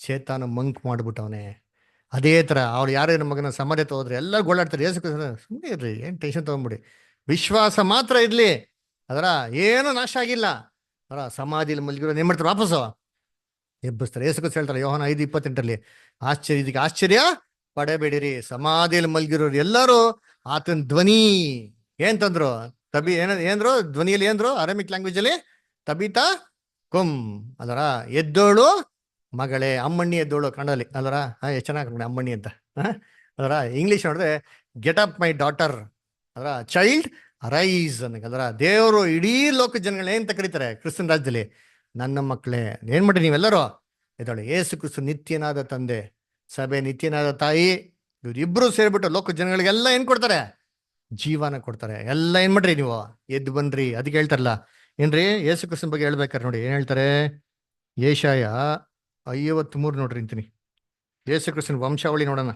ಶೇತಾನ ಮಂಕ್ ಮಾಡ್ಬಿಟ್ಟವನೆ. ಅದೇ ತರ ಅವ್ರು ಯಾರೇನು ಮಗನ ಸಮಾಧಿ ಹೋದ್ರೆ ಎಲ್ಲ ಗೋಳಾಡ್ತಾರೆ. ಯೇಸು ಕ್ರಿಸ್ತ ಸುಮ್ಮನೆ ಇರ್ರಿ, ಏನ್ ಟೆನ್ಷನ್ ತಗೊಂಬಿಡಿ, ವಿಶ್ವಾಸ ಮಾತ್ರ ಇರ್ಲಿ, ಅದರ ಏನು ನಾಶ ಆಗಿಲ್ಲ. ಅದರ ಸಮಾಧಿಯಲ್ಲಿ ಮಲಗಿರೋ ಏನ್ ಮಾಡ್ತಾರೆ, ವಾಪಸ್ಸು ಎಬ್ಬಿಸ್ತಾರೆ. ಯೇಸು ಕ್ರಿಸ್ತ ಹೇಳ್ತಾರೆ ಯೋಹಾನ 5:28 ಇದಕ್ಕೆ ಆಶ್ಚರ್ಯ ಪಡಬೇಡಿರಿ, ಸಮಾಧಿಯಲ್ಲಿ ಮಲಗಿರೋರು ಎಲ್ಲರೂ ಆತನ ಧ್ವನಿ ಏನ್ ತಂದ್ರು, ಏನ್ರು ಧ್ವನಿಯಲ್ಲಿ ಏನ್ರು, ಅರಾಮಿಕ್ ಲ್ಯಾಂಗ್ವೇಜ್ ಅಲ್ಲಿ ತಬಿತಾ ಕುಂ ಅದರ, ಎದ್ದೋಳು ಮಗಳೇ, ಅಮ್ಮಣ್ಣಿ ಎದ್ದೋಳು ಕನ್ನಡದಲ್ಲಿ ಅಲ್ವರ. ಎಷ್ಟು ಚೆನ್ನಾಗಿ ಅಮ್ಮಣ್ಣಿ ಅಂತ ಅದರ. ಇಂಗ್ಲಿಷ್ ನೋಡಿದ್ರೆ ಗೆಟ್ ಅಪ್ ಮೈ ಡಾಟರ್, ಅದರ ಚೈಲ್ಡ್ ಅರೈಸ್ ಅದರ. ದೇವರು ಇಡೀ ಲೋಕ ಜನಗಳು ಏನ್ ಕರೀತಾರೆ ಕ್ರಿಸ್ತನ ರಾಜ್ಯದಲ್ಲಿ, ನನ್ನ ಮಕ್ಕಳೇ ಏನ್ ಮಾಡ್ರಿ ನೀವೆಲ್ಲರೂ ಎದ್ದೋಳು. ಯೇಸು ಕ್ರಿಸ್ತ ನಿತ್ಯನಾದ ತಂದೆ, ಸಭೆ ನಿತ್ಯನಾದ ತಾಯಿ, ಇವ್ರಿಬ್ರು ಸೇರ್ಬಿಟ್ಟು ಲೋಕ ಜನಗಳಿಗೆಲ್ಲ ಏನ್ ಕೊಡ್ತಾರೆ, ಜೀವನ ಕೊಡ್ತಾರೆ. ಎಲ್ಲ ಏನ್ ಮಾಡ್ರಿ ನೀವು ಎದ್ದು ಬನ್ರಿ. ಅದಕ್ಕೆ ಹೇಳ್ತಾರಲ್ಲ ಏನ್ರಿ, ಯೇಸು ಕ್ರಿಸ್ತನ ಬಗ್ಗೆ ಹೇಳ್ಬೇಕಾರೆ ನೋಡಿ ಏನ್ ಹೇಳ್ತಾರೆ, ಯೆಶಾಯ 53 ನೋಡ್ರಿ ಅಂತೀನಿ. ಯೇಸು ಕ್ರಿಸ್ತನ ವಂಶಾವಳಿ ನೋಡೋಣ.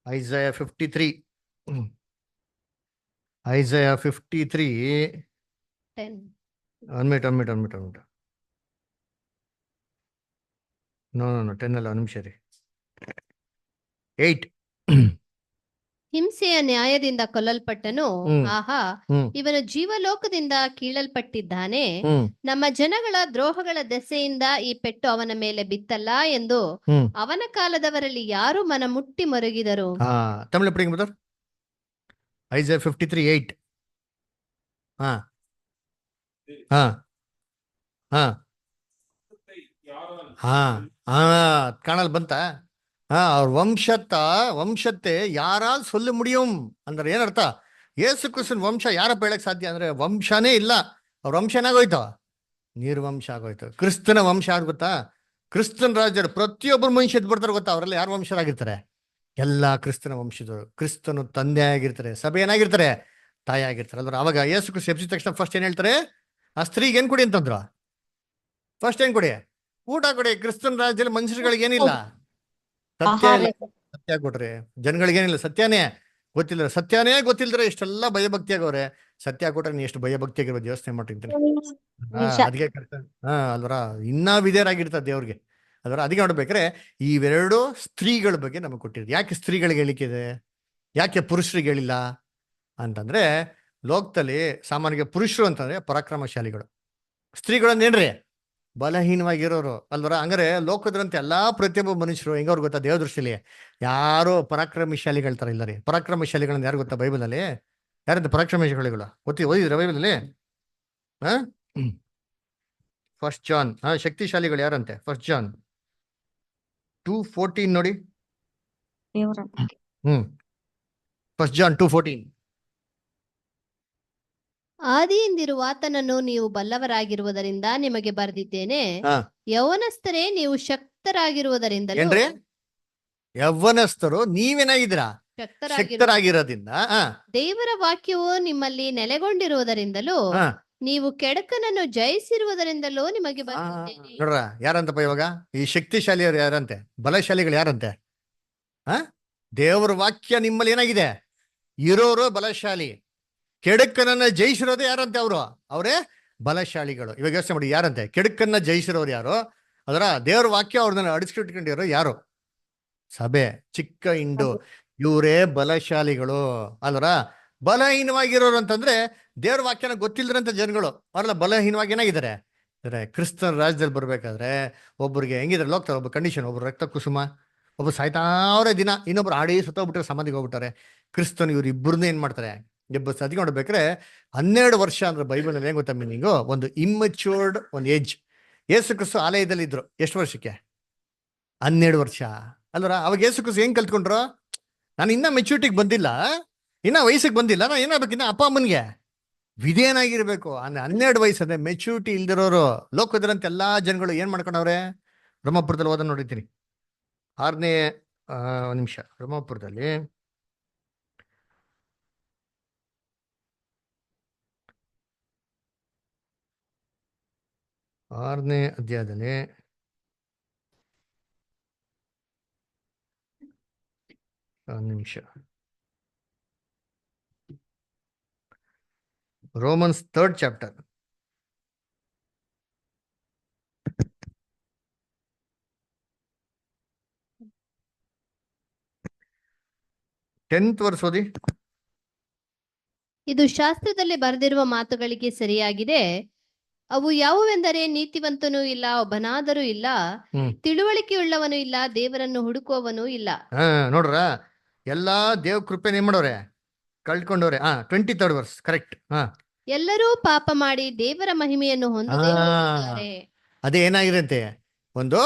ಐಸಯ 53 ಒನ್ ಮಿನಿಟ್ ನೋ 10 ಅಲ್ಲ, 1 ನಿಮಿಷ ರೀ. 8 ಹಿಂಸೆಯ ನ್ಯಾಯದಿಂದ ಕೊಲ್ಲಲ್ಪಟ್ಟನು. ಆಹಾ, ಇವನು ಜೀವಲೋಕದಿಂದ ಕೀಳಲ್ಪಟ್ಟಿದ್ದಾನೆ. ನಮ್ಮ ಜನಗಳ ದ್ರೋಹಗಳ ದೆಸೆಯಿಂದ ಈ ಪೆಟ್ಟು ಅವನ ಮೇಲೆ ಬಿತ್ತಲ್ಲ ಎಂದು ಅವನ ಕಾಲದವರಲ್ಲಿ ಯಾರು ಮನ ಮುಟ್ಟಿ ಮರುಗಿದರು. ತಮಿಳು ಪಡಿಂಗ್ ಬ್ರದರ್. ಐಸಯ 53:8. ಕಾಣಲ್ ಬಂತ. ಅವ್ರ ವಂಶತ್ತೆ ಯಾರಾಲ್ ಸೊಲ್ಲು ಮುಡಿಯಂ ಅಂದ್ರೆ ಏನರ್ಥ? ಯೇಸು ಕ್ರಿಸ್ತನ ವಂಶ ಯಾರಪ್ಪ ಹೇಳಕ್ ಸಾಧ್ಯ ಅಂದ್ರೆ ವಂಶನೇ ಇಲ್ಲ. ಅವ್ರ ವಂಶ ಏನಾಗೋಯ್ತು, ನಿರ್ವಂಶ ಆಗೋಯ್ತು. ಕ್ರಿಸ್ತನ ವಂಶ ಆಗ್ ಗೊತ್ತಾ, ಕ್ರಿಸ್ತನ ರಾಜ್ಯರು ಪ್ರತಿಯೊಬ್ಬರು ಮನುಷ್ಯ ಎದ್ದು ಬರ್ತಾರೆ ಗೊತ್ತಾ. ಅವರೆಲ್ಲ ಯಾರು ವಂಶರಾಗಿರ್ತಾರೆ? ಎಲ್ಲಾ ಕ್ರಿಸ್ತನ ವಂಶದವರು. ಕ್ರಿಸ್ತನು ತಂದೆ ಆಗಿರ್ತಾರೆ, ಸಭೆ ಏನಾಗಿರ್ತಾರೆ, ತಾಯಿ ಆಗಿರ್ತಾರೆ ಅಲ್ವ. ಅವಾಗ ಯೇಸು ಕ್ರಿಸ್ತ ಎಬ್ಸಿದ ತಕ್ಷಣ ಫಸ್ಟ್ ಏನ್ ಹೇಳ್ತಾರೆ, ಆ ಸ್ತ್ರೀಗೆ ಏನ್ ಕೊಡಿ ಅಂತಂದ್ರು. ಫಸ್ಟ್ ಏನ್ ಕೊಡಿ, ಊಟ ಕೊಡಿ. ಕ್ರಿಸ್ತನ ರಾಜ್ಯದಲ್ಲಿ ಮನುಷ್ಯರುಗಳಿಗೆ ಏನಿಲ್ಲ, ಸತ್ಯ ಆಹಾರ ಇಲ್ಲ, ಸತ್ಯ ಕೊಟ್ರಿ ಜನಗಳಿಗೇನಿಲ್ಲ, ಸತ್ಯನೇ ಗೊತ್ತಿಲ್ದ್ರೆ ಇಷ್ಟೆಲ್ಲ ಭಯಭಕ್ತಿ ಆಗವ್ರೆ. ಸತ್ಯ ಕೊಟ್ರೆ ನೀ ಎಷ್ಟು ಭಯಭಕ್ತಿ ಆಗಿರ್ಬೋದು ಯೋಚನೆ ಮಾಡಿರ್ತೀನಿ. ನಿಜ. ಅದಕ್ಕೆ ಅಲ್ವರ ಇನ್ನ ವಿಧೇಯರಾಗಿರ್ತಾರೆ ದೇವ್ರಿಗೆ. ಅದರ ಅದಕ್ಕೆ ನೋಡ್ಬೇಕ್ರೆ ಇವೆರಡು ಸ್ತ್ರೀಗಳ ಬಗ್ಗೆ ನಮಗೆ ಕೊಟ್ಟಿರೋದು. ಯಾಕೆ ಸ್ತ್ರೀಗಳಿಗೆ ಹೇಳಿಕಿದೆ, ಯಾಕೆ ಪುರುಷರಿಗೆ ಹೇಳಿಲ್ಲ ಅಂತಂದ್ರೆ, ಲೋಕದಲ್ಲಿ ಸಾಮಾನ್ಯ ಪುರುಷರು ಅಂತಂದ್ರೆ ಪರಾಕ್ರಮಶಾಲಿಗಳು, ಸ್ತ್ರೀಗಳನ್ನೇನ್ರಿ ಬಲಹೀನವಾಗಿರೋರು ಅಲ್ವರ. ಹಂಗಾರೆ ಲೋಕದ್ರಂತೆ ಎಲ್ಲಾ ಪ್ರತಿಯೊಬ್ಬ ಮನುಷ್ಯರು ಹೆಂಗವ್ರು ಗೊತ್ತಾ, ದೇವ ದೃಷ್ಟಿಲಿ ಯಾರು ಪರಾಕ್ರಮಶಾಲಿಗಳ ತರ ಇಲ್ಲ ರೀ. ಪರಾಕ್ರಮಶಾಲಿಗಳನ್ನ ಯಾರು ಗೊತ್ತಾ ಬೈಬಲಲ್ಲಿ? ಯಾರಂತ ಪರಾಕ್ರಮಶಾಲಿಗಳು ಓದಿದ್ರ ಬೈಬಲಲ್ಲಿ? ಹ ಫಸ್ಟ್ ಜಾನ್, ಶಕ್ತಿಶಾಲಿಗಳು ಯಾರಂತೆ? ಫಸ್ಟ್ ಜಾನ್ 2:14 ನೋಡಿ. ದೇವರ ಫಸ್ಟ್ ಜಾನ್ 2:14. ಆದಿಯಿಂದಿರುವ ಆತನನ್ನು ನೀವು ಬಲ್ಲವರಾಗಿರುವುದರಿಂದ ನಿಮಗೆ ಬರೆದಿದ್ದೇನೆ. ಯೌವನಸ್ಥರೇ ನೀವು ಶಕ್ತರಾಗಿರುವುದರಿಂದಲೂ. ಏನ್ರಿ? ಯೌವನಸ್ಥರು ನೀವೇನಾಗಿದ್ದೀರಾ? ಶಕ್ತರಾಗಿರೋದ್ರಿಂದ. ದೇವರ ವಾಕ್ಯವು ನಿಮ್ಮಲ್ಲಿ ನೆಲೆಗೊಂಡಿರುವುದರಿಂದಲೂ ನೀವು ಕೆಡಕನನ್ನು ಜಯಿಸಿರುವುದರಿಂದಲೂ ನಿಮಗೆ ಬರೆದಿದ್ದೇನೆ. ನೋಡ್ರ ಯಾರಂತಪ್ಪ ಇವಾಗ ಈ ಶಕ್ತಿಶಾಲಿಯವರು ಯಾರಂತೆ? ಬಲಶಾಲಿಗಳು ಯಾರಂತೆ? ದೇವರ ವಾಕ್ಯ ನಿಮ್ಮಲ್ಲಿ ಏನಾಗಿದೆ? ಇರೋರು ಬಲಶಾಲಿ. ಕೆಡುಕನನ್ನ ಜಯಿಸಿರೋದು ಯಾರಂತೆ? ಅವರೇ ಬಲಶಾಲಿಗಳು. ಇವಾಗ ಯೋಚನೆ ಮಾಡಿ, ಯಾರಂತೆ ಕೆಡುಕನ್ನ ಜಯಿಸಿರೋರು? ಯಾರು? ಅದರ ದೇವ್ರ ವಾಕ್ಯ ಅವ್ರನ್ನ ಅಡಿಸ್ಕಿಟ್ಕೊಂಡಿರೋ ಯಾರು? ಸಭೆ, ಚಿಕ್ಕ ಹಿಂಡು, ಇವರೇ ಬಲಶಾಲಿಗಳು ಅಲ್ವರ. ಬಲಹೀನವಾಗಿರೋರು ಅಂತಂದ್ರೆ ದೇವ್ರ ವಾಕ್ಯನ ಗೊತ್ತಿಲ್ದ್ರಂತ ಜನಗಳು, ಅವರೆಲ್ಲ ಬಲಹೀನವಾಗಿ ಏನಾಗಿದ್ದಾರೆ ಅಂದ್ರೆ. ಕ್ರಿಸ್ತನ ರಾಜ್ಯದಲ್ಲಿ ಬರ್ಬೇಕಾದ್ರೆ ಒಬ್ಬರಿಗೆ ಹೆಂಗಿದ್ದಾರೆ ಲೋಕದಲ್ಲಿ ಒಬ್ಬ ಕಂಡೀಷನ್, ಒಬ್ರು ರಕ್ತ ಕುಸುಮ, ಒಬ್ಬ ಸಾಯ್ತಾವ್ರೆ ದಿನ, ಇನ್ನೊಬ್ರು ಆಡಿ ಸತ್ತೋಗ್ಬಿಟ್ರೆ ಸಮಾಧಿಗೆ ಹೋಗ್ಬಿಟ್ಟಾರೆ. ಕ್ರಿಸ್ತನ್ ಇವ್ರು ಇಬ್ಬರನ್ನ ಏನ್ ಮಾಡ್ತಾರೆ? ಎಬ್ಬಸ್ ಅದಕ್ಕೆ ನೋಡ್ಬೇಕ್ರೆ 12 ವರ್ಷ ಅಂದ್ರೆ ಬೈಬಲ್ ಏನ್ ಗೊತ್ತಾ ಮೀನಿಂಗು? ಒಂದು ಇಮ್ಮೆಚೂರ್ಡ್ ಒಂದು ಏಜ್. ಯೇಸು ಕ್ರಿಸ್ತು ಆಲಯದಲ್ಲಿ ಇದ್ರು ಎಷ್ಟು ವರ್ಷಕ್ಕೆ? 12 ವರ್ಷ ಅಲ್ವರ. ಅವಾಗ ಯೇಸು ಕ್ರಿಸ್ತು ಹೆಂಗ್ ಕಲ್ತ್ಕೊಂಡ್ರು? ನಾನು ಇನ್ನ ಮೆಚೂರಿಟಿಗೆ ಬಂದಿಲ್ಲ, ಇನ್ನ ವಯಸ್ಸಿಗೆ ಬಂದಿಲ್ಲ, ನಾನು ಏನಾಗ್ಬೇಕು? ಇನ್ನ ಅಪ್ಪ ಅಮ್ಮನಿಗೆ ವಿಧೇಯನಾಗಿರ್ಬೇಕು. 12 ವಯಸ್ಸಂದ್ರೆ ಮೆಚೂರಿಟಿ ಇಲ್ದಿರೋರು ಲೋಕದ್ರಂತ ಎಲ್ಲಾ ಜನಗಳು ಏನ್ ಮಾಡ್ಕೊಂಡವ್ರೆ? ಬ್ರಹ್ಮಪುರದಲ್ಲಿ ಓದ ನೋಡಿದ್ದೀನಿ 6ನೇ ನಿಮಿಷ. ಬ್ರಹ್ಮಪುರದಲ್ಲಿ 6ನೇ ಅಧ್ಯಾಯದಲ್ಲಿ ನಿಮಿಷ, Romans 3rd chapter 10th verse ಓದಿ. ಇದು ಶಾಸ್ತ್ರದಲ್ಲಿ ಬರೆದಿರುವ ಮಾತುಗಳಿಗೆ ಸರಿಯಾಗಿದೆ. ಅವು ಯಾವುವೆಂದರೆ, ನೀತಿವಂತನೂ ಇಲ್ಲ, ಒಬ್ಬನಾದರೂ ಇಲ್ಲ, ತಿಳುವಳಿಕೆಯುಳ್ಳವನು ಇಲ್ಲ, ದೇವರನ್ನು ಹುಡುಕುವವನು ಇಲ್ಲ. ನೋಡ್ರ ಎಲ್ಲಾ ದೇವ್ ಕೃಪೆನ ಏನ್ ಮಾಡೋರೆ? ಕಳ್ಕೊಂಡವ್ರೆ. 23rd verse correct. ಎಲ್ಲರೂ ಪಾಪ ಮಾಡಿ ದೇವರ ಮಹಿಮೆಯನ್ನು ಹೊಂದದೇ ಹೋಗಿದ್ದಾರೆ. ಅದೇ ಏನಾಗಿರಂತೆ? ಒಂದು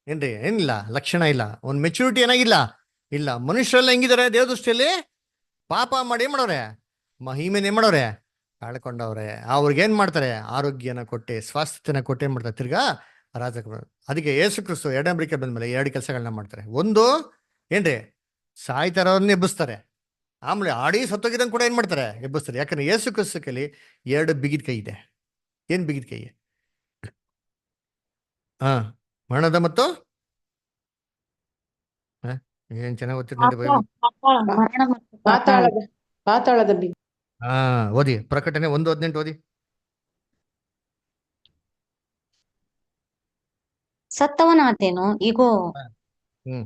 ಏನ್ರಿ ಏನಿಲ್ಲ, ಲಕ್ಷಣ ಇಲ್ಲ, ಒಂದು ಮೆಚುರಿಟಿ ಏನಾಗಿಲ್ಲ, ಇಲ್ಲ. ಮನುಷ್ಯರೆಲ್ಲ ಹೆಂಗಿದ್ದಾರೆ ದೇವ ದೃಷ್ಟಿಯಲ್ಲಿ? ಪಾಪ ಮಾಡಿ ಏನ್ ಮಾಡೋರೆ? ಮಹಿಮೆನ ಏನ್ ಮಾಡೋರೆ? ಕಳ್ಕೊಂಡವ್ರೆ. ಅವ್ರಿಗೇನ್ ಮಾಡ್ತಾರೆ? ಆರೋಗ್ಯನ ಕೊಟ್ಟೆ, ಸ್ವಾಸ್ಥ್ಯನ ಕೊಟ್ಟೆ ಏನ್ ಮಾಡ್ತಾರೆ? ತಿರ್ಗಾ ರಾಜ. ಅದಕ್ಕೆ ಯೇಸು ಕ್ರಿಸ್ತು ಎಡಂಬರಿಕೆ ಬಂದ್ಮೇಲೆ 2 ಕೆಲಸಗಳನ್ನ ಮಾಡ್ತಾರೆ. ಒಂದು ಏನ್ರಿ? ಸಾಯ್ತಾರವ್ರನ್ನ ಎಬ್ಬಿಸ್ತಾರೆ. ಆಮೇಲೆ ಆಡಿ ಸತ್ತೋಗಿದಂಗೆ ಕೂಡ ಏನ್ ಮಾಡ್ತಾರೆ? ಎಬ್ಬಿಸ್ತಾರೆ. ಯಾಕಂದ್ರೆ ಯೇಸು ಕ್ರಿಸ್ತು ಕೈಲಿ 2 ಬಿಗಿದ ಕೈ ಇದೆ. ಏನ್ ಬಿಗಿದ ಕೈ? ಮರಣದ ಮತ್ತು ಏನ್ ಚೆನ್ನಾಗಿ ಓದ್ತಿರ್ ನೋಡಿ ಬೈಬಲ್. ಪಾತಾಳದ ಓದಿ ಪ್ರಕಟಣೆ 1:18 ಓದಿ. ಸತ್ತವನಾದೇನು, ಇಗೋ ಹ್ಮ್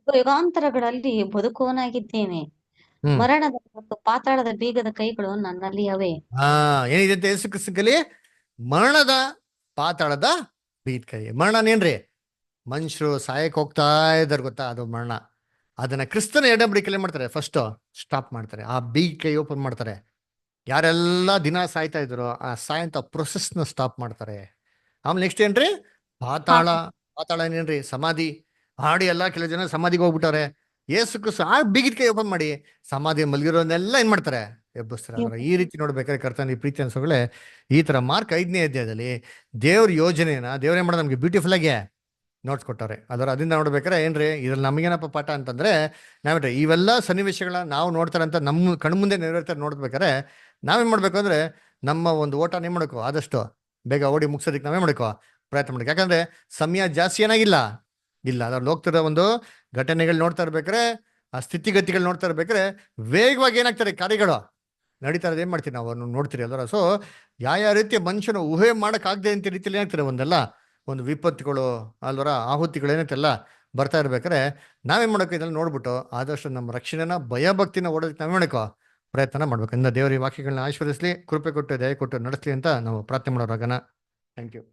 ಯುಗಾಂತರಗಳಲ್ಲಿ ಬದುಕುವನಾಗಿದ್ದೇನೆ. ಮರಣದ ಮತ್ತು ಪಾತಾಳದ ಬೀಗದ ಕೈಗಳು ನನ್ನಲ್ಲಿ ಅವೆ. ಏನಿದೆ ಯೇಸು ಕ್ರಿಸ್ತನಲ್ಲಿ? ಮರಣದ ಪಾತಾಳದ ಬೀಗದ ಕೈ. ಮರಣನೇನ್ರಿ? ಮನುಷ್ಯರು ಸಾಯಕ್ ಹೋಗ್ತಾ ಇದಾರೆ ಗೊತ್ತಾ, ಅದು ಮರಣ. ಅದನ್ನ ಕ್ರಿಸ್ತನ ಎಡಂಬರಿಕೆಯಲ್ಲಿ ಮಾಡ್ತಾರೆ, ಫಸ್ಟ್ ಸ್ಟಾಪ್ ಮಾಡ್ತಾರೆ. ಆ ಬೀಗ್ ಕೈ ಓಪನ್ ಮಾಡ್ತಾರೆ. ಯಾರೆಲ್ಲ ದಿನ ಸಾಯ್ತಾ ಇದ್ರು ಆ ಸಾಯಂತ ಪ್ರೊಸೆಸ್ನ ಸ್ಟಾಪ್ ಮಾಡ್ತಾರೆ. ಆಮೇಲೆ ನೆಕ್ಸ್ಟ್ ಏನ್ರಿ? ಪಾತಾಳ. ಪಾತಾಳ ಏನೇನ್ರಿ? ಸಮಾಧಿ. ಆಡಿ ಎಲ್ಲ ಕೆಲವು ಜನ ಸಮಾಧಿಗೆ ಹೋಗ್ಬಿಟ್ಟಾರೆ. ಯೇಸು ಕ್ರಿಸ್ತು ಆ ಬಿಗಿದ ಕೈ ಓಪನ್ ಮಾಡಿ ಸಮಾಧಿ ಮಲಗಿರೋನೆಲ್ಲ ಏನ್ ಮಾಡ್ತಾರೆ? ಎಬ್ಬಿಸ್ತಾರೆ. ಅದರ ಈ ರೀತಿ ನೋಡ್ಬೇಕಾದ್ರೆ ಕರ್ತನ ಪ್ರೀತಿ ಅನ್ಸೋಗಳೇ, ಈ ತರ ಮಾರ್ಕ್ 5ನೇ ಅಧ್ಯಾಯದಲ್ಲಿ ದೇವ್ರ ಯೋಜನೆನ ದೇವ್ರೇನ್ ಮಾಡೋದು ನಮ್ಗೆ ಬ್ಯೂಟಿಫುಲ್ ಆಗಿ ನೋಡ್ಸ್ಕೊಟ್ಟವ್ರೆ. ಅದರಿಂದ ನೋಡ್ಬೇಕಾರೆ ಏನ್ರಿ ಇದ್ರಲ್ಲಿ ನಮಗೇನಪ್ಪ ಪಾಠ ಅಂತಂದ್ರೆ, ನಾವೇನ್ರಿ ಇವೆಲ್ಲ ಸನ್ನಿವೇಶಗಳನ್ನ ನಾವು ನೋಡ್ತಾರೆ ಅಂತ ನಮ್ಮ ಕಣ್ಮುಂದೆ ನೆರವೇರ್ತಾರೆ ನೋಡ್ಬೇಕಾರೆ ನಾವೇನ್ ಮಾಡ್ಬೇಕು ಅಂದ್ರೆ, ನಮ್ಮ ಒಂದು ಓಟನ ಏನ್ ಮಾಡ್ಬೇಕು? ಆದಷ್ಟು ಬೇಗ ಓಡಿ ಮುಗಿಸೋದಕ್ಕೆ ನಾವೇನ್ ಮಾಡ್ಕೋ? ಪ್ರಯತ್ನ ಮಾಡ್ಬೇಕು. ಯಾಕಂದ್ರೆ ಸಮಯ ಜಾಸ್ತಿ ಏನಾಗಿಲ್ಲ, ಇಲ್ಲ. ಅದ್ರಲ್ಲಿ ಹೋಗ್ತಿರೋ ಒಂದು ಘಟನೆಗಳು ನೋಡ್ತಾ ಇರ್ಬೇಕಾರೆ, ಆ ಸ್ಥಿತಿಗತಿಗಳು ನೋಡ್ತಾ ಇರ್ಬೇಕಾರೆ ವೇಗವಾಗಿ ಏನಾಗ್ತಾರೆ ಕಾರ್ಯಗಳು ನಡೀತಾ ಇರೋದು ಏನ್ ಮಾಡ್ತೀವಿ ನಾವು ನೋಡ್ತೀರಿ ಅಲ್ವರ. ಸೊ ಯಾವ ರೀತಿಯ ಮನುಷ್ಯನ ಊಹೆ ಮಾಡಕ್ಕಾಗದೆ ಅಂತ ರೀತಿಯಲ್ಲಿ ಏನಾಗ್ತಾರೆ ಒಂದೆಲ್ಲ ಒಂದು ವಿಪತ್ತುಗಳು ಅಲ್ವರ, ಆಹುತಿಗಳು ಏನಂತೆಲ್ಲ ಬರ್ತಾ ಇರ್ಬೇಕಾರೆ ನಾವೇನ್ ಮಾಡಬೇಕು, ಇದೆಲ್ಲ ನೋಡ್ಬಿಟ್ಟು ಆದಷ್ಟು ನಮ್ಮ ರಕ್ಷಣೆನ ಭಯಭಕ್ತಿನ ಓಡೋದಕ್ಕೆ ನಾವೇ ಮಾಡಕೋ ಪ್ರಯತ್ನ ಮಾಡ್ಬೇಕು. ಇಂದ ದೇವರ ಈ ವಾಕ್ಯಗಳನ್ನ ಆಶೀರ್ವದಿಸ್ಲಿ, ಕೃಪೆ ಕೊಟ್ಟು ದಯ ಕೊಟ್ಟು ನಡೆಸಲಿ ಅಂತ ನಾವು ಪ್ರಾರ್ಥನೆ ಮಾಡೋರಾಗನ. Thank you.